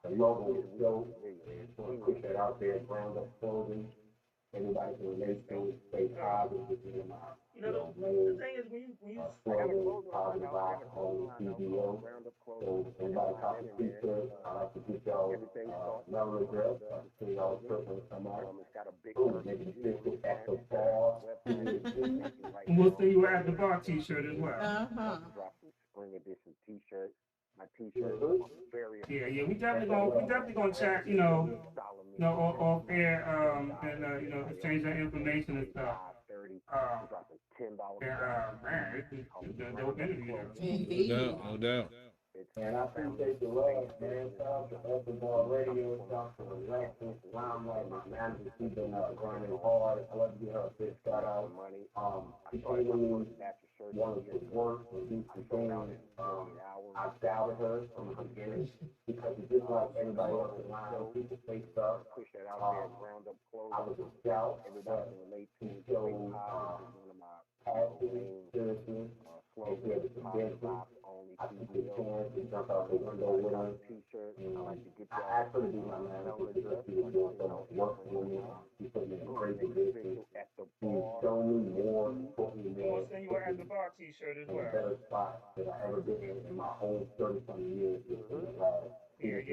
The logo is dope. I want to push that out there. Ground Up Clothing. Everybody can relate to it. Stay positive. You know, the thing is, when you Positive vibes on CBO. So everybody talk to t-shirts. I like to get y'all number address. I can see y'all personally come out. Maybe sit at the bar. we'll see you at the bar t-shirt as well. Spring edition t-shirt. My t-shirt is very. Yeah, we definitely gonna chat, you know, off air, and you know, exchange that information and stuff. Man, it's a dope interview. Indeed. No doubt. And I appreciate the love, man. Shout out to Open Bar Radio. Shout out to Alexis, Limelight, my manager. She's been grinding hard. I love to give her a big shout out. She came in, wanted to work and do some things. I doubted her from the beginning because it's just like everybody else in line. People say stuff. I was a scout. She showed passion, seriousness. And she had a conviction. I took the chance to jump out the window with her. I asked her to be my manager because she was doing so much work for me. She put me in a great position. She showed me more, put me more. send you an At the Bar t-shirt as in a well. better spot that I ever been in my whole 30-something years. Yeah,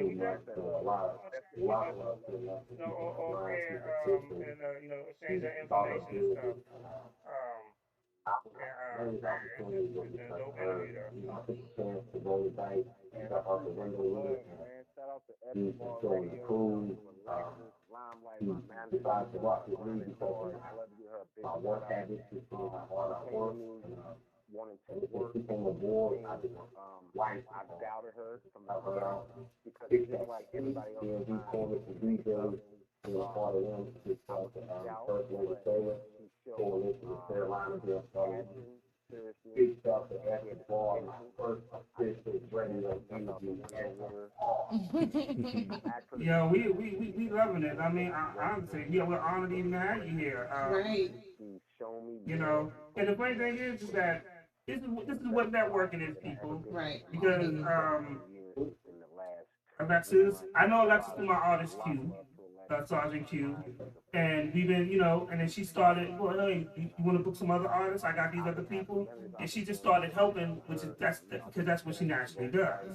we definitely. So a lot of love to them. No, off air, and you know, exchange that information and stuff. Many opportunities where we I took a chance to roll the dice, step out the window, and join the crew. He decided to rock with me because my work habits, how hard I work, and when she came aboard, I just doubted her from the ground because it's just like everybody else. He called it the DJs, and a part of them, just First Lady Taylor, Coalition of Carolina, big stuff to At the Bar, my first official radio interview ever. Yeah, we loving it. I mean, honestly, yeah, we're honored to even have you here. Right. You know, and the funny thing is that this is what networking is, people. Right. Because Alexis, I know Alexis from my artist Q, Sergeant Q, and we've been, you know, and then she started, well, hey, you want to book some other artists? I got these other people, and she just started helping, which is because that's what she naturally does.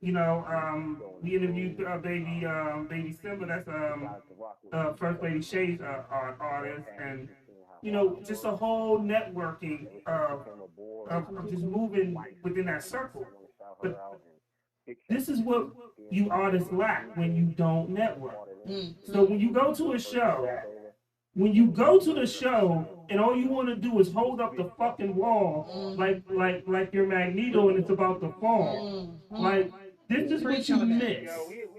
You know, we interviewed Baby Simba, that's First Lady Shay's artist, and you know, just a whole networking of just moving within that circle. But this is what you artists lack when you don't network. So when you go to a show when you go to the show and all you want to do is hold up the fucking wall like you're Magneto and it's about to fall. Like this is what you miss.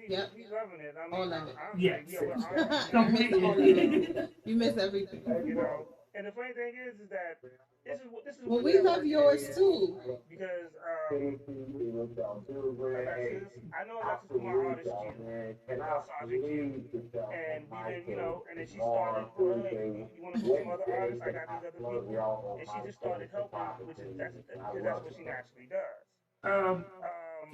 Yo, we loving it. I mean, All of it. honestly, Yes. yeah, we're honestly, You miss all of it. You miss everything. you know. And the funny thing is that this is Well, what we love yours too. because Alexis, I know Alexis is my artist Q, Sergeant Q, and we did, you know, and then she started, well, hey, you want to do some other artists? I got these other people, and she just started helping, which is because that's what she naturally does.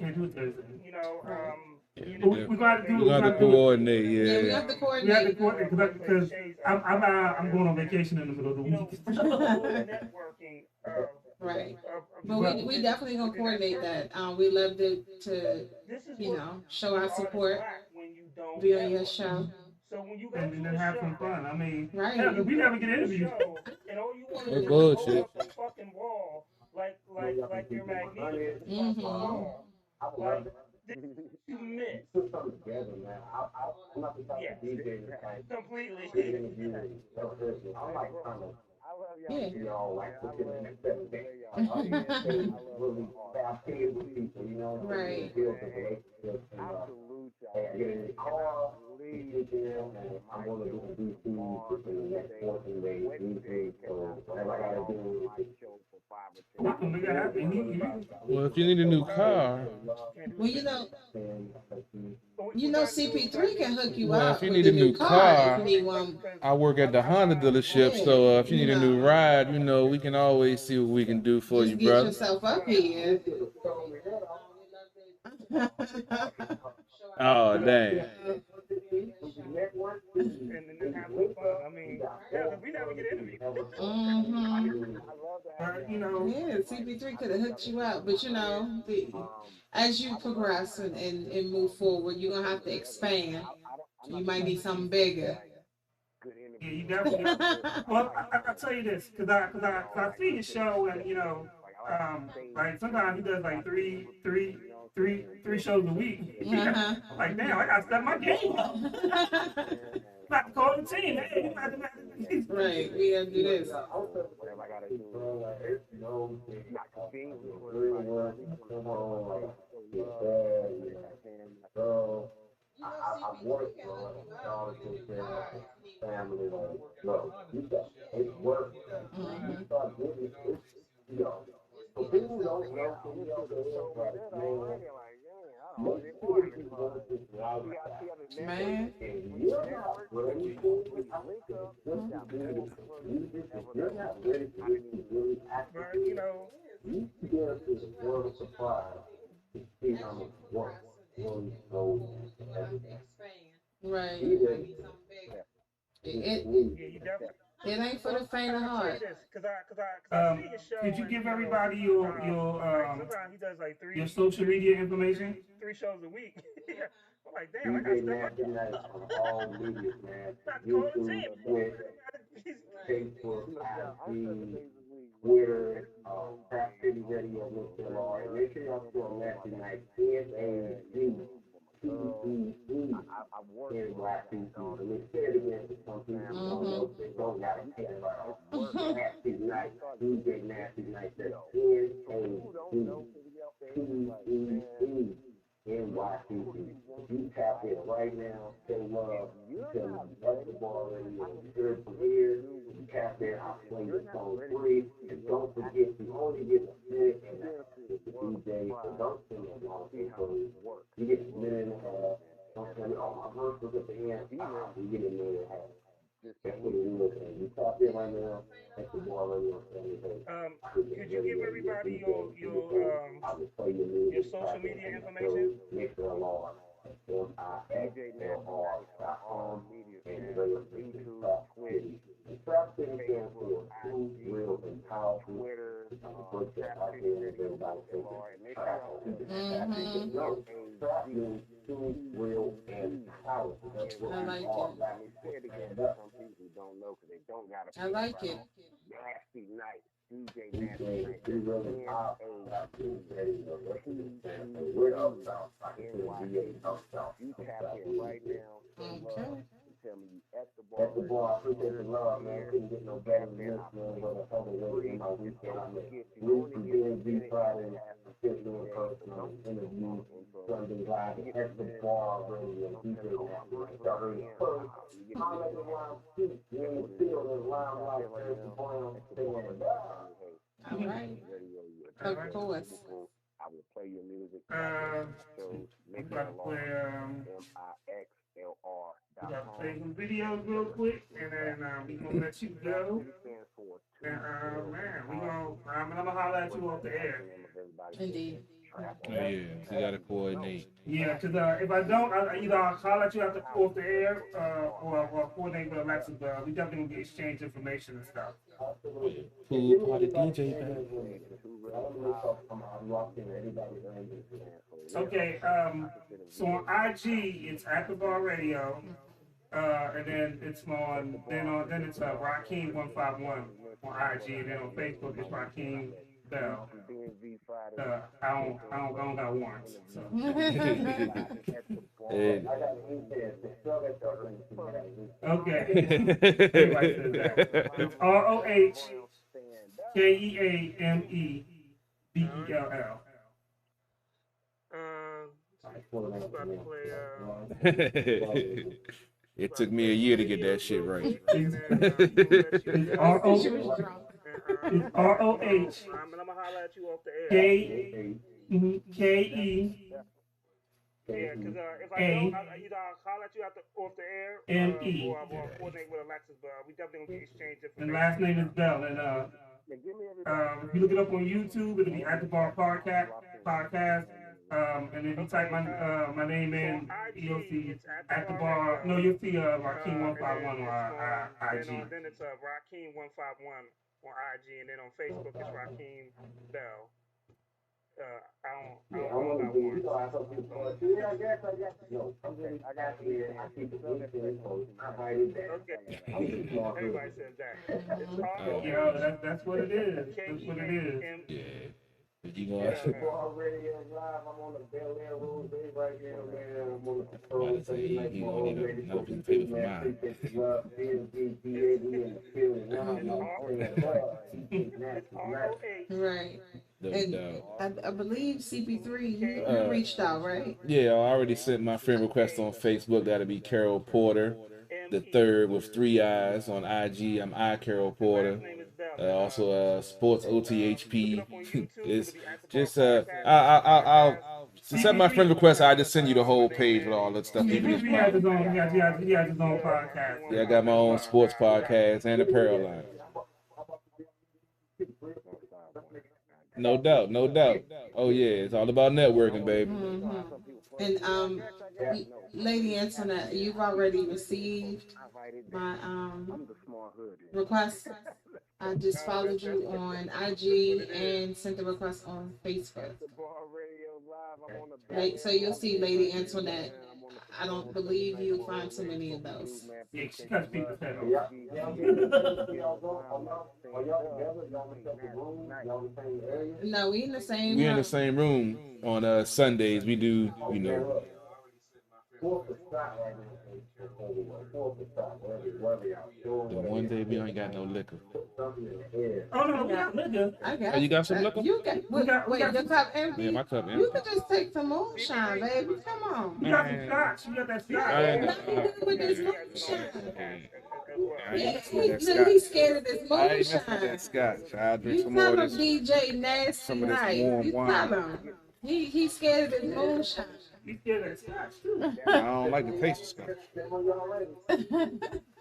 Can't do it Thursday. You know, We gotta do. We gotta coordinate, Yeah, we yeah. have to We have to coordinate. coordinate because I'm going on vacation in the middle of the you know, week. networking Right. of But we definitely gonna coordinate that. We love to this is you what know, show our artists support, lack when you don't be on your network. show. So when you go And to then a have show, some fun. I mean, Right. hell, 'cause we never get interviews. show, and all you want to That's do is hold bullshit. up the fucking wall like your Magneto. Mhm. Like this you miss. Put something together, man. I'm not the type Yeah. of DJ that's like Completely. interview and tell person. I'm like trying to Yeah. you know, like look at the next 7 days. Really have kids with people, you know, Right. build a relationship and get in the car, leave them, and I'm gonna do the DC within the next 14 days, easy. So whatever I gotta do is We can make it happen. Well, if you need a new car, Well, you know, CP3 can hook you Well, up if you with need a a new new car. car, If you need one. I work at the Honda dealership, so if you need a new ride, you know, we can always see what we can do for you, Just get brother. yourself up here. Oh, dang. And then have some fun. I mean, yeah, 'cause we never get interviewed. Mhm. You know, Yeah, CP3 could have hooked you up, but you know, as you progress and move forward, you're gonna have to expand. You might need something bigger. yeah, you definitely. Well, I'll tell you this, cause I see his show, and you know, like sometimes he does like three shows a week. Uh-huh. Like damn, I gotta step my game up. About to call the team. Hey, you about to- Right, we gotta do this. whatever I gotta do, bro. Like, you know, not competing with really work, come on, like, get bad, bro. I've worked, bro. All the take care of family, like, bro, you got it's work. You start getting it, you know. So people don't know, people don't know, but man, most people just want this loud. Man. And you're not ready for it. You're not ready to really But, actively, you know, you get this world of supply to see how much work really goes into everything. Right. Be ready. It yeah, you definitely. ain't for the faint of heart. Cause I see his show. Could you and, give know, everybody like, your sometimes he does like your social media information? 3 shows a week. I'm like, damn, I gotta DJ step Nasty Nights on all media, man. Not call the YouTube, team. Twitch, Facebook, IG, Twitter, Trap City Radio, Mr. Law. And make sure y'all go Nasty Nights, NAZTEE in Black people. Let me say it again for some people who don't know, they don't gotta care about Nasty Nights, DJ Nasty Nights, that's NAZTEE. NYPD. You tap in right now, say love, you tell me basketball radio, you heard from here, you tap in, I'll play your song free, and don't forget, you only get a minute and a half with the DJ, so don't send it long intro. You get a minute and a half, don't send it, oh, my verse was at the end, you get a minute and a half. That's what it is, and you tap in right now, basketball radio, could you give everybody your social media information? DJNasty.com and YouTube, Twitch, Trap City stands for Two Real and Powerful. Twitter, Trap City Radio, Trap means Two Real and Powerful. I like it. Let me say it again for some people who don't know because they don't got I like it. Nasty Night. DJ Nasty Night. You really are you tap in right now. Okay. tell me you at the bar. I appreciate the love, man. Couldn't get no better than this, man. But I told you in my weekend, I'm at Lucy DMV Friday, official in person interview Sunday live at the bar radio. DJ started first. I'm at the wild seat. You ain't still in limelight. There's the Brown saying, All right. Of course. I will play your music. So make I'm it about to along. play, we got to play some videos real quick, and then we gonna let you go. And man, I'm gonna holler at you off the air. Indeed. Oh, yeah, you gotta coordinate. Yeah, because if I don't, either I'll holler at you off the air, or coordinate with Alexis. But we definitely gonna exchange information and stuff. Pool party DJ band. Okay, so on IG it's at the bar radio, and then it's on then it's Rakeem 151 on IG, and then on Facebook it's Rakeem Bell. I don't got warrants. So. Okay. Everybody says that. It's ROHKEAMEBELL. It took me a year to get that shit right. It's ROHKE. Yeah, because if I don't, either I'll holler at you off the air, or I'll coordinate with Alexis, but we definitely gonna exchange And information. last name is Bell. And if you look it up on YouTube, it'll be At the Bar Podcast. And if you type my name in, you'll see At the Bar. No, you'll see Rakeem 151 on IG. Then it's Rakeem 151 on IG, and then on Facebook it's Rakeem Bell. I don't know one. Everybody says that. Yeah, that's what it is. That's what it is. Yeah. You gonna Radio Live, I'm on the Bel Air Road right here, man. I'm on the patrol. he gonna need another piece of paper for mine. Right. And I believe CP3, you reached out, right? Yeah, I already sent my friend request on Facebook. That'll be Carol Porter, the third with 3 eyes. On IG, I'm Carol Porter. Also, Sports OTHP. It's just I'll send my friend request. I just send you the whole page with all that stuff. Even this He has his own podcast. Yeah, I got my own sports podcast and apparel line. No doubt, no doubt. Oh yeah, it's all about networking, baby. Mm-hmm. And Lady Antoinette, you've already received my request. I just followed you on IG and sent the request on Facebook. So you'll see Lady Antoinette. I don't believe you'll find too many of those. Yeah, she cuts people's head No, we in the same We in room. the same room on Sundays. We do, the one day we ain't got no liquor. Oh no, we got liquor. I got. Oh, you got some liquor? You got. Wait, your cup empty? Yeah, my cup empty. You could just take some moonshine, baby. Come on. You got some scotch. You got that scotch. With this moonshine. I ain't He's scared of this I ain't messing with moonshine. that scotch. I'll drink You some more tell of him this. DJ Nasty some of this Night. warm You wine. tell him. He's scared of this moonshine. You scared of that scotch too. I don't like the taste of scotch.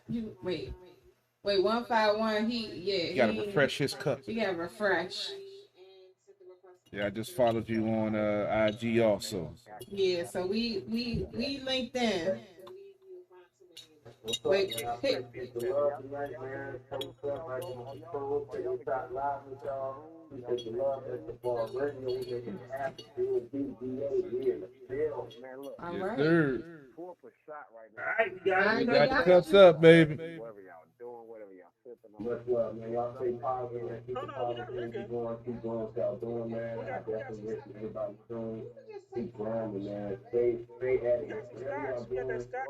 You wait, 151. You gotta refresh his cup. You gotta refresh. Yeah, I just followed you on IG also. Yeah, so we linked in. Wait, hey, all Yes, right. sir. All right, we got it. Got your cups up, baby. Whatever y'all doing, whatever y'all sipping Much love, man. Y'all stay positive, man. Keep Oh, the no, positive we're energy good. going. Keep doing what y'all doing, man. I definitely wish everybody soon. Keep grinding, man. Stay at it. We got some Whatever y'all stocks. We got that doing, stock.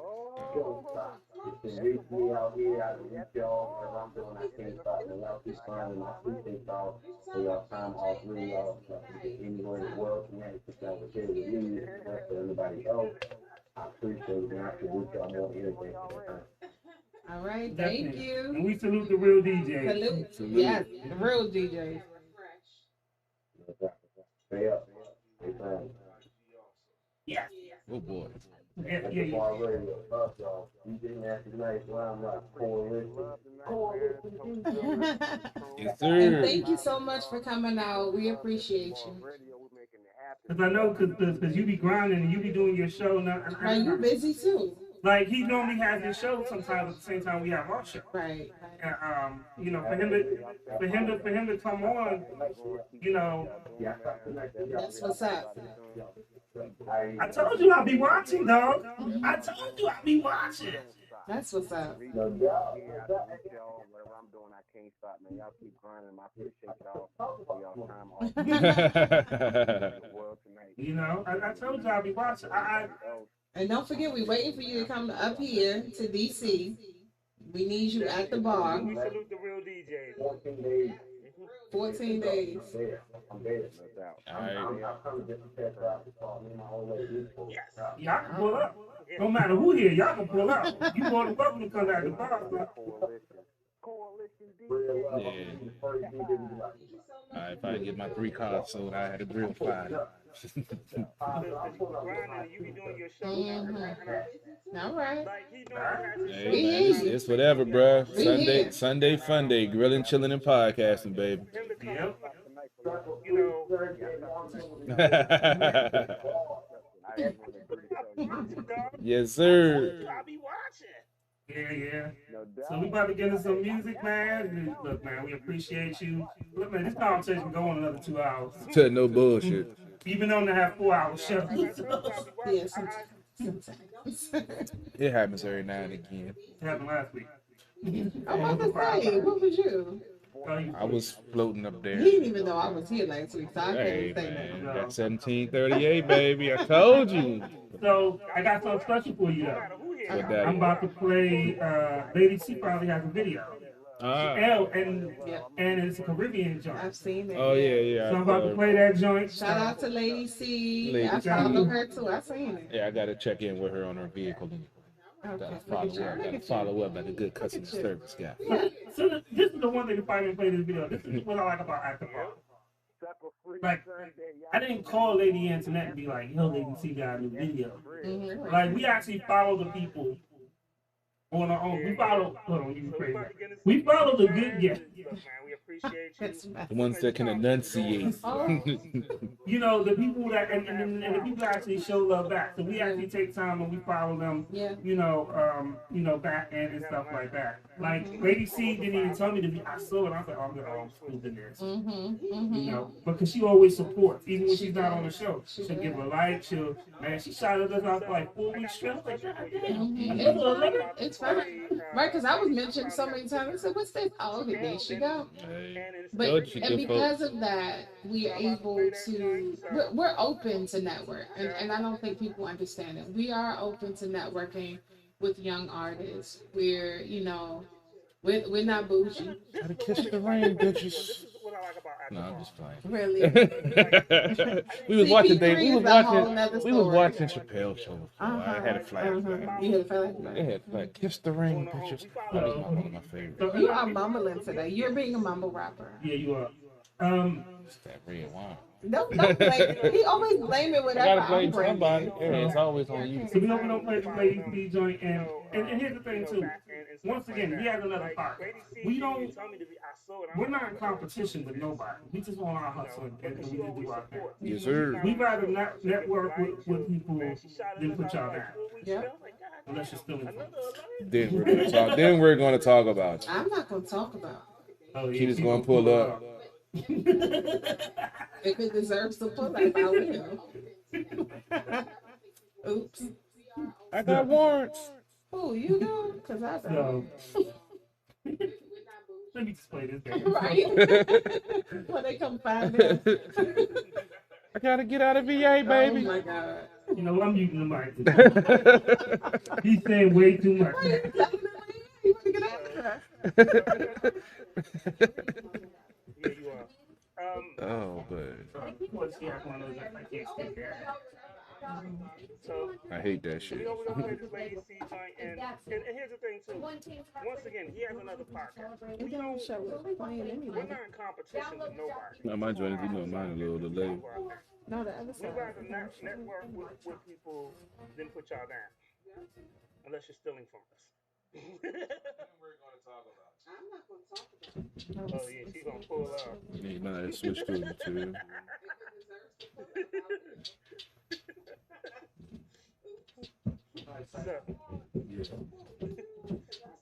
don't stop. You can reach me out here. I can reach y'all. Whatever I'm doing, I can't stop. Man, y'all keep grinding. I appreciate y'all for y'all time. All three of y'all. Anywhere in the world, man. If y'all was here with me, the rest of everybody else. I appreciate it, man. I can reach y'all more anything. All right, Definitely. thank you. And we salute the real DJ. Salute. Yes, the real DJ. Stay up. Stay firm. Yes. Oh boy. Yeah, That's yeah, the yeah. bar radio. Love y'all. DJ Nasty Nice, Limelight, Coalition. Yes, And sir. thank you so much for coming out. We appreciate you. Cause I know, cause you be grinding and you be doing your show now. Right, you busy too. Like he normally has his show sometimes at the same time we have our show. Right. And, you know, for him to come on, you know, That's what's up. I told you I'll be watching, dog. I told you I'll be watching. That's what's up. No doubt. Whatever I'm doing, I can't stop, man. Y'all keep grinding. I appreciate y'all for y'all time off the world tonight. You know, I told you I'll be watching. And don't forget, we're waiting for you to come up here to DC. We need you at the bar. We salute the real DJs. 14 days. 14 days. I'm there. No doubt. All right. I'm coming just to test out. Call me my whole lady. Yes. Y'all can pull up. No matter who here, y'all can pull up. You more than welcome to come out the bar. Bro. Yeah. All right, if I get my 3 cars sold, I had a grill fire. Because you be grinding and you be doing your show. All right. Like he doing his Hey, man, it's whatever, bro. here. Sunday fun day, grilling, chilling, and podcasting, baby. him to come Yep. you know, Yes, sir. I be watching. Yeah. So we about to get into some music, man. Look, man, we appreciate you. Look, man, this conversation go on another 2 hours. No bullshit. Even on to have 4-hour shows. Yeah, sometimes. It happens every now and again. It happened last week. I'm about to say, what was you? I was floating up there. He didn't even know I was here last week, so I Hey, couldn't say man, nothing. got 1738, baby. I told you. So I got something special for you, though. What I'm that? about to play. Lady C probably has a video. And it's a Caribbean joint. I've seen it. Oh yeah. So I'm about to play that joint. Shout out to Lady C. Lady I C. follow her too. I seen it. Yeah, I gotta check in with her on her vehicle. Okay, Gotta look follow at you. up. Look Gotta at you. follow up like a good customer service guy. So this is the one thing if I didn't play this video. This is what I like about Active Pop. Like, I didn't call Lady Antoinette and be like, yo, Lady C got a new video. Mhm. Like, we actually follow the people on our own. We follow, hold on, you crazy. We follow the good, yeah. We appreciate you. The ones that can enunciate. You know, the people that, and the people that actually show love back. So we actually take time and we follow them, Yeah. you know, back end and stuff like that. Like, Lady C didn't even tell me to be, I saw it, I was like, oh, I'm gonna scoop in this. You know, because she always supports, even when she's not on the show. She'll give a like, man, she shouted us out for like 4 weeks straight. I was like, God damn. It's fine. Right, because I was mentioned so many times. I said, what's this? Oh, okay, there she go. But and because of that, we are able to, we're open to network. And I don't think people understand it. We are open to networking with young artists. We're, you know, we're not bougie. Gotta kiss the rain, bitches. This is what I like about No, I'm just playing. Really. we was watching CP3 we was is a whole watching nother we was story. watching Chappelle show. I had a flashback. You had a flashback. I had like kiss the ring, bitches. That was one of my favorites. You are mumbling today. You're being a mumble rapper. Yeah, you are. It's that red wine. Don't blame. He always blame it I whatever gotta I'm blame bringing. somebody. Yeah, it's always on you. So we don't play the Lady C joint, and here's the thing too. Once again, he has another part. We're not in competition with nobody. We just want our hustle and we just do our thing. Yes, sir. We rather not network with people than put y'all down. Yeah. Unless you're still in front. Then we're gonna talk about you. I'm not gonna talk about Oh, yeah, She just people gonna pull up. if it deserves to pull up. I will. Oops. I got warrants. Oh, you know, because I don't. Let me just play this game. Right? When they come find him. I gotta get out of VA, baby. Oh my God. You know, I'm muting the mic. He's saying way too much. Why are you telling him you want to get out of there? Yeah, you are. Oh, but What's the one of those I can't speak there? So I hate that shit. we gonna play this Lady C joint, and here's the thing too. Once again, he has another podcast. It don't show it playing We're anyway. not in competition with nobody. Now, my joint is, you know, mine a little delayed. No, the other We side. rather network with people than put y'all down, unless you're stealing from us. Oh yeah, she's gonna pull up. Yeah, nah, it switched to it too.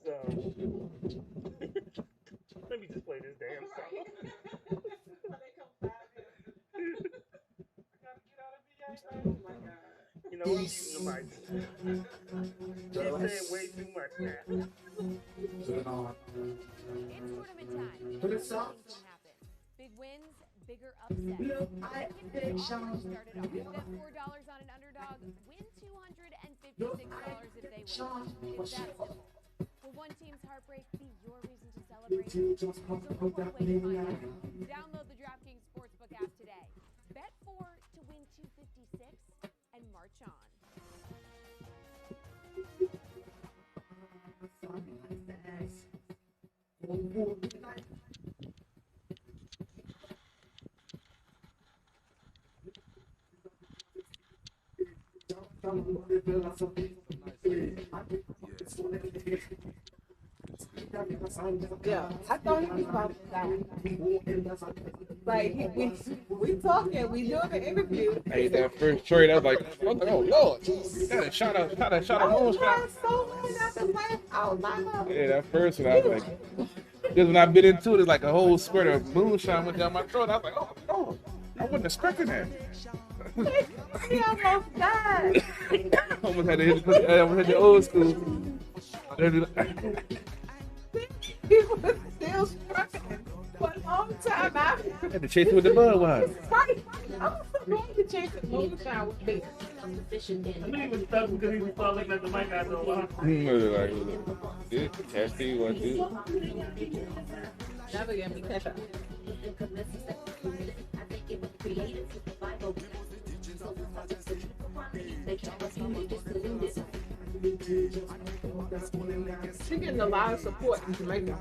So, let me just play this damn song. You know, I'm using the mic. She's saying way too much now. It's tournament time. Big things will happen. Big wins, bigger upsets. Get started off. Bet $4 on an underdog. Win $256 if they win. It's that simple. Will one team's heartbreak be your reason to celebrate? There's only one way to find out. Download the DraftKings Sportsbook app today. Bet 4 to win $256 and march on. Yeah, I thought he was about to die. Like, we talking, we doing the interview. Hey, that first trade, I was like, oh Lord, got a shot of I was moonshine. trying so hard not to laugh out loud. Yeah, that first one, I was like, because when I bit into it, it's like a whole squirt of moonshine went down my throat. I was like, oh, I wasn't expecting that. He almost died. Almost had to hit the old school. He was still struggling for a long time. I Had to chase it with the Budweiser. right. I was supposed to change the moonshine with me. I knew he was stuck because he was falling at the mic after a while. Like, testy, what do? Never get me catch up. She's getting a lot of support in Jamaica.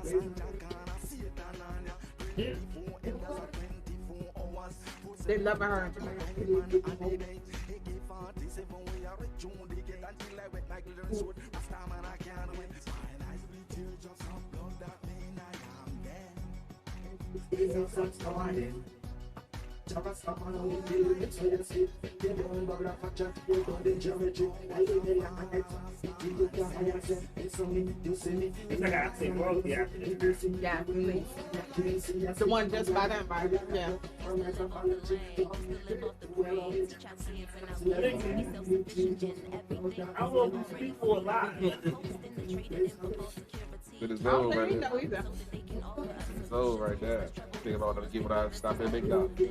They love her in Jamaica. I got to say royalty after this. Yeah, really. That's the one just by them, right? Yeah. I will speak for a lot. It is I don't low think right he there. know either. It's low right there. Think about it. Get what I stop at McDonald's.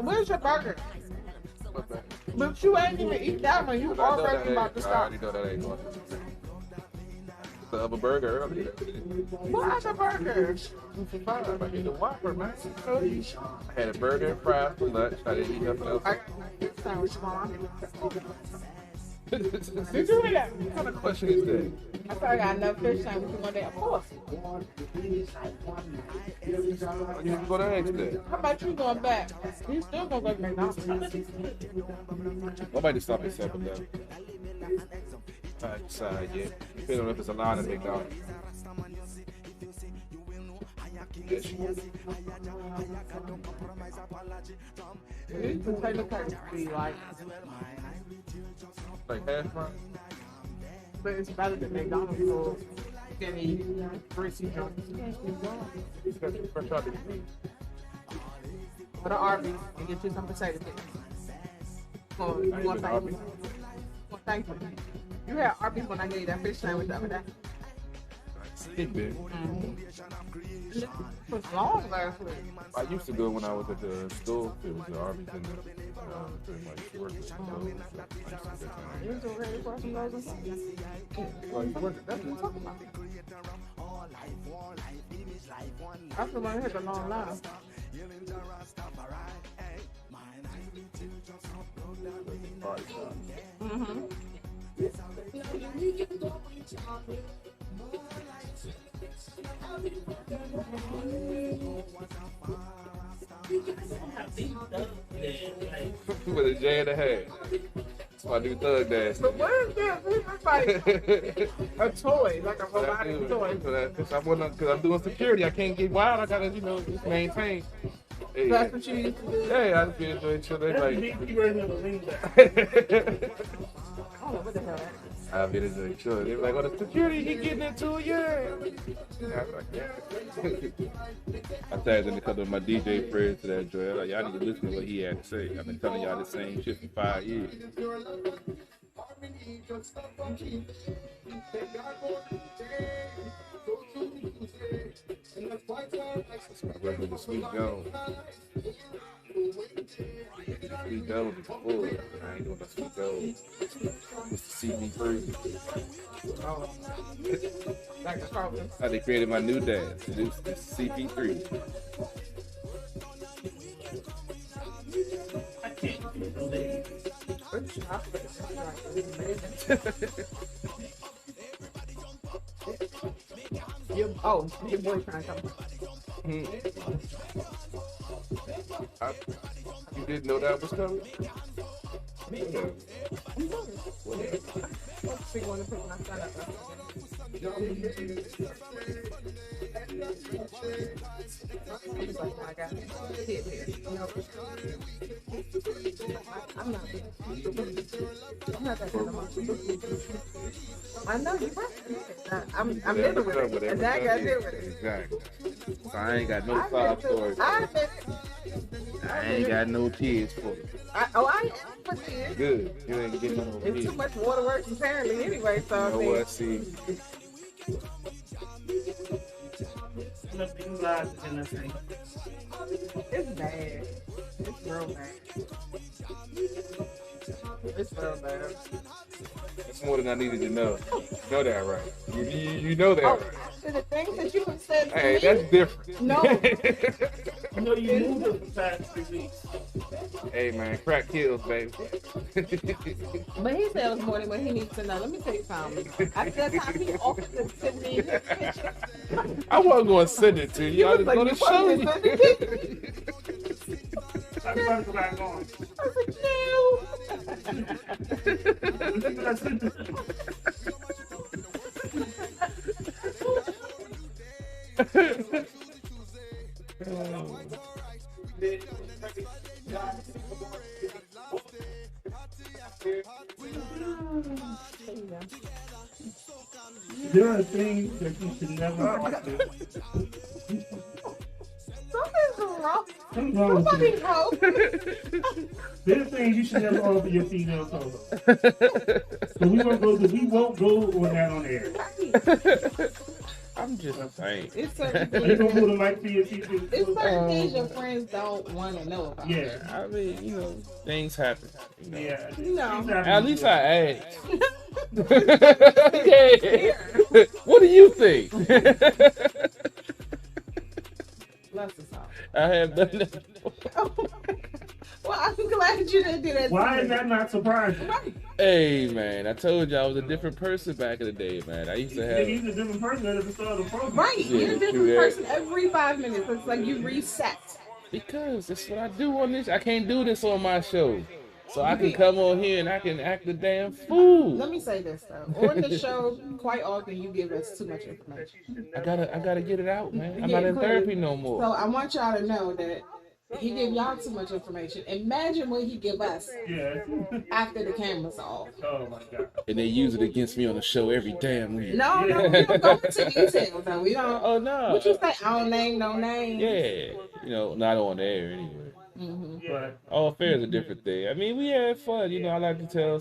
Where's your burger? What's that? But you ain't even eat that one. You I know that already about to ain't. I stop. already know that ain't going. The other burger earlier. What other burgers? I need a Whopper, man. I had a burger and fries for lunch. I didn't eat nothing else. This sandwich, Mom. Did you hear that? What kind of question is that? I thought I got enough fish sandwich one day. Of course. You can go to X then. How about you going back? You still gonna go to McDonald's. Nobody stop at 7 though. I decide, yeah. Depending on if it's a line at McDonald's. Yes. These potato cakes be like, hash browns? but it's better than McDonald's or any greasy joints. Fresh out the Go to Arby's and get you some potato cakes. Oh, you want thank you? Well, thank you. You had Arby's when I gave you that fish sandwich the other day. It been. For long last week. I used to go when I was at the store. It was the Arby's and the I used to work with. You was ready for some those and something. Well, you work That's what I'm talking about. I feel like I had a long line. Mm-hmm. with a J and a half. That's my new thug dance. But what is this? This is like a toy, like a robotic toy. Because I'm doing security. I can't get wild. I gotta, just maintain. Hey, That's what you used to do? yeah, I just be enjoying chilling. That's Like, the big version of a lean back. I don't know what the hell that is. I've been enjoying chilling. They were like, oh, the security, he getting into it, yeah. I was like, yeah. I tagged in a couple of my DJ friends to that joint. Like, y'all need to listen to what he had to say. I've been telling y'all the same shit for 5 years. That's my brother, the Sweet Jones. Sweet Jones is full. I ain't doing no Sweet Jones. It's the CP3. Oh. Like a problem. How they created my new dance. It's CP3. I can't believe your boyfriend coming. You didn't know that was coming? Yeah. We want to put my son up. He's like, I got a kid here. No. I'm not that kind of mom. I know you're right. I'm living with it. And I got to deal with it. Exactly. So I ain't got no sob stories. I ain't got no kids for it. I am for kids. Good. You ain't getting no It's kids. too much waterworks apparently anyway, so You know what? See, nothing lies in this thing. it's bad. It's real bad. It's real bad. it's more than I needed to know. You know that, right? You know that, Oh, right? after the things that you have said to Hey, me, that's different. no. You know you moved it for the past 3 weeks. Hey, man, crack kills, baby. But he said it was more than what he needs to know. Let me tell you something. After that time he offered to send me his picture. I wasn't going to send it to you. I was was like, going you to show wasn't you. gonna send it I'm about to go back on. I was like, There are things that you should never do. something's wrong. Something's wrong with Somebody you. help. There are things you should never offer your female solo. So we won't go on that on air. I'm just saying. It's certain You things. don't hold the mic to your female It's solo. certain things your friends don't want to know about. Yeah. I mean, things happen. Yeah. No. At least I asked. Yeah. What do you think? Bless us all. I have done that. Oh my God. Well, I'm glad you didn't do that. Why to is me. that not surprising? Right. Hey, man, I told you I was a different person back in the day, man. I used to have. He's a different person at the start of the program. Right. Yeah, You're a true different that. person every 5 minutes. It's like you reset. Because that's what I do on this. I can't do this on my show. So I can come on here and I can act a damn fool. Let me say this though. On the show, quite often you give us too much information. I gotta get it out, man. I'm Yeah, not in clearly. therapy no more. So I want y'all to know that he give y'all too much information. Imagine what he give us Yeah. after the camera's off. Oh my God. And they use it against me on the show every damn week. No, we don't go into details though. We don't. Oh no. What you say? I don't name no name. Yeah. Not on air anyway. Mm-hmm. But All fair is a different thing. I mean, we had fun. I like to tell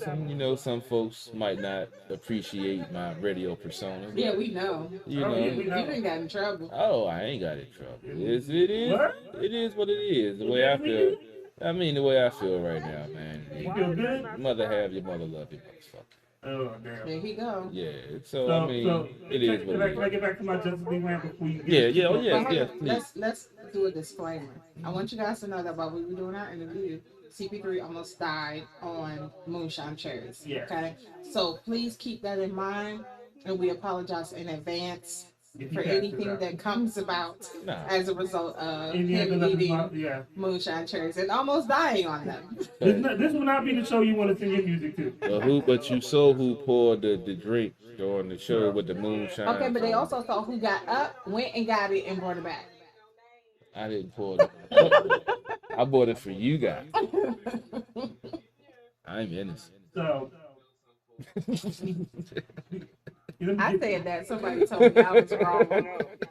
some folks might not appreciate my radio persona. Yeah, we know. You Oh, know. yeah, we You know. didn't got in trouble. Oh, I ain't got in trouble. What? It is what it is. The way I feel. I mean, the way I feel right now, man. You feel good? Mother have your mother love you, motherfucker. Oh, damn. There he go. Yeah. So I mean, it is what can I it get back to my Justice League rant before you is. Oh But hold yeah. on, let's do a disclaimer. I want you guys to know that while we were doing our interview, CP3 almost died on Moonshine Cherries. Yeah. Okay. So please keep that in mind, and we apologize in advance If you for got to, anything that comes about Nah. as a result of In the end him of eating yeah. Moonshine Cherries and almost dying on them. This will not be the show you want to sing your music to. But you saw who poured the drink during the show with the moonshine. Okay, but they also saw who got up, went and got it, and brought it back. I didn't pour it. I bought it for you guys. I'm innocent. So. I said that. Somebody told me I was wrong.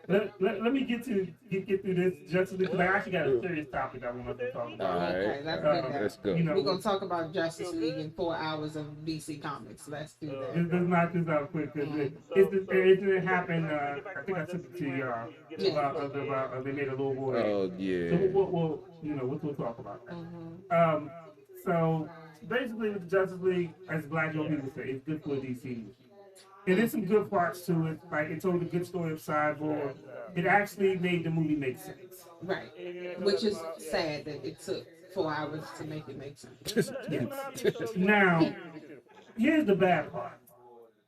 Let me get through this Justice League because I actually got a serious topic I want us to talk about. All right. Okay, that's good. Let's go. We're going to talk about Justice League in 4 hours of DC Comics. Let's do that. Let's knock this out quick because it happened. I think I sent it to y'all about they made a little boy. Oh yeah. So we'll talk about that. So basically, with the Justice League, as Black young people say, it's good for a DC movie. And there's some good parts to it. Like it told a good story of Cyborg. It actually made the movie make sense. Right. Which is sad that it took 4 hours to make it make sense. Now, here's the bad part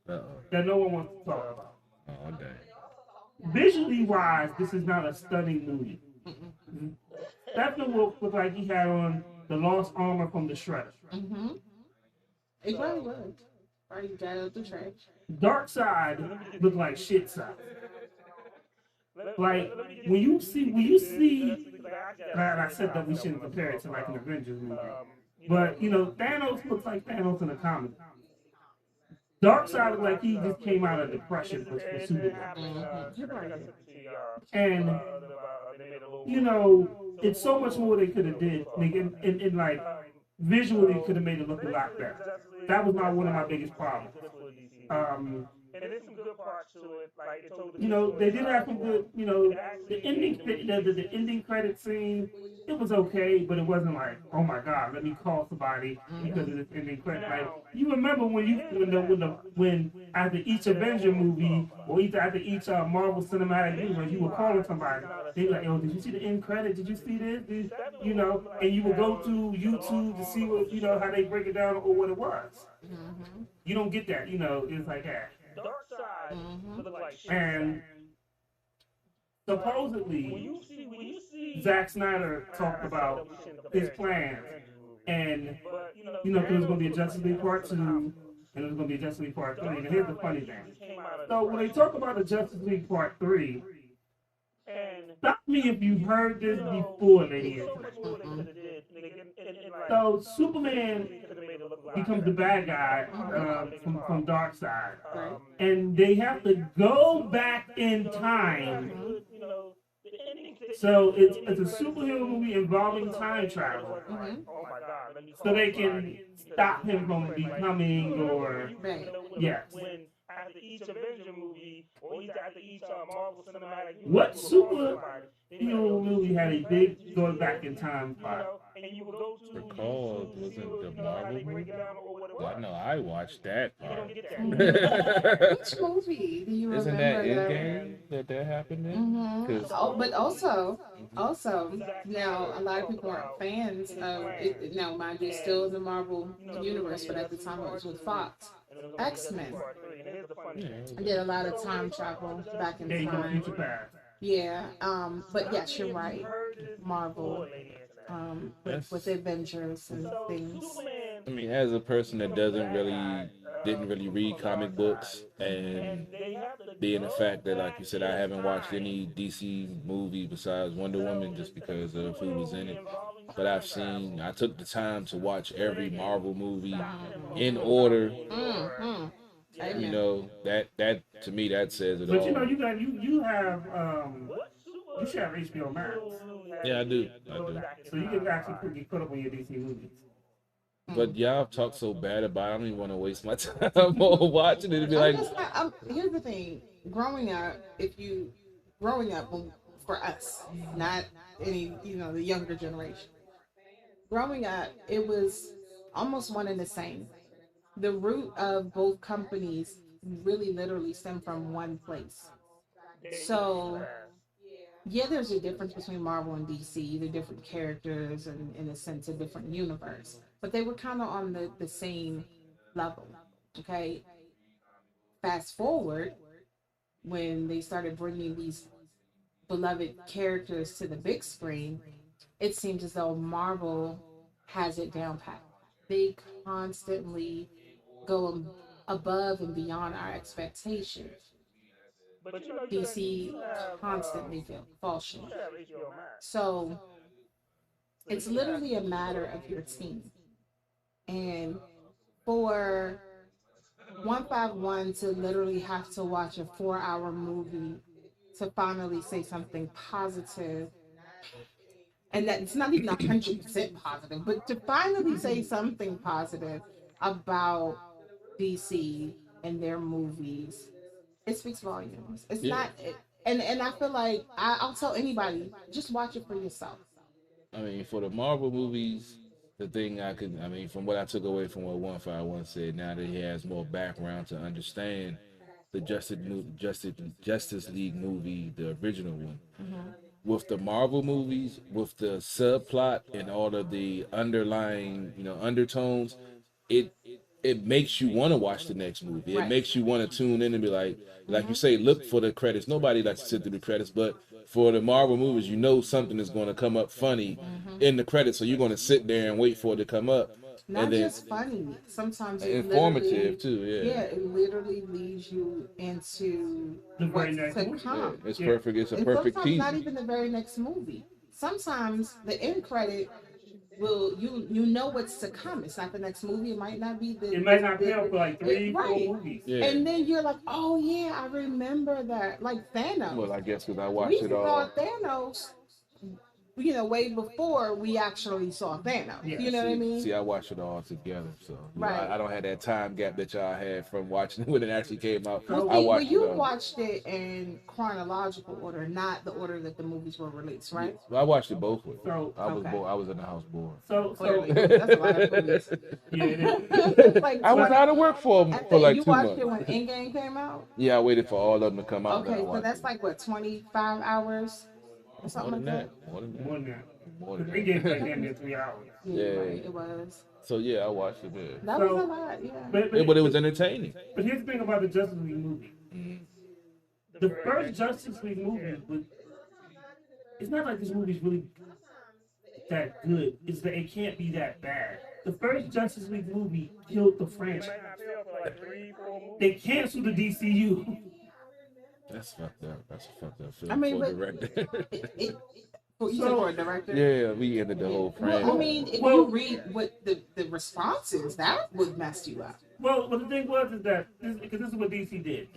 Uh-oh. that no one wants to talk about. Oh dang. Visually wise, this is not a stunning movie. Steppenwolf looked like he had on the lost armor from the Shredder. Mm-hmm. It probably was. Probably got out the trash. Darkseid looked like shit side. Like when you see, and I said that we shouldn't compare it to like an Avengers movie, but Thanos looks like Thanos in a comic. Darkseid looked like he just came out of depression for Superman. And it's so much more they could have did, and like visually could have made it look a lot better. That was one of my biggest problems. And there's some good parts to it. Like it told they did have some good. The ending credit scene, it was okay, but it wasn't like, oh my god, let me call somebody because of this ending credit. Like you remember when after each Avenger movie or after each Marvel Cinematic Universe, you were calling somebody. They were like, oh, did you see the end credit? Did you see this? And you would go to YouTube to see what how they break it down or what it was. You don't get that. It's like that. Darkseid looked like shit. And supposedly, when you see Zack Snyder talked about his plans, and because it was going to be a Justice League Part 2, and it was going to be a Justice League Part 3. And here's the funny thing. So when they talk about the Justice League Part 3, stop me if you've heard this before they did. So Superman becomes the bad guy from Darkseid, and they have to go back in time. So it's a superhero movie involving time travel, so they can stop him from becoming yes. After each Avenger movie, or after each Marvel Cinematic Universe, What superhero movie had a big going back in time plot? and you would go to Recall wasn't the Marvel movie? Well, no, I watched that part. Which movie do you Isn't remember? that Endgame that happened in? 'Cause- But also, now a lot of people aren't fans of it. Now, mind you, it's still in the Marvel universe, but at the time it was with Fox. X-Men. I did a lot of time travel back in There you go, time. Future Past. Yeah, but yes, you're right. Marvel, with Avengers and things. I mean, as a person that didn't really read comic books, and being the fact that, like you said, I haven't watched any DC movie besides Wonder Woman just because of who was in it. But I took the time to watch every Marvel movie in order. That to me that says it But all. you have You should have HBO Max, Yeah, I do. I do. so you can actually get caught up on your DC movies. But y'all talk so bad about it, I don't even want to waste my time on watching it and be like, Here's the thing. Growing up, for us, not any, the younger generation. Growing up, it was almost one and the same. The root of both companies really literally stem from one place. So, yeah, there's a difference between Marvel and DC. They're different characters and, in a sense, a different universe. But they were kind of on the same level. Okay. Fast forward, when they started bringing these beloved characters to the big screen, it seems as though Marvel has it down pat. They constantly go above and beyond our expectations. But DC constantly falls short. So it's literally a matter of your team. And for 151 to literally have to watch a 4-hour movie to finally say something positive, and that it's not even 100% positive, but to finally say something positive about DC and their movies, it speaks volumes. It's not, and I feel like I'll tell anybody, just watch it for yourself. I mean, for the Marvel movies, the thing from what I took away from what 151 said, now that he has more background to understand the Justice League movie, the original one. Mm-hmm. With the Marvel movies, with the subplot and all of the underlying, undertones, it makes you want to watch the next movie. It makes you want to tune in and be like you say, look for the credits. Nobody likes to sit through the credits, but for the Marvel movies, something is going to come up funny in the credits, so you're going to sit there and wait for it to come up. Not just funny, sometimes informative too. Yeah, it literally leads you into the very next movie. Yeah, it's perfect. It's a perfect sometimes team. Not even the very next movie. Sometimes the end credit will you know what's to come. It's not the next movie. It might not be the. It might not be up for like 3-4 movies. Yeah. And then you're like, oh yeah, I remember that. Like Thanos. Well, I guess because I watched it all. We saw Thanos, way before we actually saw Thanos. Yeah, you know what I mean? See, I watched it all together, so right. I don't have that time gap that y'all had from watching it when it actually came out. Well, you watched it in chronological order, not the order that the movies were released, right? Yeah. Well, I watched it both ways. So I was in the house bored. So that's a lot of movies. I was out of work for like 2 months. You watched it when Endgame came out? Yeah, I waited for all of them to come out. Okay, so that's like what, 25 hours? Or something More than that. More than that. It gave like damn near 3 hours. Yeah, right, it was. So yeah, I watched it. Yeah. That was a lot, yeah. But it was entertaining. But here's the thing about the Justice League movie. The first Justice League movie was. It's not like this movie's really that good. It's that it can't be that bad. The first Justice League movie killed the franchise. They canceled the DCU. That's fucked up. That's a fucked up film. I mean, for a director. You said for a director? Yeah, we ended the whole franchise. Well, I mean, if you read what the response is, that would mess you up. Well, the thing is that because this is what DC did.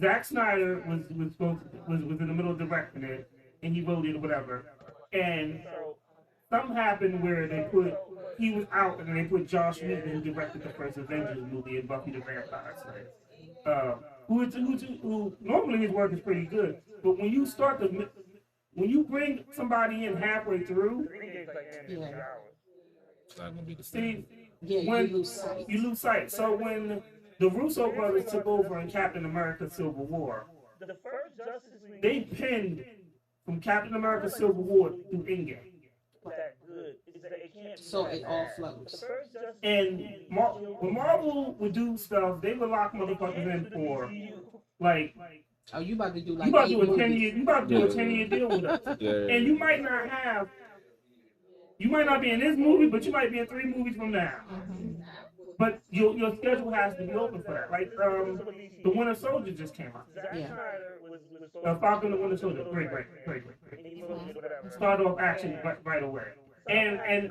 Zack Snyder was in the middle of directing it, and he wrote it or whatever, and something happened where he was out, and then they put Josh Whedon, who directed the first Avengers movie, and Buffy the Vampire Slayer. Who normally his work is pretty good, but when you bring somebody in halfway through, it's not gonna be the same. You lose sight. So when the Russo brothers took over in Captain America: Civil War, they pinned from Captain America: Civil War to Endgame. So it all flows. And when Marvel would do stuff, they would lock motherfuckers in for like. Oh, you about to do like you about to do a 10-year? You about to do a 10-year deal with us? Yeah. And you might not be in this movie, but you might be in 3 movies from now. But your schedule has to be open for that. Like the Winter Soldier just came out. Yeah. Falcon and the Winter Soldier, great. Start off action right away. And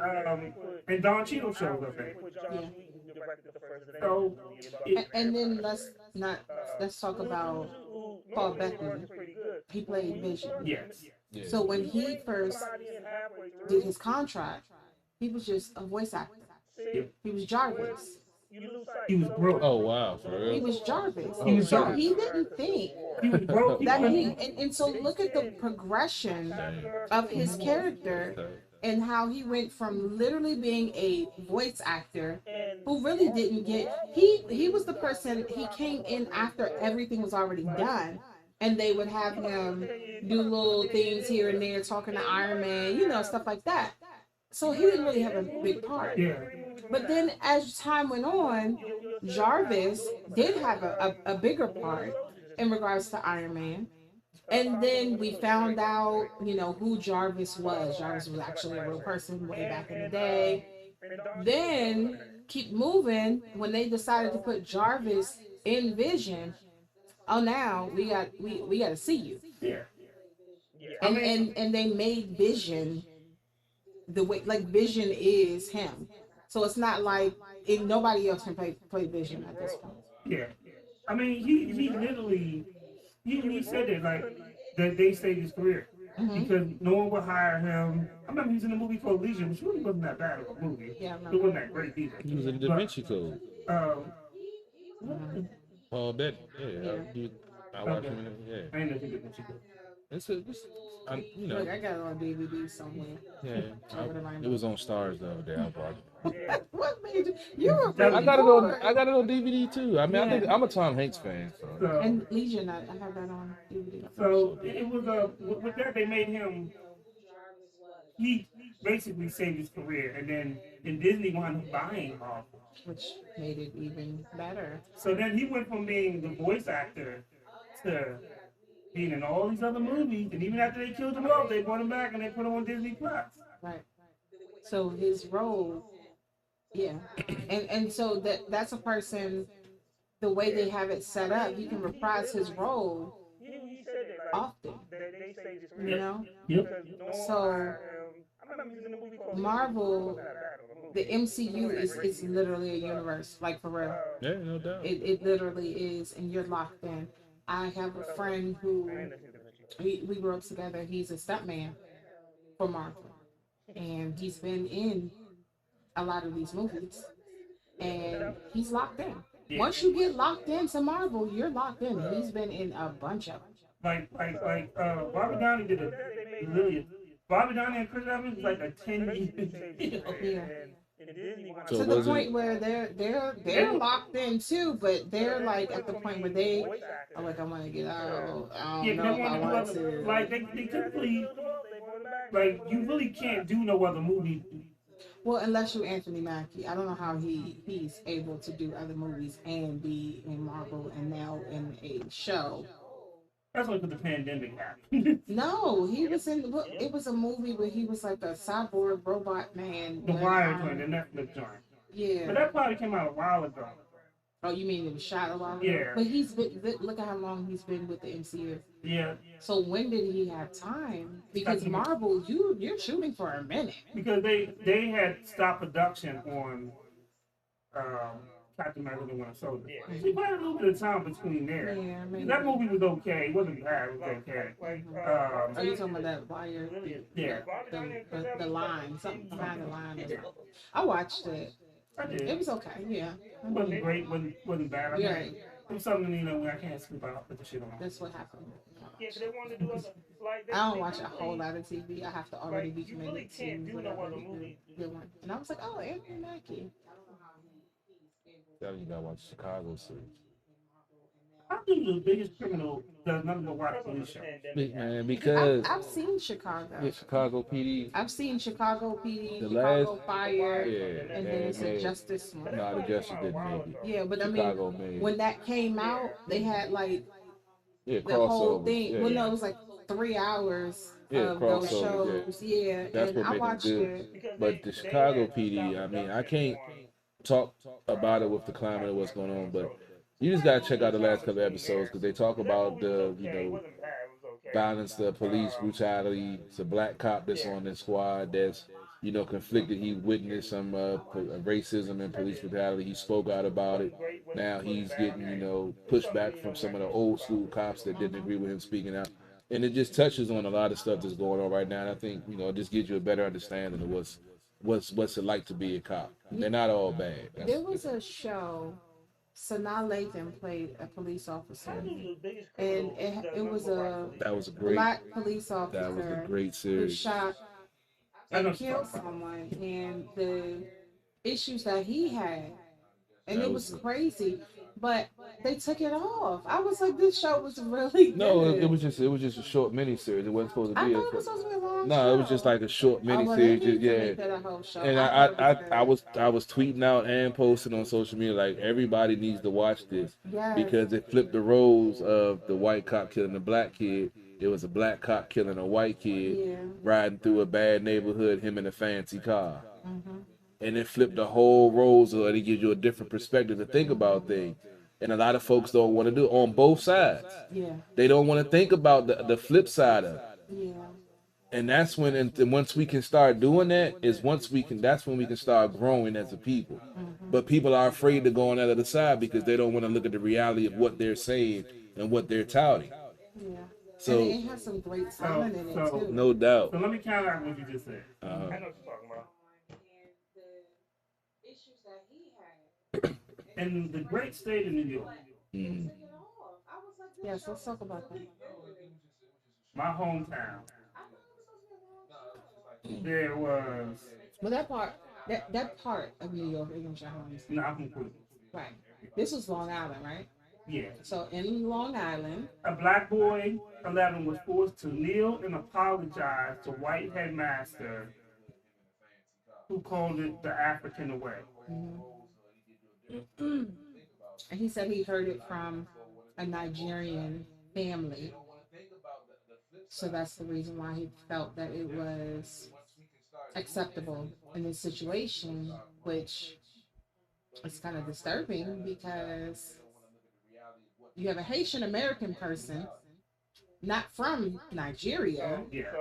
Don Cheadle shows up there. Yeah. directed the first So, Avengers movie. it- And then let's talk about Paul Bettany. Pretty good. He played Vision. yes. Yeah. So when he first Somebody in halfway through. did his contract, he was just a voice actor. See, He was Jarvis. you lose sight. He was broke. Oh wow, for He real? was Jarvis. He was So Jarvis. he didn't think He was broke. He that couldn't- and so look at the progression of his character and how he went from literally being a voice actor who really didn't get he was the person he came in after everything was already done, and they would have him do little things here and there talking to Iron Man, you know, stuff like that. So he didn't really have a big part. Yeah. But then as time went on, Jarvis did have a bigger part in regards to Iron Man. And then we found out, you know, who Jarvis was. Jarvis was actually a real person way back in the day. Then keep moving when they decided to put Jarvis in Vision. Oh, now we got to see you. Yeah. And they made Vision the way, like Vision is him. So it's not like nobody else can play Vision at this point. Yeah. I mean, he literally, he said it like that they saved his career because no one would hire him. I remember he was in a movie called Legion, which really wasn't that bad of a movie. Yeah, I It remember. wasn't that great either. He was in Da Vinci Code. Paul Bettany. Yeah. I watched him. Yeah. I ain't know he did what you did. It's you know. Look, I got it on DVD somewhere. Yeah. It was on Stars the other day. I watched it. What made you were I really I bored. got it on DVD too. I mean, Yeah. I'm a Tom Hanks fan. So. So, And Legion, I have that on DVD. so it was with that they made him. He basically saved his career, and then Disney wound up buying Marvel. Which made it even better. So then he went from being the voice actor to being in all these other movies, and even after they killed him off, they brought him back and they put him on Disney Plus. Right. So his role, yeah. And so that's a person, the way they have it set up, he can reprise his role He said it like often, they saved his you career. know? Yep. So I remember he was in a movie called Marvel, the MCU is literally a universe, like for real. Yeah, no doubt. It literally is, and you're locked in. I have a friend who we grew up together. He's a stuntman for Marvel, and he's been in a lot of these movies, and he's locked in. Once you get locked into Marvel, you're locked in. He's been in a bunch of them. Like Robert Downey did a really. Robert Downey and Chris Evans was like a 10-year. Yeah. So To the was point it? where they're locked in too, but they're like at the point where they are like, I want to get out. I Yeah, don't they know if I want want to do other, to. like they typically, like you really can't do no other movie. Well, unless you're Anthony Mackie, I don't know how he's able to do other movies and be in Marvel and now in a show. That's like the pandemic happened. No, he was in. It was a movie where he was like a cyborg robot man. The with, Wire joint, the Netflix joint. But Yeah. that probably came out a while ago. Oh, you mean it was shot a while ago? Yeah. But he's been. Look at how long he's been with the MCU. Yeah, So when did he have time? Because Marvel, you're shooting for a minute. because they had stopped production on Captain America: The Winter Soldier. So you had a little bit of time between there. Yeah, I mean. That movie was okay. It wasn't bad. It was okay. Are you talking about that Wire? Yeah, The line, something behind the line. Or something. I watched it. I did. It was okay. Yeah. It wasn't great. wasn't bad. I mean, Yeah. it was something where I can't sleep. I'll put the shit on. That's what happened. Yeah, they wanted to do us like I don't watch a whole lot of TV. I have to already be you really committed to can't do no whatever other the movie. good one. And I was like, oh, Anthony Mackie. You gotta watch Chicago series. I think the biggest criminal does nothing but watch police shows. Man, because I've seen Chicago. yeah, Chicago PD. I've seen Chicago PD, The Chicago last- Fire, Yeah, and then it's a man. Justice one. No, the Justice didn't make it. Yeah, but I Chicago mean, made it. when that came out, they had like Yeah, the whole crossover. thing. Yeah, Well, no, it was like 3 hours Yeah, of those crossover, shows. Yeah, That's and what I made it watched good. it. But the Chicago PD, I mean, I can't talk about it with the climate of what's going on, but you just gotta check out the last couple of episodes because they talk about the, violence, the police brutality. It's a black cop that's on the squad that's conflicted. He witnessed some racism and police brutality. He spoke out about it. Now he's getting, pushback from some of the old school cops that didn't agree with him speaking out. And it just touches on a lot of stuff that's going on right now. And I think, it just gives you a better understanding of what's it like to be a cop. They're not all bad. There was a show. Sanaa Lathan played a police officer, and it was a That was a great. black police That was a officer great who series. shot and killed someone, and the issues that he had, and That it was was crazy. But they took it off. I was like, this show was really good. No, it was just a short mini series. It wasn't supposed to I be thought it was supposed to be a long No, show. it was just like a short mini well, they series. need to Yeah. make that a whole show. And I thought it I was was tweeting out and posting on social media like everybody needs to watch this good. Yes. because it flipped the roles of the white cop killing the black kid. It was a black cop killing a white kid Yeah. riding through a bad neighborhood, him in a fancy car. Mm-hmm. And it flipped the whole roles of it. It gives you a different perspective to think about things. And a lot of folks don't want to do it on both sides. Yeah. They don't want to think about the flip side of it. Yeah. And that's when, and once we can start doing that, that's when we can start growing as a people. But people are afraid to go on that other side because they don't want to look at the reality of what they're saying and what they're touting. Yeah. So, and it has some great talent in it too. no doubt. So let me counteract what you just said. I know what you're talking about. In the great state of New York, Mm. Yes, let's talk about that. my hometown, there was But that part of New York isn't your home. not completely. Right. This was Long Island, right? Yeah. So in Long Island, A black boy, 11, was forced to kneel and apologize to white headmaster who called it the African way. and he said he heard it from a Nigerian family. So that's the reason why he felt that it was acceptable in this situation, which is kind of disturbing because you have a Haitian American person, not from Nigeria. Yes.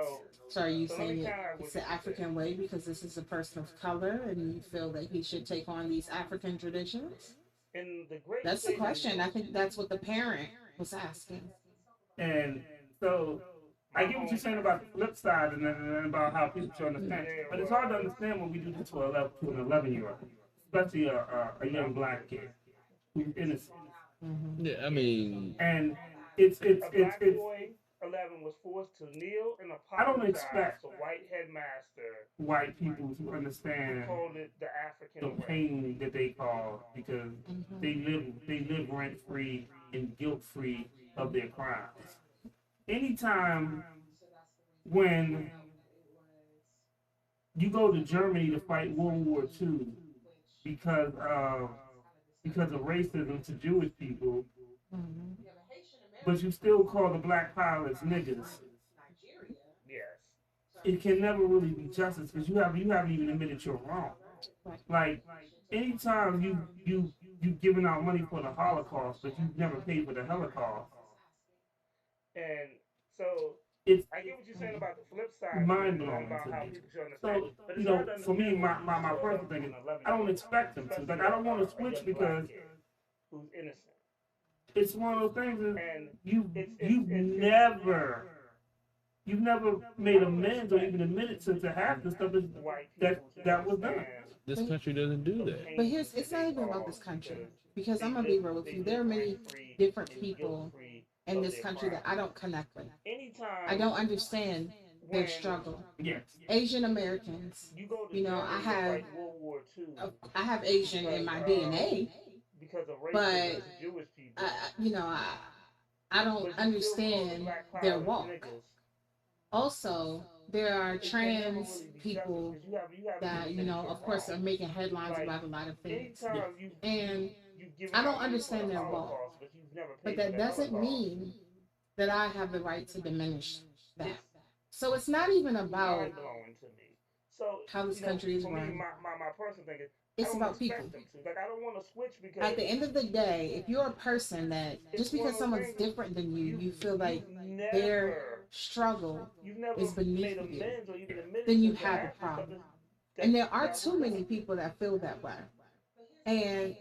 So are you saying it's the African way because this is a person of color and you feel that he should take on these African traditions? In the great That's the state of question. I think that's what the parent was asking. And so I get what you're saying about the flip side and about how people should understand. But it's hard to understand when we do this to an 11-year-old, especially a young black kid who's innocent. Yeah, I mean, And a black boy, 11, was forced to kneel and I don't apologize expect to white headmaster white people to who understand called it the the African way. pain that they cause because they live rent free and guilt free of their crimes. Anytime when you go to Germany to fight World War II because of racism to Jewish people, but you still call the black pilots niggas, Yes. it can never really be justice because you haven't even admitted you're wrong. Like anytime you've given out money for the Holocaust, but you've never paid for the Holocaust, And so it's I get what you're saying about the flip side. mind-blowing about to how me. people should understand. So, But you it's know, hard to for me, understand my when personal thing is, I don't expect them to. Like, I don't want to switch a young because black kid who's innocent. it's one of those things that And you've it's- never made amends or even admitted to half the stuff white that people that was done. understand this country doesn't do that. But it's not even about this country. Because I'm going to be real with you. There are many different people in this country that I don't connect with. Anytime I don't understand their struggle. Yes. Asian Americans, you go to you know, I Germany to have- fight World War II I have Asian in my DNA, because of racism but, to Jewish people. I don't understand their walk. Also, there are trans people that, of course, are making headlines about a lot of things. And I don't understand their walk. But that doesn't mean that I have the right to diminish that. So it's not even about mind-blowing to me. So how this country is for me, run. my personal thing is It's I don't about expect people. them to. Like I don't want to switch because At the end of the day, if you're a person that just because someone's different than you, you feel like their struggle you've never is beneath made you, amends or even admitted then you to have a half the problem. stuff And there are too many people that feel that way. And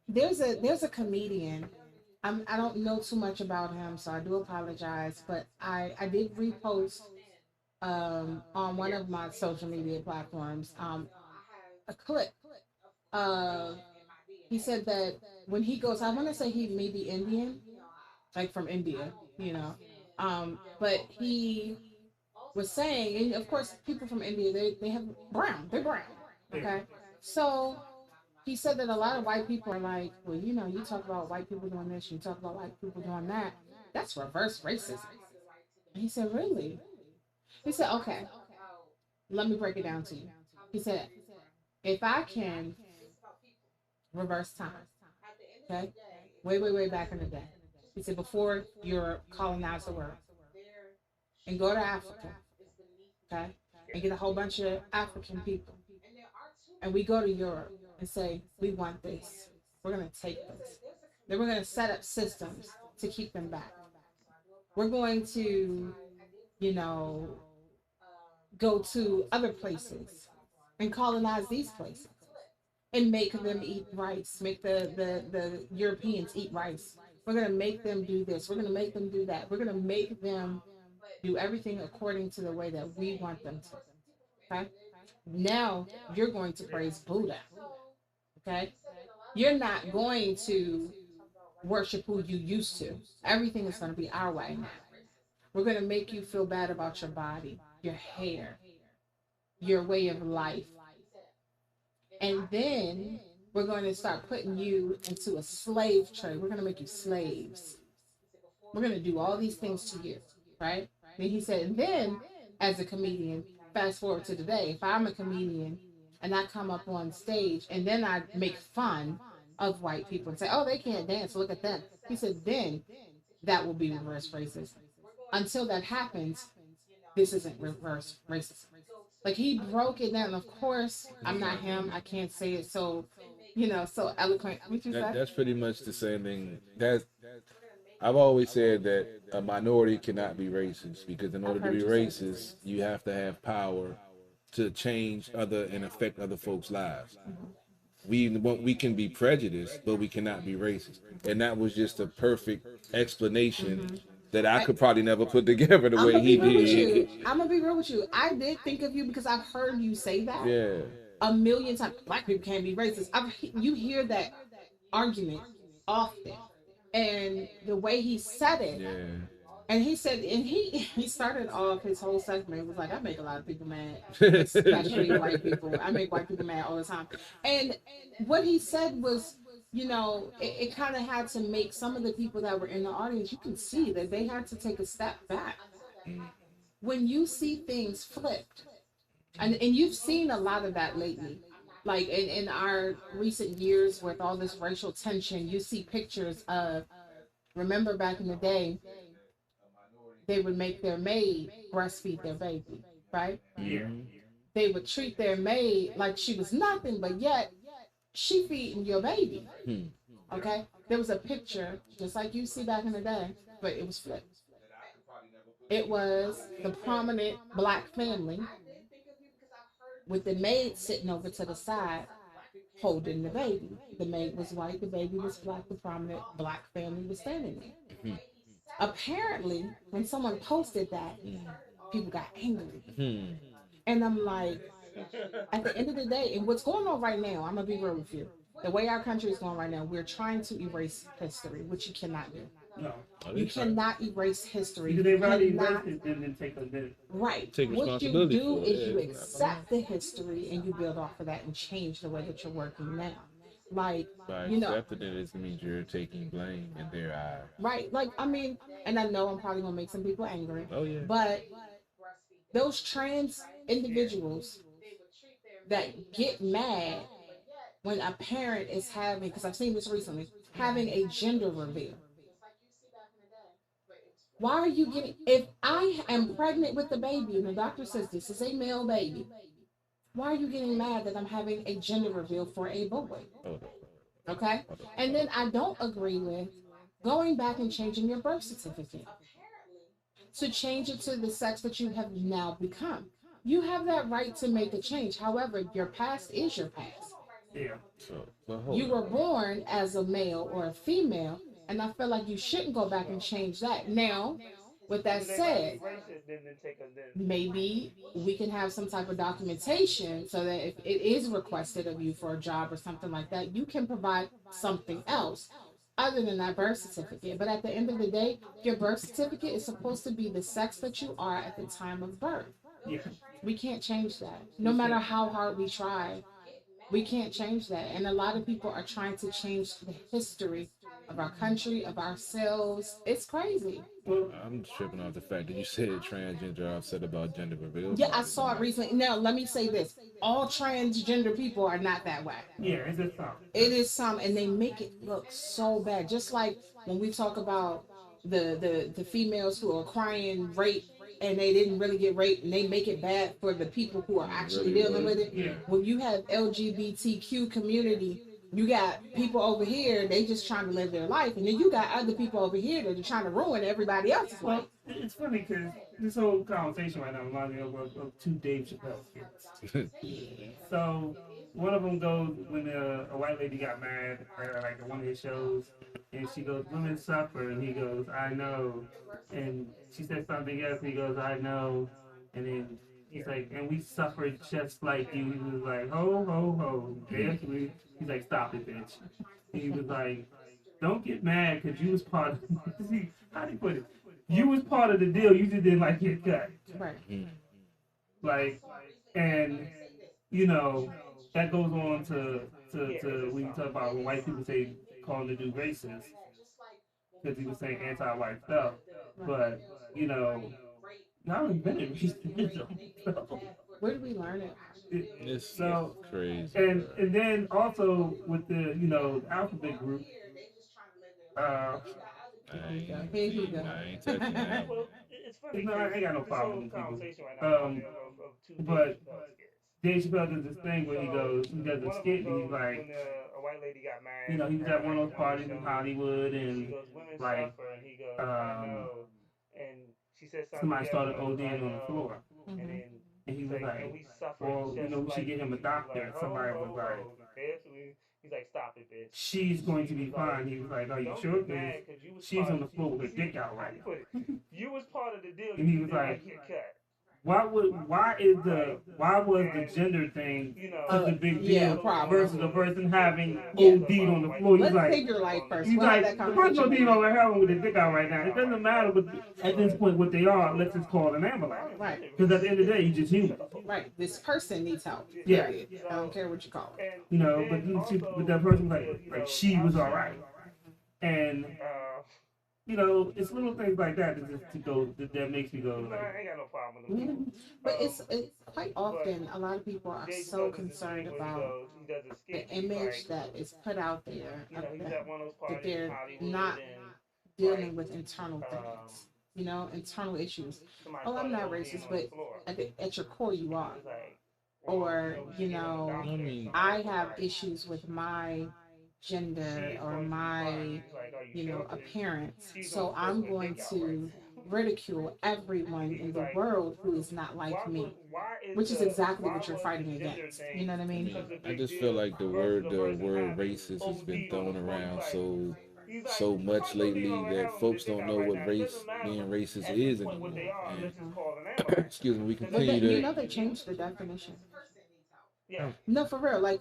there's a comedian. I don't know too much about him, so I do apologize. But I did repost on one of my social media platforms a clip of he said that when he goes, I want to say he may be Indian, like from India, you know, but he was saying, and of course, people from India they have they're brown, okay, so. He said that a lot of white people are like, well, you know, you talk about white people doing this, you talk about white people doing that. That's reverse racism. And he said, really? He said, okay, let me break it down to you. He said, if I can reverse time, okay, way back in the day. He said, before Europe colonized the world, and go to Africa, okay, and get a whole bunch of African people, and we go to Europe and say, we want this. We're going to take this. Then we're going to set up systems to keep them back. We're going to, you know, go to other places and colonize these places and make them eat rice, make the Europeans eat rice. We're going to make them do this. We're going to make them do that. We're going to make them do everything according to the way that we want them to. Okay? Now you're going to praise Buddha. Okay, you're not going to worship who you used to. Everything is going to be our way now. We're going to make you feel bad about your body, your hair, your way of life. And then we're going to start putting you into a slave trade. We're going to make you slaves. We're going to do all these things to you, right? And he said, and then as a comedian, fast forward to today, if I'm a comedian, and I come up on stage and then I make fun of white people and say, oh, they can't dance, look at them. He said, then that will be reverse racism. Until that happens, this isn't reverse racism. Like he broke it down. Of course, I'm not him. I can't say it so, you know, so eloquent. That's pretty much the same thing. I've always said that a minority cannot be racist because in order to be racist, you have to have power to change other and affect other folks' lives. We can be prejudiced, but we cannot be racist. And that was just a perfect explanation that I could probably never put together the way he did. I'm gonna be real with you. I did think of you because I've heard you say that. Yeah. A million times. Black people can't be racist. You hear that argument often, and the way he said it. Yeah. And he said, and he started off his whole segment. It was like, I make a lot of people mad, especially white people. I make white people mad all the time. And what he said was, you know, it kind of had to make some of the people that were in the audience, you can see that they had to take a step back. When you see things flipped, and you've seen a lot of that lately, like in our recent years with all this racial tension, you see pictures of, remember back in the day, they would make their maid breastfeed their baby, right? Yeah. They would treat their maid like she was nothing, but yet she feeding your baby. Okay? There was a picture, just like you see back in the day, but it was flipped. It was the prominent black family with the maid sitting over to the side holding the baby. The maid was white, the baby was black, the prominent black family was standing there. Apparently, when someone posted that, people got angry. And I'm like, at the end of the day, and what's going on right now, I'm going to be real with you. The way our country is going right now, we're trying to erase history, which you cannot do. No. You cannot erase history. Because they've already erased it and then take a bit. Right. Take What you responsibility do for it, is you yeah. accept the history and you build off of that and change the way that you're working now. Like, By you know, accepting it means you're taking blame in their eyes. right. Like, I mean, and I know I'm probably going to make some people angry, Oh yeah. but those trans individuals that get mad when a parent is having, because I've seen this recently, having a gender reveal. Why are you getting, if I am pregnant with the baby and the doctor says this is a male baby, why are you getting mad that I'm having a gender reveal for a boy? Okay? And then I don't agree with going back and changing your birth certificate to change it to the sex that you have now become. you have that right to make a change. However, your past is your past. Yeah. So hold You on. were born as a male or a female, and I feel like you shouldn't go back and change that. Now, with that Because they might said, be racist, then take us then. maybe we can have some type of documentation so that if it is requested of you for a job or something like that, you can provide something else other than that birth certificate. But at the end of the day, your birth certificate is supposed to be the sex that you are at the time of birth. Yeah. We can't change that. No matter how hard we try, we can't change that. And a lot of people are trying to change the history of our country, of ourselves. It's crazy. I'm tripping off the fact that you said transgender are upset about gender reveal. Yeah, I saw it recently. Now, let me say this. All transgender people are not that way. Yeah, it's just some. It is some, and they make it look so bad. Just like when we talk about the females who are crying rape and they didn't really get raped, and they make it bad for the people who are actually dealing with it. Yeah. When you have LGBTQ community, you got people over here, they just trying to live their life, and then you got other people over here that are trying to ruin everybody else's life. Well, it's funny because this whole conversation right now reminds me of two Dave Chappelle skits. So one of them goes when a white lady got mad at like one of his shows, and she goes, "Women suffer," and he goes, "I know," and she said something else, and he goes, "I know," and then he's like, "And we suffer just like you." He was like, "Ho ho ho!" Basically, he's like, "Stop it, bitch." And he was like, "Don't get mad because you was part of." See, how do you put it? You was part of the deal. You just didn't like get cut. Right. Like, and you know that goes on to when you talk about when white people say calling the dude racist because he was saying anti-white stuff, but you know, not invented racism. So, Where did we learn it? It's so crazy. and then also with the alphabet group, Here you go. I ain't touching that. Well, it's funny. No, I ain't got no this problem whole with people. conversation right now of two but Dave Dave Chappelle skits. Chappelle does this thing where he does a One of them skit and goes he's like, when a white lady got mad. he's at one of those parties in Hollywood She and goes, "Women like, suffer," and he goes, "I know." And she said something. somebody started else, ODing "I on the know." floor. And then And he was and like, we suffer well, just we should like get him a you. doctor. Like, Somebody was like, Basically, he's like, "Stop it, bitch." she's going to be fine. He was like, are you Don't sure? get mad Because 'cause you was she's part on of the floor with her dick out How right you now. put it? You was part of the deal. And he You was didn't like, get cut. why was the gender thing such a big deal Yeah, problem. versus a person having Yeah. OD'd on the floor? He's Let's like, take your life first. he's We'll have like, that the person conversation. OD'd over heroin with their dick out right now. It doesn't matter at this point what they are. Let's just call an ambulance. Right. Because at the end of the day, you're just human. Right. This person needs help. Yeah. Period. I don't care what you call it. But that person like she was all right, and it's little things like that that makes me go. I Like, ain't got no problem with him. But it's quite often a lot of people are so concerned about the image that is put out there of He's them, at one of those that parties in they're Hollywood not and dealing with internal things, internal issues. somebody Oh, I'm not started racist, ODing on but the floor. at your core you are. It's like, Or, I mean, I have issues with my gender or my, appearance. So I'm going to ridicule everyone in the world who is not like me, which is exactly what you're fighting against. You know what I mean? I just feel like the word racist has been thrown around so much lately that folks don't know what being racist is anymore. And, excuse me, we But continue to. they changed the definition. Yeah. No, for real. Like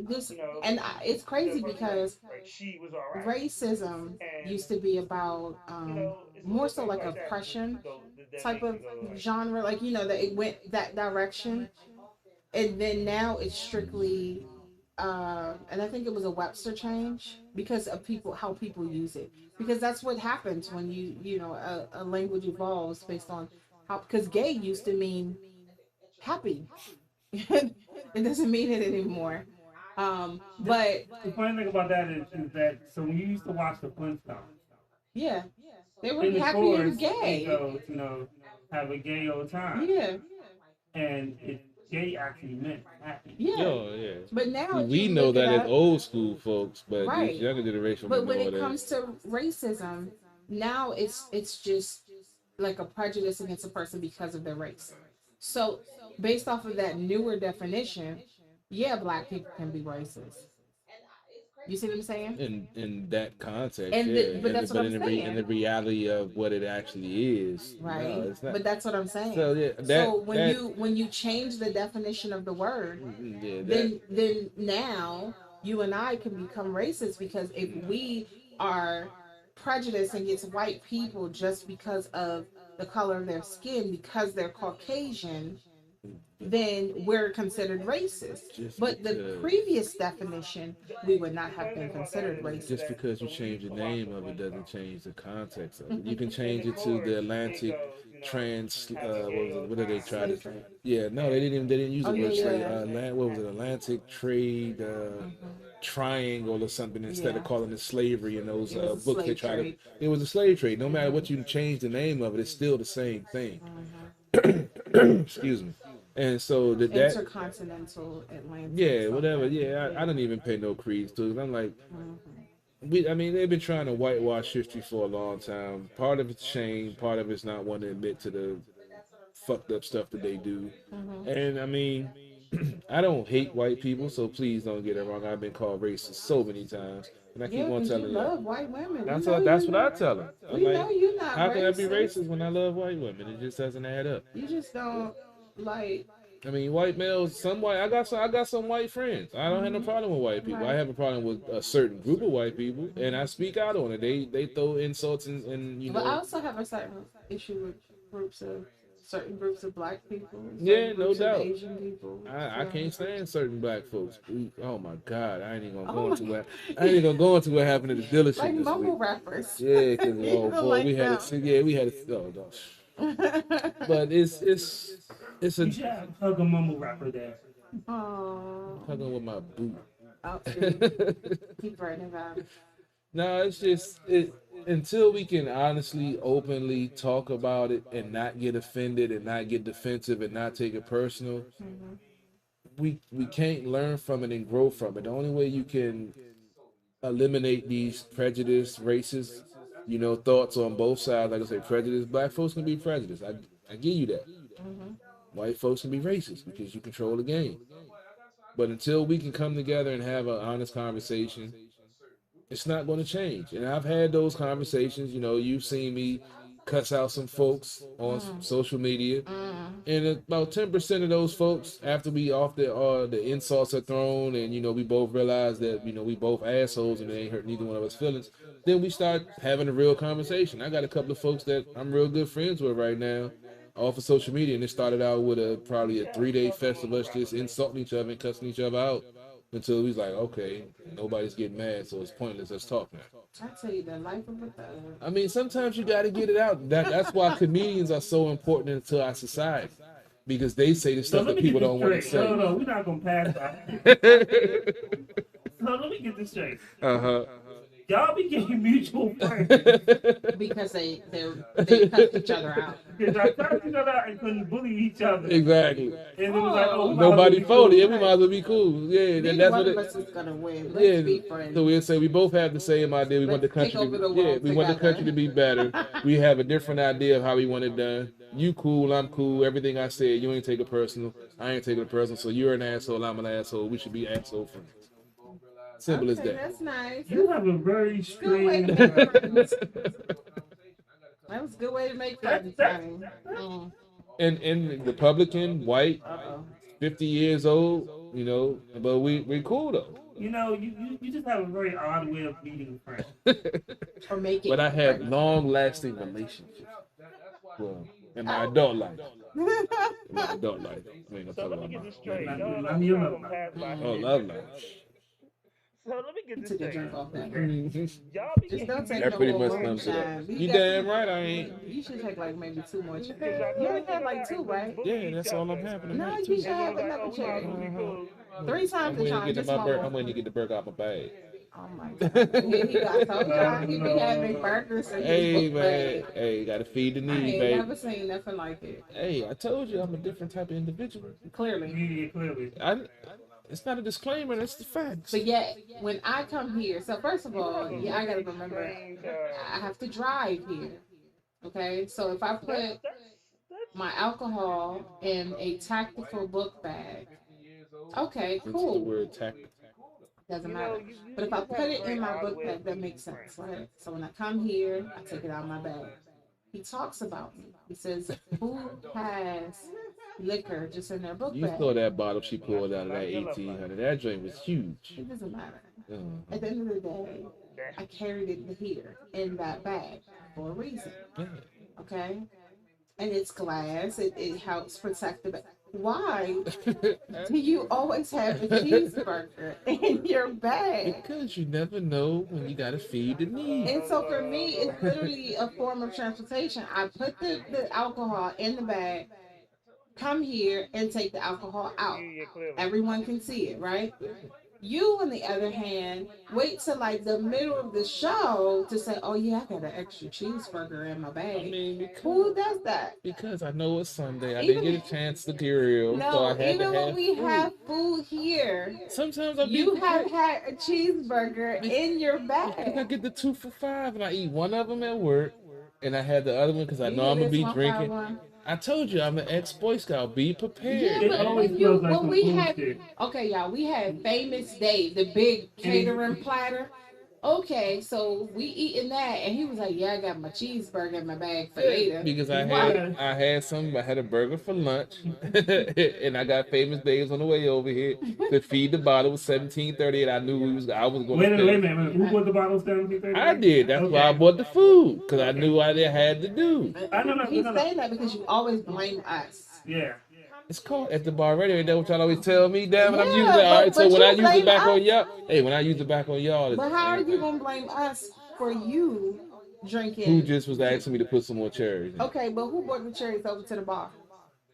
this, and it's crazy because she was all right. racism used to be about more so like oppression type of genre, like that it went that direction, and then now it's strictly and I think it was a Webster change because of how people use it, because that's what happens when a language evolves based on how, because gay used to mean happy. It doesn't mean it anymore. But the funny thing about that is that so when you used to watch the Flintstones, yeah, they were in the happy chorus, and gay. it goes, have a gay old time. Yeah, And gay actually meant happy. yeah. Oh, yeah. But now We you know look it that as up, old school folks, but Right. this younger generation but don't when know it that. comes to racism, now it's just like a prejudice against a person because of their race. So, based off of that newer definition, yeah, black people can be racist. You see what I'm saying? In that context, And yeah. but that's what I'm in saying. the reality of what it actually is, Right. no, it's not. But that's what I'm saying. So yeah, So when you change the definition of the word, yeah, then now you and I can become racist because if we are prejudiced against white people just because of the color of their skin, because they're Caucasian, then we're considered racist. Just But the because- previous definition, we would not have been considered racist. just because you change the name of it doesn't change the context of it. You can change it to the Atlantic trans. What did they try to? Yeah, no, they didn't use the word slave. What was it? Atlantic trade triangle or something instead of calling it slavery in those It was a books they slave tried to. trade. It was a slave trade. No matter what you change the name of it, it's still the same thing. Excuse me. And so that Intercontinental Atlantic. yeah, whatever. Yeah, I don't even pay no credence to it. I'm like, I mean, they've been trying to whitewash history for a long time. Part of it's shame, part of it's not wanting to admit to the fucked up stuff that they do. And I mean, I don't hate white people, so please don't get it wrong. I've been called racist so many times, and I keep on telling you love white women. That's We know that's you're what I not- tell them. I'm We like, know you're not how can I be racist. racist when I love white women? It just doesn't add up. You just don't like. I mean, white males. I got some white friends. I don't have no problem with white people. I have a problem with a certain group of white people, and I speak out on it. They throw insults and you But I know. also have a certain issue with certain groups of black people. Yeah, certain no groups of doubt. Asian people. I can't stand certain black folks. Oh my God, I ain't even gonna Oh go into what what happened at the dealership Like this mumble week. rappers. Yeah, because You oh don't boy, like we had them. we had oh no. But it's You a should have hug a mumble rapper there. Oh, talking with my boot. keep writing about it. No, it's just until we can honestly, openly talk about it and not get offended and not get defensive and not take it personal, we can't learn from it and grow from it. The only way you can eliminate these prejudice, racist, thoughts on both sides, like I say, prejudice. Black folks can be prejudiced. I give you that. White folks can be racist because you control the game. But until we can come together and have an honest conversation, it's not going to change. And I've had those conversations. You've seen me cuss out some folks on social media, and about 10% of those folks, after we off the insults are thrown, and we both realize that we both assholes and it ain't hurt neither one of us feelings, then we start having a real conversation. I got a couple of folks that I'm real good friends with right now off of social media, and it started out with probably a 3-day fest of us just insulting each other and cussing each other out until we was like, okay, nobody's getting mad, so it's pointless. Let's talk now. I tell you, the life of a thug. I mean, sometimes you got to get it out. That's why comedians are so important to our society, because they say the stuff let that me people get don't this want to straight. say. No, we're not gonna pass that. So let me get this straight. Y'all be getting mutual friends. Because they cut each other out. Because y'all cut each other out and couldn't bully each other. Exactly. And it was like, oh, we might Nobody as well folded. be Yeah, cool. we might as well be cool. Yeah, and Neither that's one what of it. us is gonna win. Let's be friends. So we'll say we both have the same idea. We want the Let's country. take over the We world want the together. country to be better. We have a different idea of how we want it done. You cool, I'm cool. Everything I said, you ain't take it personal. I ain't taking it personal. So you're an asshole. I'm an asshole. We should be asshole friends. Simple as Okay, that. that's nice. You have a very Good way to strange. make friends. That was a good way to make friends, honey. And Republican, white, Uh-oh. 50 years old, but we cool though. You just have a very odd way of meeting friends. Or make it. But I have long-lasting relationships. Well, in my adult life. In my adult life. I mean, I'm So talking let me about get this my straight. I'm Y'all your not love gonna pass by oh, shit. love life. So let me get You this took a straight. drink off that. Y'all be Just getting don't take That no pretty more much sums it up. moonshine. You got damn some- right I ain't. You should take like maybe 2 more. Because You y'all only cut had each like other 2, out right? and bully Yeah, each that's all other. I'm having. No, Two. you should And then have it was like, another oh, we might as well cherry. be cool. 3 times I'm the waiting to time, get just my burger. I'm more. waiting to get the burger out my bag. Oh my god. Here he got told y'all he be having burgers in Hey his book man, bag. hey, gotta feed the I need, ain't baby. never seen nothing like it. Hey, I told you I'm a different type of individual. Clearly. Yeah, clearly. It's not a disclaimer. That's the facts. But yet, when I come here, so first of all, yeah, I gotta remember, Strange, I have to drive here. Okay, so if I put, That's my alcohol in a tactical book bag. Okay, Into the cool. word tactical. Doesn't You matter. know, you But if I just put have a it in great my all the book way bag, that of makes friends. sense, right? So when I come here, I take it out of my bag. He talks about me. He says, who has liquor just in their book You saw bag? that bottle she pulled out of that Yellow 1800. That joint was huge. It doesn't matter. Uh-huh. At the end of the day, That- I carried it here in that bag for a reason. Yeah. Okay? And it's glass. It helps protect the bag. Why do you always have a cheeseburger in your bag? Because you never know when you gotta feed the need. And so for me, it's literally a form of transportation. I put the alcohol in the bag, come here, and take the alcohol out. yeah, clearly. Everyone can see it, right? You, on the other hand, wait till like the middle of the show to say, "Oh yeah, I got an extra cheeseburger in my I bag." mean, Who does that? because I know it's Sunday. I Even- didn't get a chance to grill, so I No, had to even when have we food. have food here, Sometimes I you be have prepared had a cheeseburger in your because I bag. get the 2 for $5 and I eat one of them at work, and I had the other one because I You know get I'm gonna this be one, drinking. five, one. I told you I'm an ex-Boy Scout. Be prepared. Yeah, It but always when feels like when some we had bullshit. okay, y'all, we had Famous Dave, the big catering platter. Okay, so we eating that, and he was like, "Yeah, I got my cheeseburger in my bag for later." Because I Why? had a burger for lunch, and I got Famous Dave's on the way over here to feed the bottle. It was 17:30, and I knew I was going Wait to a finish. minute. Who bought the bottle 1730? I did. That's why I bought the food because I knew I had to do. I know. He's saying that because you always blame us. Yeah. It's called at the bar radio. Ain't that what y'all always tell me? Damn it, I'm Yeah, using it. All right, so but when you I use it blame back on us. y'all, hey, when I use it back on y'all, it's But the how are same you thing. gonna blame us for you drinking? Who just was asking me to put some more cherries in? Okay, but who brought the cherries over to the bar?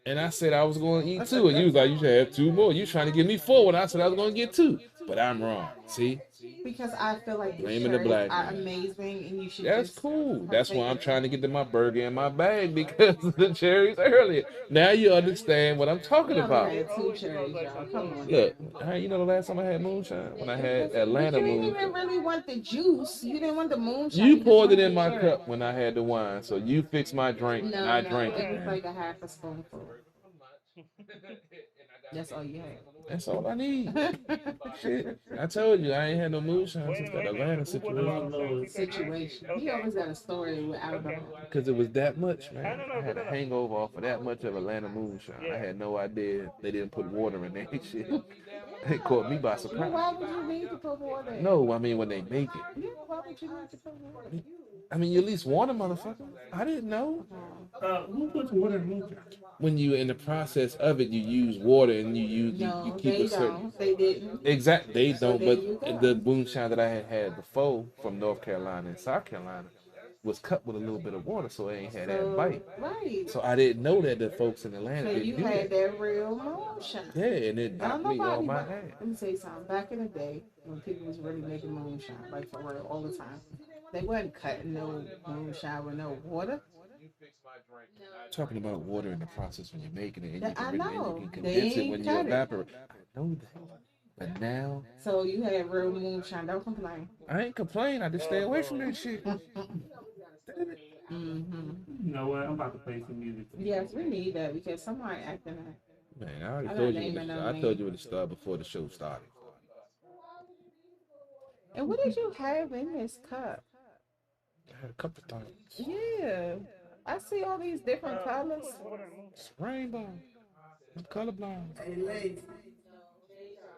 And I said I was going to eat 2, and you was like, you should have 2 more. You trying to give me 4 when I said I was going to get 2, but I'm wrong. See, Because I feel like the Blaming the cherries black are man. amazing, and you should. that's just cool. That's why I'm partake in trying to get to my burger in my bag because of the cherries earlier. Now you understand what I'm talking it. about. I had 2 cherries, y'all. Come on. Look, you know the last time I had moonshine when I had Atlanta But you didn't moonshine. even really want the juice. You didn't want the moonshine. You just poured it wanted in the my cherry. cup when I had the wine, so you fixed my drink and I drank it was it. like a half a spoonful. That's all you had. That's all I need. Shit, I told you I ain't had no moonshine since that Atlanta situation Situation. He always got a story with alcohol. because it was that much, man. I don't know, I had a hangover off of that much of Atlanta moonshine. I had no idea they didn't put water in that shit. It caught me by Well, surprise. why would you need to put water in? No, I mean when they make it. Yeah, why would you need to put water in? I mean, you at least warn a motherfucker. I didn't know. Who puts water in moonshine? When you in the process of it, you use water and you No, keep they a certain. don't. They didn't. Exactly, they So don't. there you But go. the moonshine that I had before from North Carolina and South Carolina was cut with a little bit of water, so it ain't had that bite. Right. So I didn't know that the folks in Atlanta So didn't you do had that. that real moonshine. Yeah, and it Now, knocked me on my but- ass. Let me tell you something. Back in the day, when people was really making moonshine, like for real, all the time, they wasn't cutting no moonshine with no water. Talking about water in the process when you're making it, and you I can, know. and you can They condense it ain't when you cut it. evaporate. I know that, but now So you had real moonshine. Don't complain. I ain't complain. I just stay away from that shit. Mm-hmm. You know what? I'm about to play some music. Yes, we need that because somebody acting that. Man, I already I'm told not you. naming no I names. told you when to start before the show started. And what did you have in this cup? I had a couple things. Yeah, I see all these different colors. It's rainbow. I'm colorblind.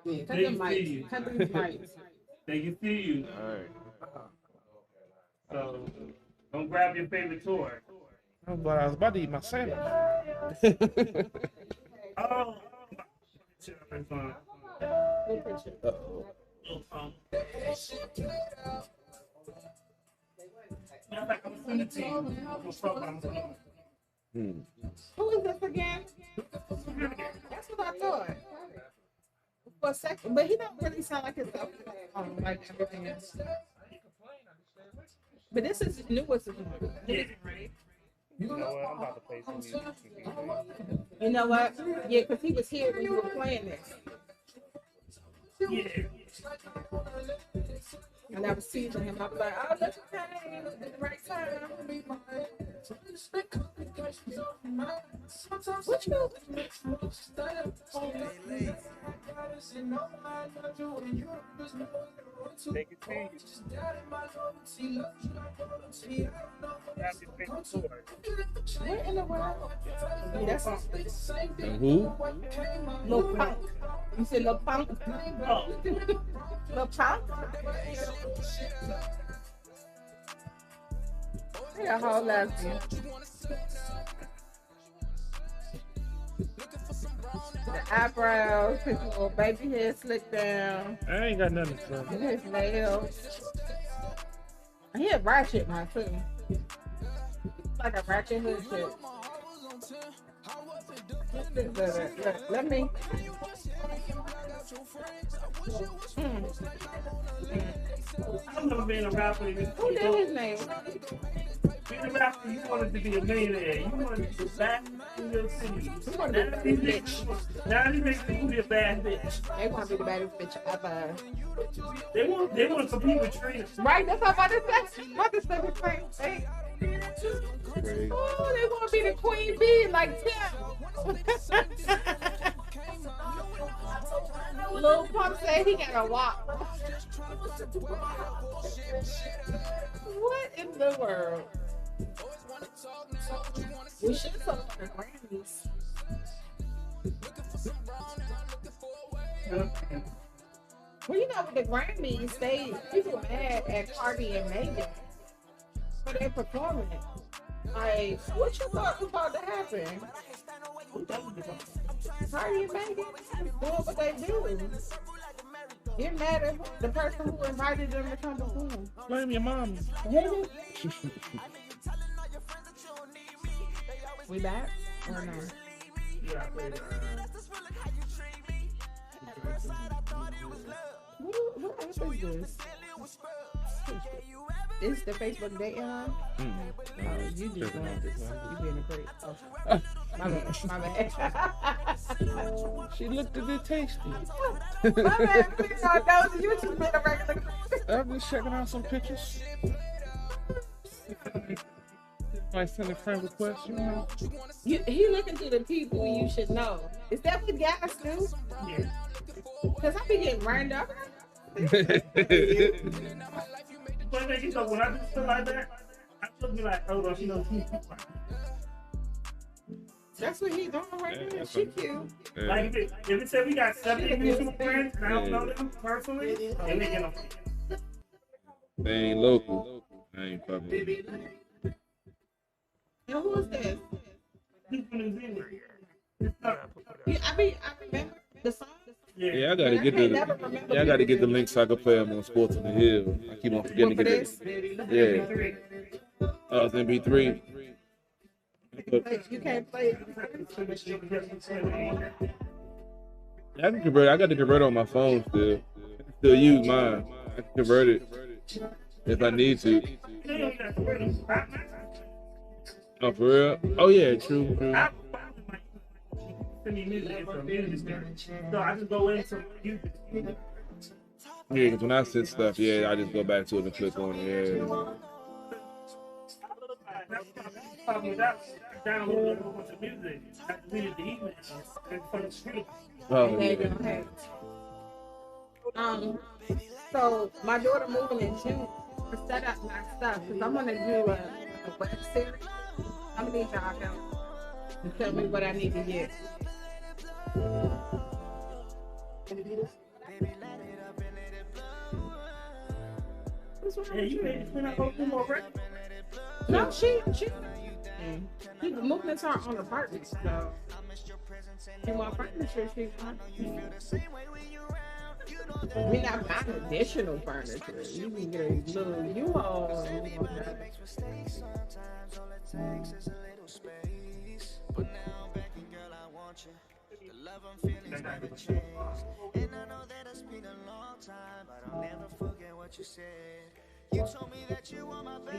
Yeah, cut They the see mics. you. Cut these mics. They can see you. All right. So don't grab your favorite toy. I was about to eat my sandwich. Oh. Shit, that's fine. Uh-oh. Matter of fact, I'm gonna send it to you. We'll talk about it. Who is this again? That's what I thought. For a second, but he don't really sound like himself like everything else. But this is the newest one. Yeah. You know what? I'm about to play some music. You know what? Yeah, because he was here when you were playing this. Yeah. And I was teasing him. I was like, oh, look at that. At the right time. What you? Take it easy. That's your favorite sword. What in the world? That's And who? Lil Punk. You said Lil Punk? Oh, Lil Punk? Yeah, whole lesson. The eyebrows, his little baby hair slicked down, I ain't got nothing to say. his nails. He a ratchet one too. Like a ratchet hood shit. Look, let me. I've never been a rapper. Who did his name? Being a rapper, you wanted to be a millionaire. You wanted to be back in your city. Now he makes you be a bad bitch. They want to be the baddest bitch ever. They want to compete with Trina. Right? That's what I'm about to say. I'm about to say the same thing. Crazy. Oh, they want to be the queen bee like Tim. Lil Pump said he got a walk. What in the world? We should have talked about the Grammys. Well, you know, with the Grammys, people mad at Cardi and Megan for their performance. Like, what you thought was about to happen? Cardi and Megan doing what they do. You're mad at the person who invited them to come perform. Blame your mom. We back or no? Yeah, I played, What app is this? It's the Facebook dating line? Oh, you just want this. You being a great. Oh. My bad. She looked a bit tasty. My bad. Please don't know. You just been a regular. I'm just checking out some pictures. Might send a friend request, you know. He looking to the people you should know. Is that what guys do? yeah. Because I be getting rained up. But man, you know, when I do stuff like that, I just be like, oh, no, she knows me. That's what he doing right there. She cute. Like, if it said we got 70 mutual friends, and I don't know them personally, and they get them. They ain't local. I ain't fucking with them. And who is this? He's from New Zealand. I remember the song. Yeah, I gotta get the link so I can play them on Sports on the Hill. I keep on forgetting to get it. Yeah. Oh, it's MP3. You can't play it. I can convert. I got to convert on my phone still. I can still use mine. I can convert it if I need to. Oh, for real? Oh, yeah, true. Send me music from music. So I just go into music. Yeah, because when I send stuff, I just go back to it and click on it. Yeah. Downloaded a whole bunch of music. I deleted the emails from the street. Oh, They yeah. don't have. So my daughter moving in June to set up my stuff because I'm gonna do a web series. I'm gonna need y'all help to tell me what I need to get. Yeah, you made it clean up a few more records. No, she's moving into her own apartment. So she want furniture. She want. We're not buying additional furniture. You can get a little U-Haul.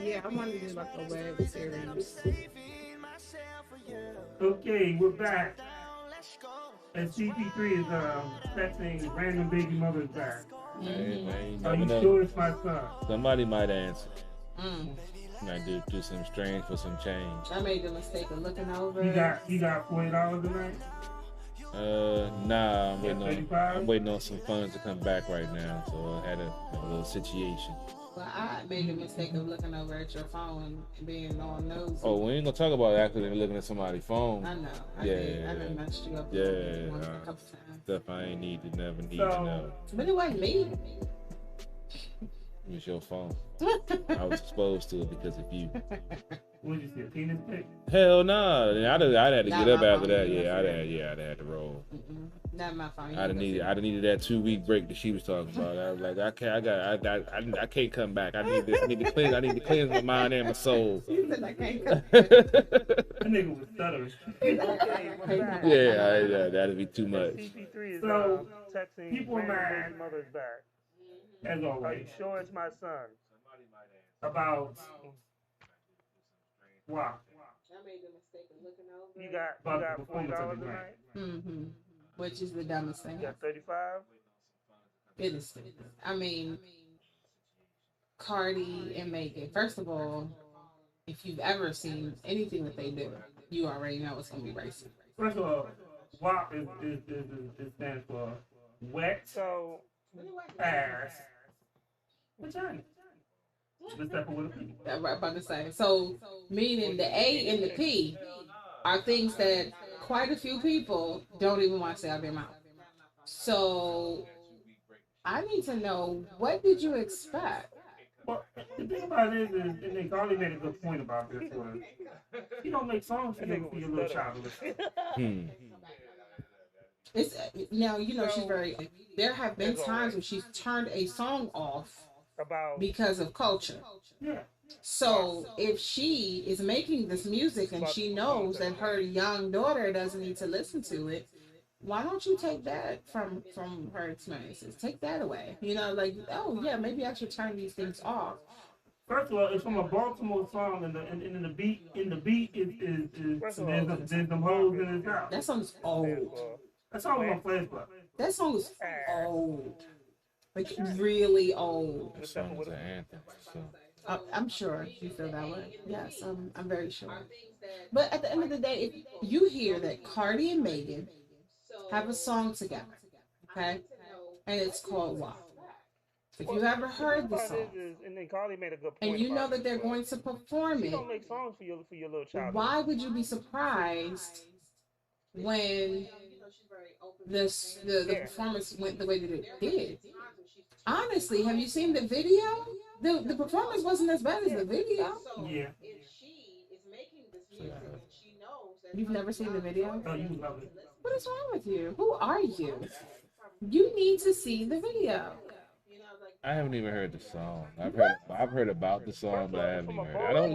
Yeah, I want to do like a web series. Okay, we're back. And CP3 is texting random baby mothers back. Man, Are you sure it's my son? Somebody might answer. Might do some strange for some change. I made the mistake of looking over. You got $40 tonight? Nah, I'm $35? waiting on some funds to come back right now. So I had a little situation. Well, I made the mistake of looking over at your phone and being all nosy. Oh, we ain't gonna talk about accidentally looking at somebody's phone. I know. I Yeah, did. I done messed you up. Yeah, a couple times. stuff I ain't never need So- to know. But it wasn't me. It was your phone. I was exposed to it because of you. What did you see, a penis pic? Hell nah. I'd had to Not get up my after phone. that. Yeah, I'd had to roll. Not my phone. I'd have needed that 2-week break that she was talking about. I was like, I can't come back. I need to cleanse my mind and my soul. You said I can't come. That nigga was stuttering. Yeah, that'd be too much. CP3 is So, texting people random mad. baby mother's back. As Are you always. sure it's my son? About wow. I made the mistake of looking over. You got About the performance of $40 the tonight? Mm-hmm. Which is the dumbest thing. You got 35? It is stupid. I mean, Cardi and Megan. First of all, if you've ever seen anything that they do, you already know it's gonna be racist. First of all, WAP is stands for wet So, ass vagina. Except for with a P. That's what I'm about to say. So, meaning the A and the P are things that quite a few people don't even want to say out their mouth. So, I need to know, what did you expect? Well, the thing about it is, and they already made a good point about this was, you don't make songs for your little child to listen to. It's now, you know, she's very. There have been times when she's turned a song off about because of culture. Yeah. So if she is making this music and she knows that her young daughter doesn't need to listen to it, why don't you take that from her experiences? Take that away. You know, like, oh yeah, maybe I should turn these things off. First of all, it's from a Baltimore song, and the beat is there's some hoes in his house. That song's old. That song was on Flash Club. That song is old. Like really old. The song is an anthem. So. I'm sure you feel that way. Yes, I'm very sure. But at the end of the day, if you hear that Cardi and Megan have a song together, okay, and it's called WAP. If you ever heard the song, and then Carly made a good point and you know about that they're going to perform you it, don't make songs for your little child. why would you be surprised when the performance went the way that it did? Honestly, have you seen the video? The performance wasn't as bad as the video. Yeah. You've never seen the video? Oh, you love it. What is wrong with you? Who are you? You need to see the video. I haven't even heard the song. I've heard about the song, but I haven't even heard. I don't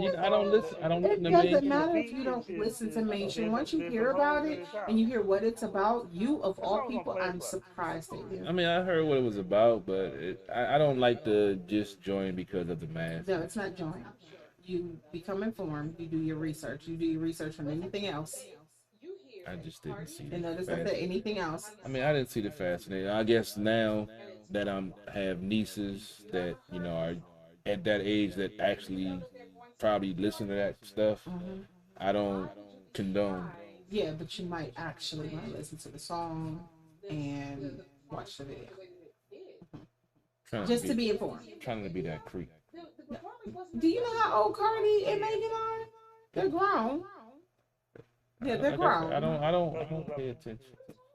listen. I don't listen It to doesn't mainstream. matter if you don't listen to mainstream. Once you hear about it and you hear what it's about, you of all people, I'm surprised at you. I mean, I heard what it was about, but I don't like to just join because of the mass. No, it's not join. You become informed. You do your research. You do your research on anything else. I just didn't see And the notice I said anything else. I mean, I didn't see the fascinating. I guess now that have nieces that are at that age that actually probably listen to that stuff, I don't condone. Yeah, but you might actually want to listen to the song and watch the video. Just to be informed. Trying to be that creep. Do you know how old Cardi and Megan are? They're grown. Yeah, they're grown. I don't pay attention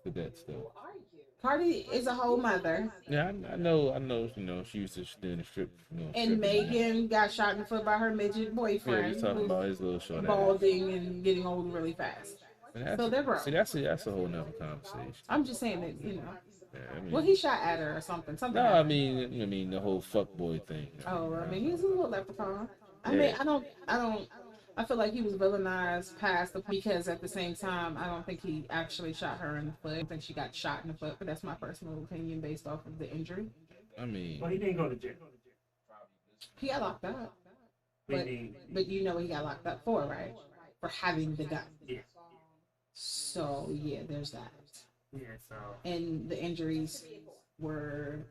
to that stuff. Cardi is a whole mother. Yeah, I know. She used to do the strip. And Megan got shot in the foot by her midget Yeah, boyfriend. you talking who's about his little short ass. balding and getting old really fast. So they're grown. See, that's a whole nother conversation. I'm just saying that, you know. Yeah, I mean, Well, he shot at her or something. no, happened. I mean the whole fuckboy thing. Oh, I mean, he's a little leprechaun. I Yeah. mean, I feel like he was villainized past because at the same time, I don't think he actually shot her in the foot. I think she got shot in the foot, but that's my personal opinion based off of the injury. I mean, Well, he didn't go to jail. He got locked up. But you know what he got locked up for, right? For having the gun. Yeah. So, yeah, there's that. Yeah, so. And the injuries were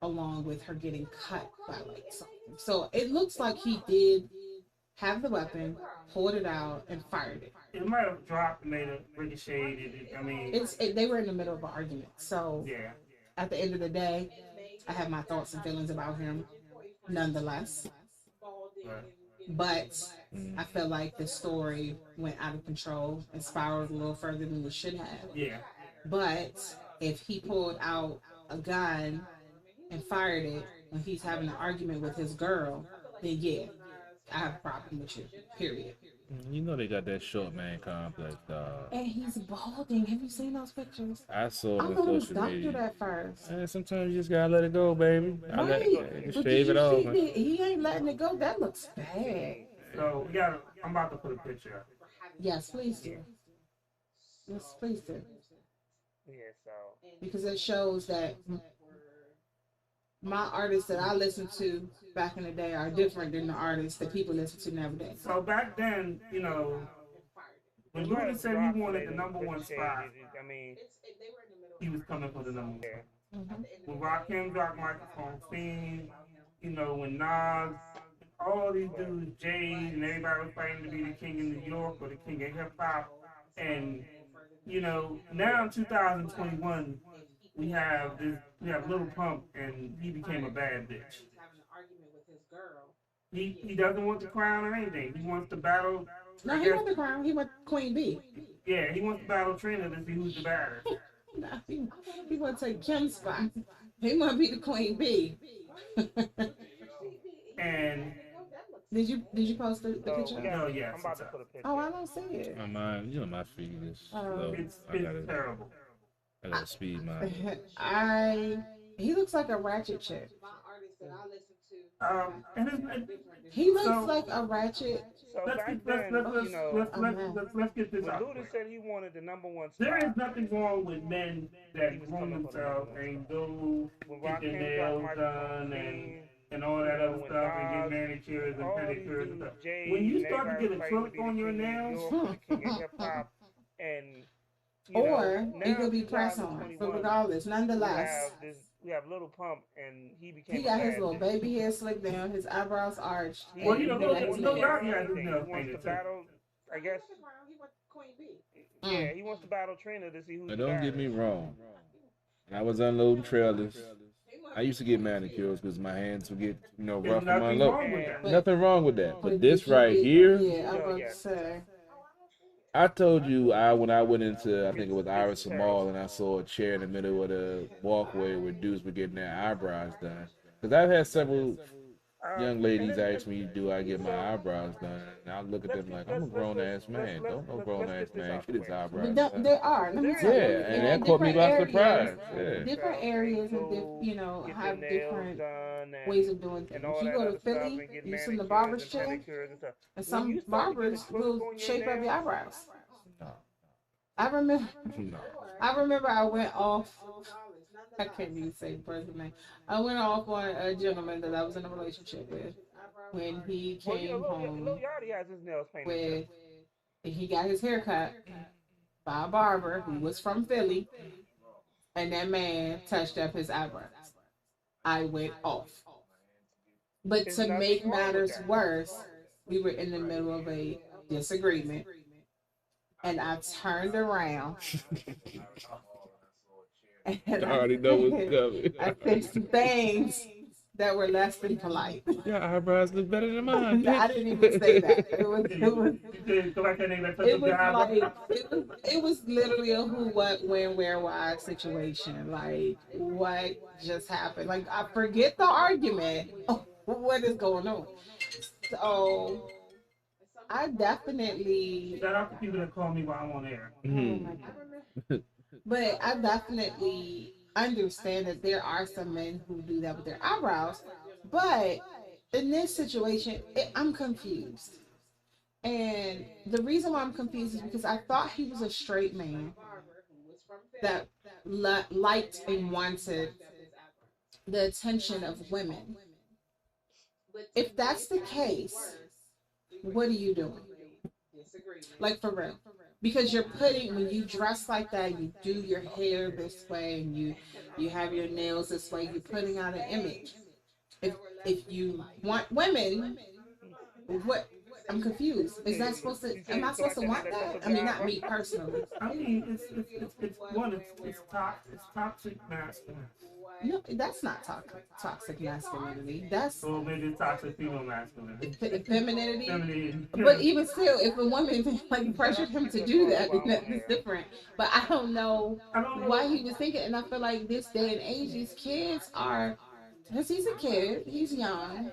along with her getting cut by like something. So it looks like he did have the weapon, pulled it out, and fired it. It might have dropped and made a ricocheted. I mean, They were in the middle of an argument. So yeah. at the end of the day, I have my thoughts and feelings about him nonetheless. Right. But I feel like the story went out of control and spiraled a little further than it should have. Yeah. But if he pulled out a gun and fired it when he's having an argument with his girl, then yeah, I have a problem with you. Period. You know they got that short man complex, dog. And he's balding. Have you seen those pictures? I saw I it on thought it was social doctored media. at first. And sometimes you just gotta let it go, baby. I let Right. just But shave did it you off. see Man. that he ain't letting it go? That looks bad. So we got. I'm about to put a picture up. Yes, please do. Yes, please do. Yeah, so Because it shows that my artists that I listened to back in the day are different than the artists that people listen to nowadays. So back then, you know, when Luda said he wanted the number one spot, I mean, he was coming for the number one. Mhm. When Rakim dropped Microphone Fiend, you know, when Nas, all these dudes, Jade, and everybody was fighting to be the king in New York or the king of hip hop. And, you know, now in 2021, we have Lil Pump, and he became a bad bitch. He doesn't want the crown or anything. He wants to battle. No, I he guess- want the crown. He want Queen B. Yeah, he wants to battle Trina to see who's the baddest. No, he want to take Kim's spot. He want to be the Queen B. And Did you post the so picture? No, yes, I'm about it's to up. put a picture. Oh, I don't see it. My mind, you know, my feed is Oh. slow. it's I gotta terrible. speed mine. He looks like a ratchet chick. And it's, He looks So- like a ratchet. So let's back get, then, let's you know, let's get this when out. Luda said he wanted the number one There spot, is nothing wrong with men that He was groom coming for the themselves number one and spot. go when get their Rakim nails dropped done Microphone and all that other when stuff and get Nas, manicures and all these pedicures and dudes, stuff. Jay, When you and start to everybody get a fighting to crook be the on your king of New nails, York, the king of hip hop, and you Or know, it now could be press on. 2021, But regardless, nonetheless, we have Little Pump, and he became he got a his bad little bitch. baby hair slicked down, his eyebrows arched. He, Well, and you know, he Lil- got his Lil nails. Yachty has his he nails wants painted to too. battle, I guess. Yeah, he wants to battle Trina to see who's But the don't get baddest. me wrong. When I was unloading trailers, I used to get manicures because my hands would get, rough There's from nothing unload. wrong with that. Nothing wrong with that. But But this did you right get- here, Yeah, I'm about Yeah. to say. I told you when I went into, I think it was Iris Mall, and I saw a chair in the middle of the walkway where dudes were getting their eyebrows done. Because I've had several young ladies ask me, do I get my eyebrows done? And I look at them like, I'm a grown ass man. Don't no grown ass man get his eyebrows But done. there are. Let me Yeah, tell you. and in that caught me by different surprise. areas- Yeah. Different areas and Get have their nails different done and, ways of doing things. and all If you that go to other stuff Philly, and get you sit in the manicures barber's and chair, pedicures and stuff. and When some you start to get a barbers crook will on your shape up your nails, eyebrows. No. I remember. No. I remember I went off. I can't even say the person's name. I went off on a gentleman that I was in a relationship with when he Well, you came know, Lil home Yachty has his nails painted. with. He got his hair cut by a barber who was from Philly, and that man touched up his eyebrows. I went off. But There's to nothing make wrong with matters that. worse, we were in the middle of a disagreement, and I turned around. And I already know what's coming. I said some things that were less than polite. Your eyebrows look better than mine. I didn't even say that. It was Go back there and let it was job. like it was literally a who, what, when, where, why situation. Like what just happened? Like I forget the argument. What is going on? So I definitely, Shout out to people that call me while I'm on air. but I definitely understand that there are some men who do that with their eyebrows. But in this situation, I'm confused. And the reason why I'm confused is because I thought he was a straight man that liked and wanted the attention of women. If that's the case, what are you doing? Like for real. Because you're putting, when you dress like that, you do your hair this way and you have your nails this way, you're putting out an image. If you want women, what I'm confused. Is that supposed to? Am I supposed to want that? I mean, not me personally. I mean, it's toxic masculine. No, that's not toxic masculinity. That's Or maybe it's toxic female masculinity. femininity. Femininity. But even still, if a woman like pressured him to do that, then that's different. But I don't know why he was thinking. And I feel like this day and age, these kids are, because he's a kid, he's young,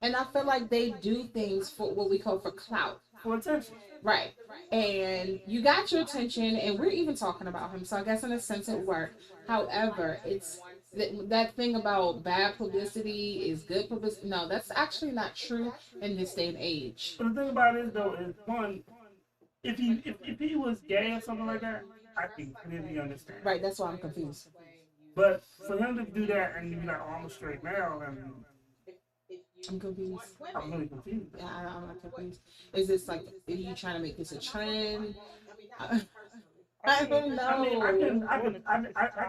and I feel like they do things for what we call for clout. For attention. Right. And you got your attention, and we're even talking about him. So I guess in a sense it worked. However, it's that thing about bad publicity is good publicity. No, that's actually not true in this day and age. But the thing about it though is one, if he was gay or something like that, I can clearly understand. Right, that's why I'm confused. But for him to do that and be like, oh, I'm a straight male, and I'm confused. I'm really confused. Yeah, I'm not confused. Is this like, are you trying to make this a trend? I don't know. I mean, I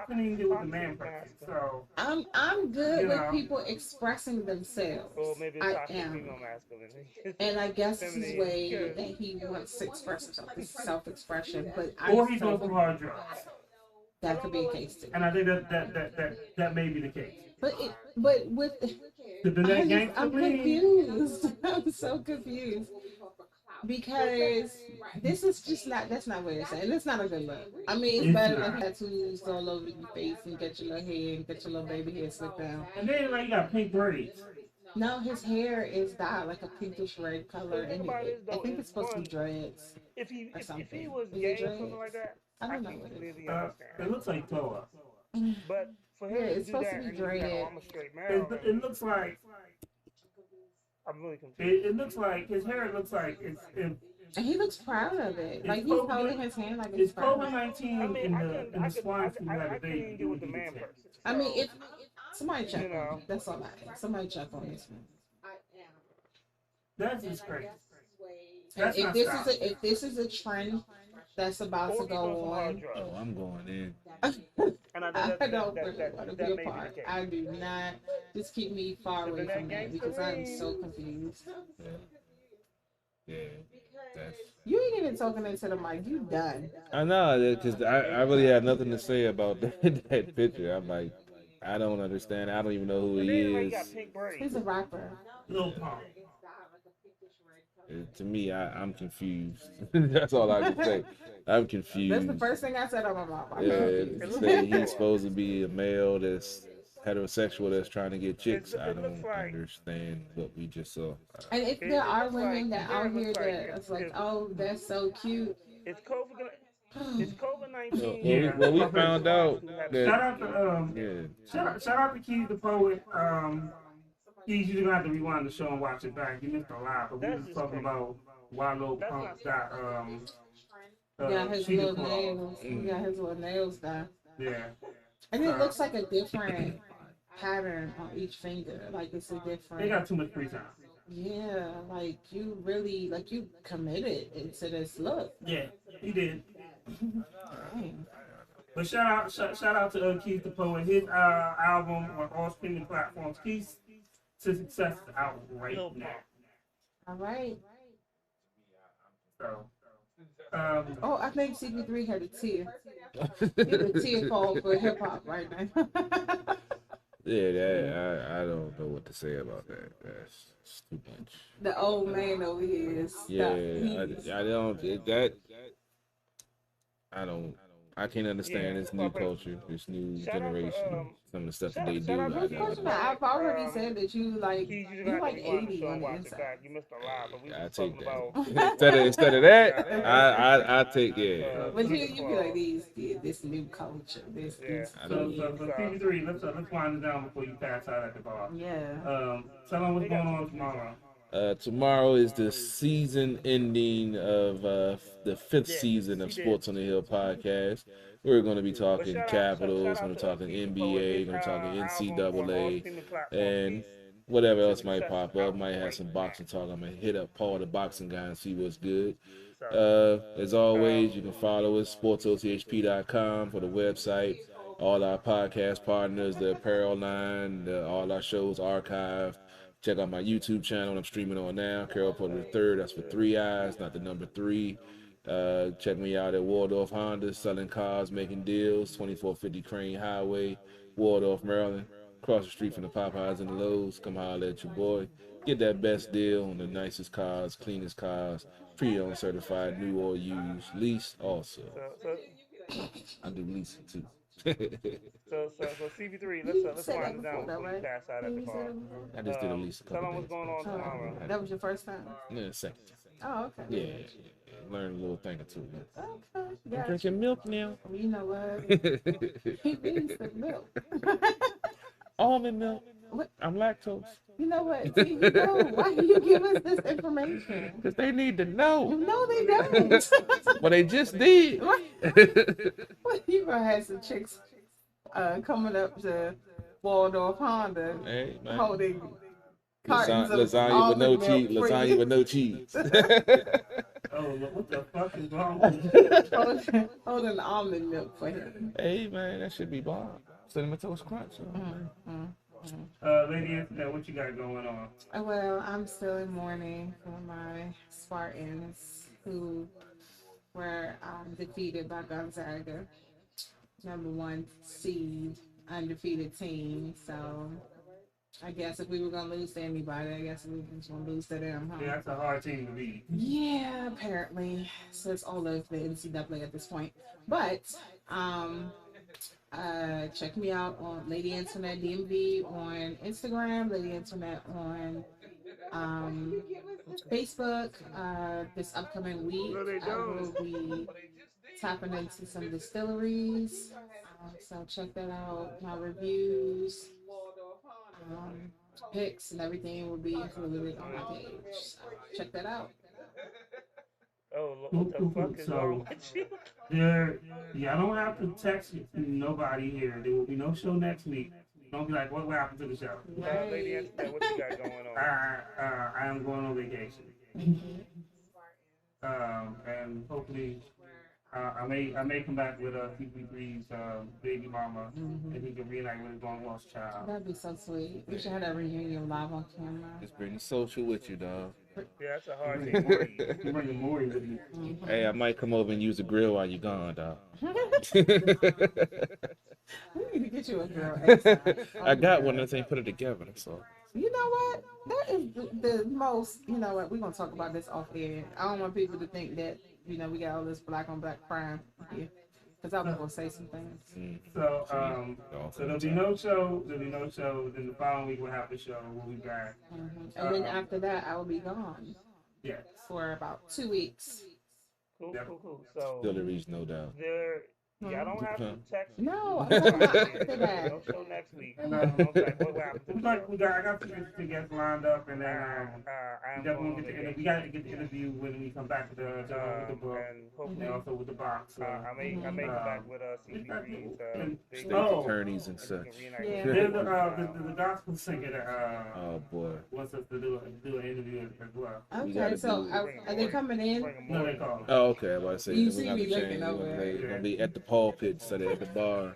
couldn't even get with the man person. So I'm good you with know. people expressing themselves. Or maybe it's I toxic am. female masculinity. And I guess this is way that he wants to express himself. This is self-expression. But or he's on some hard drugs. that could be a case too. And I think that may be the case. But with I'm confused. I'm so confused. Because this is just not, that's not what it's saying. It's not a good look. I mean, it's better than tattoos all over your face and get your little hair and get your little baby hair slicked down. And then like you got pink braids. No, his hair is dyed like a pinkish red color, and I think it's supposed to be dreads. If he something. was Is gay it or dreads? something like that, I don't know can what it is. completely It understand. looks like Toa. But for him Yeah, to it's do supposed that to be and he's like, dreaded. oh, I'm a straight male, It looks like I'm really confused. it looks like his hair looks like it's And he looks proud of it. Like he's COVID- holding his hand like he's it's proud. COVID-19 in the swine flu had a I baby. couldn't get with the man person. I mean, if somebody check You on know. him, that's all I ask. Somebody check on this man. That's just crazy. And That's if not this style. if this is a trend that's about to go on, Oh, I'm going in. And I I that, don't that, really that, want to that be may a be part. the case. I do not. Just keep me far away from that because I'm so confused. Yeah, that's. You ain't even talking into the mic. You done. I know, because I really had nothing to say about that picture. I'm like, I don't understand. I don't even know who And he then like, you is. got pink braids. He's a rapper. Lil Pump. To me, I'm confused. That's all I can say. I'm confused. That's the first thing I said on my mouth. I'm Yeah, confused. to say he's supposed to be a male that's heterosexual that's trying to get chicks. It I don't looks like- understand what we just saw. And if It there are looks women like- that out it here looks like that it's like, oh, that's so cute. It's COVID. It's COVID-19. Well, Yeah. we found out Shout that out to yeah, shout out to Keys the Poet. Keys, you're gonna have to rewind the show and watch it back. You missed a lot, but we That's was just talking crazy. about why Lil That's Pump not got Yeah, his cheetah little claws. nails. He got his little nails done. Yeah. And it looks like a different pattern on each finger. Like it's a different. They got too much free time. Yeah, like you really, like you committed into this look. Yeah, he did. Dang. But shout out to Keith the Poet. His album on all streaming platforms. Keith to Success is out right now. All right. So, Oh, I think CP3 had a tear. He had a tear fall for hip hop right now. yeah, that I don't know what to say about that. That's too much. The old man over here is Yeah, stuck. I don't I can't understand Yeah, this new culture, this new shout out to, generation, some of the stuff that they do. shout out I to- Of don't course know. not. I've already said that you like Keys, you you got like to rewind the 80 show on and the watch it inside. back. You missed a lot, but we I was take talking that. about. instead of that, I take yeah. But you be like this new culture, this. I so don't. CP3, let's wind it down before you pass out at the bar. Yeah. Tell them what's going on tomorrow. Tomorrow is the season ending of the fifth season of Sports on the Hill podcast. We're going to be talking Capitals, going to be talking NBA, going to be talking NCAA, and whatever else might pop up. Might have some boxing talk. I'm going to hit up Paul, the boxing guy, and see what's good. As always, you can follow us, sportsothp.com for the website. All our podcast partners, the apparel line, all our shows archived. Check out my YouTube channel. I'm streaming on now. Carol Porter the Third. That's for 3 eyes, not the number 3. Check me out at Waldorf Honda, selling cars, making deals. 2450 Crane Highway, Waldorf, Maryland. Across the street from the Popeyes and the Lowe's. Come holler at your boy. Get that best deal on the nicest cars, cleanest cars, pre-owned, certified, new or used, lease also. I do leasing too. So CP3, let's wind it down before you pass out at the bar. I just did a lease a Tell couple them what's days going on ago. tomorrow. That was your first time? Yeah, second. Oh, okay. Yeah. Learn a little thing or two. Yeah. Okay. I'm Gotcha. drinking milk now. Well, you know what? He needs some milk. Almond milk. What? I'm lactose. You know what? See, you know, why do you give us this information? Because they need to know. No, they don't. But they just did. Well, you gonna have some chicks coming up to Waldorf Honda Hey, man. holding cartons of Lasagna with no almond cheese. milk for Lasagna you. with no cheese. Oh, what the fuck is wrong with you? holding almond milk for him. Hey, man, that should be bomb. Cinnamon Toast Crunch. Lady Antoinette, what you got going on? Well, I'm still in mourning for my Spartans who were defeated by Gonzaga, #1 seed, undefeated team. So I guess if we were gonna lose to anybody, I guess we were just gonna lose to them, huh? Yeah, that's a hard team to beat. Yeah, apparently. So it's all of the NCAA at this point. But check me out on Lady Antoinette DMV on Instagram, Lady Antoinette on Facebook. This upcoming week, I will be tapping into some distilleries. So check that out. My reviews, pics, and everything will be included on my page. So check that out. Oh, what the fuck is wrong with you? I don't have to text nobody here. There will be no show next week. Don't be like, what happened to the show? Lady Antoinette, what you got going on? I am going on vacation. And hopefully, I may come back with CP3's baby mama, and he can reunite with his long lost child. That'd be so sweet. We should have that reunion live on camera. Just bring the social with you, dog. Yeah, that's a hard thing. You bring the Maury with you. Hey, I might come over and use the grill while you're gone, dog. We need to get you a girl. ASAP. I got one. I think put it together. So You know what? That is the most, you know what? We're going to talk about this off air. I don't want people to think that, you know, we got all this black on black crime here. Because I was going to say some things. So there'll be no show. Then the following week we'll have the show. We'll be back. And then after that, I will be gone. Yes. For about 2 weeks. Cool. So deliveries, no doubt. Y'all don't have to text. No, I'm not after that. No show next week. I got some guests lined up, and then we got to get the interview when we come back with the book, and hopefully also with the box. I may come back with CP3's state attorneys and such. Yeah. There's the gospel singer Oh boy. wants us to do an interview as well. Okay, so are they coming in? No, they call. Oh, okay. I was about to say You we're see gonna me have to looking change. over We're there. gonna be at the pulpit instead of at the bar.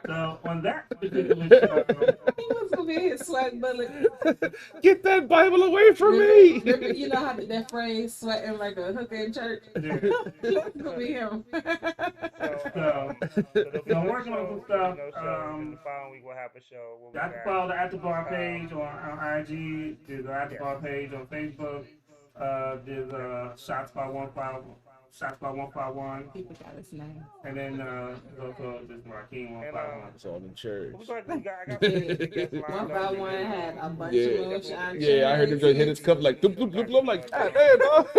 So on that particular show, He was going to be his sweat bullet. Get that Bible away from me. You know how that phrase, sweating like a hooker in church? It's going to be him. so I'm working on some stuff. The following week we'll have a show. You have to follow the At the Bar page on IG. There's the At the Bar page on Facebook. There's Shots by 151. He forgot his name. And then there's also just Raheem 151. It's all in church. 151 had a bunch of moonshine. Yeah, I heard him just hit his cup like, doop, doop, doop, doop. I'm like, God damn, dog.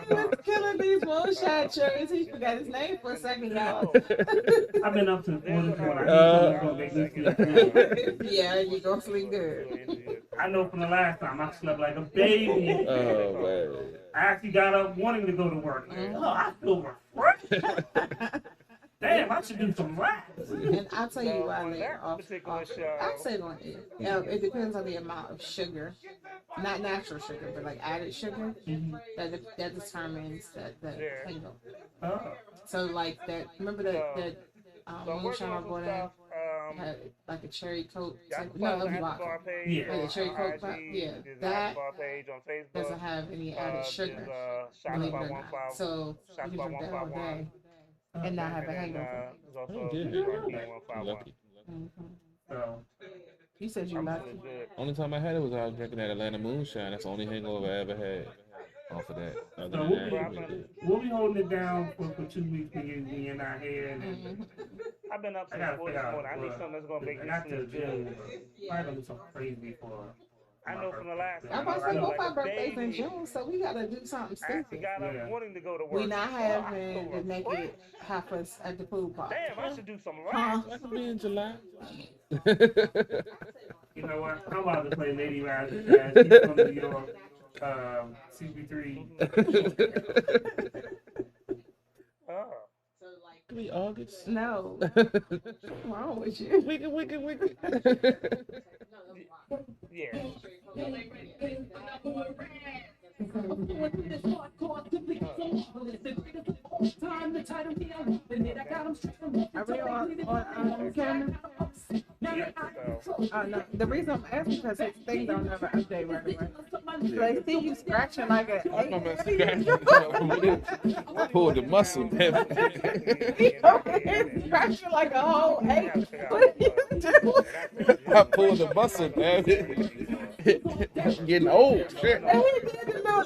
He was killing these moonshine cherries. He forgot his name for a second, y'all. I've been up since 4 this morning. Yeah, you gonna sleep good. I know from the last time I slept like a baby. Oh, man. I actually got up wanting to go to work. Oh, I feel refreshed. Damn, I should do some laps. And I'll tell you why later off. I say on it. Yeah, it depends on the amount of sugar, not natural sugar, but like added sugar. That determines the tingle. Oh. So like that. Remember that moonshine I brought in? had like a cherry coke. y'all Type, can no, follow it the was After Bar vodka. page Yeah. Like on a cherry coke. IG. Yeah, There's an that After Bar page on Facebook. doesn't have any added sugar. There's Shots Believe it by or not. 15. So Shots you by can drink that all 151. day and not have a And then hangover. there's also Oh, good. Martini 151. Lucky. Mhm. So, You said you I'm lucky. feeling good. Only time I had it was I was drinking that Atlanta Moonshine. That's the only hangover I ever had off of that. Other So than we'll that, be- it was good. we'll be holding it down for 2 weeks. Me and I here. And Mhm. I've been up I since gotta 4 figure this out. morning. I need something that's gonna make I me got to sleep the gym. good. Probably gonna do something crazy for. I know from the last I'm time. about to I say was both like our a birthdays in baby. June, so we gotta do something I actually stupid. got up Yeah. wanting to go to work. We not Oh, having the October naked first? heifers at the food party. Damn, I should do some Huh? laps. That could be in July. You know what? I'm about to play Lady Rise. She's from New York. CP3. Oh. Could be August. No. What's wrong with you? Wicked. Yeah. Are we on camera? So, Oh no. The reason I'm asking because his thing don't never update right away. So they see you scratching like a I'm not eight. scratching. I pulled the muscle, man. He's scratching like a whole eight. What are you doing? I pulled the muscle, man. I'm getting old. Shit. And he did a little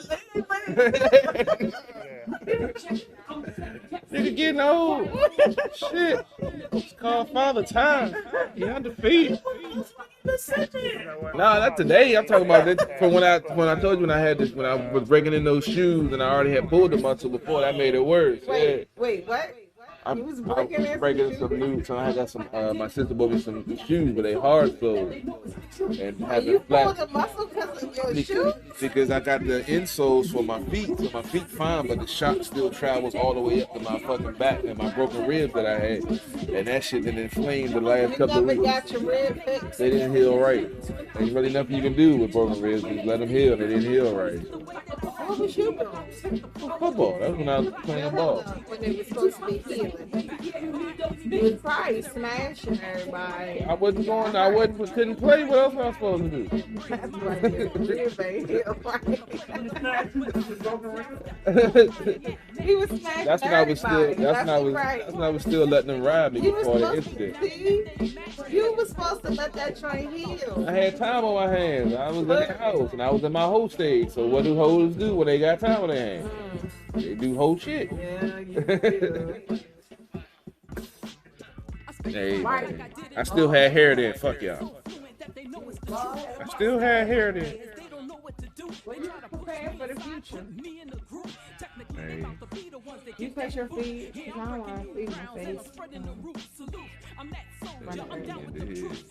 Nigga getting old. Shit. It's called Father Time. He undefeated. No, not today. I'm talking about that from when I told you when I had this when I was breaking in those shoes and I already had pulled the muscle before. That made it worse. Yeah. Wait, what? I You was was breaking in breaking some some new. So I got some. My sister bought me some shoes, but they hard soles and And having you flat. pulled a muscle because of your shoe? Because I got the insoles for my feet, so my feet fine, but the shock still travels all the way up to my fucking back and my broken ribs that I had, and that shit been inflamed the last You couple of never weeks. got your rib fixed? They didn't heal right. Ain't really nothing you can do with broken ribs. Just let them heal. They didn't heal right. What was you doing? Football. That was when I was playing ball. When they were supposed to be healing. You was probably smashing everybody. I wasn't going. Couldn't play. What else was I supposed to do? That's why your rib ain't healed right. He was smashing That's when I was still. everybody. That's when I was still letting them ride me You was before the supposed to incident. see, you was supposed to let that joint heal. I had time on my hands. I was in the house and I was in my whole stage. So what do hoes do when they got time on their hands? They do whole shit. Yeah, you do. Hey, man. I still had hair then. Fuck y'all. I still had hair then. Well, you preparing for the future. Hey. You touch your feet. 'Cause I don't want to see my face. Yeah, it is.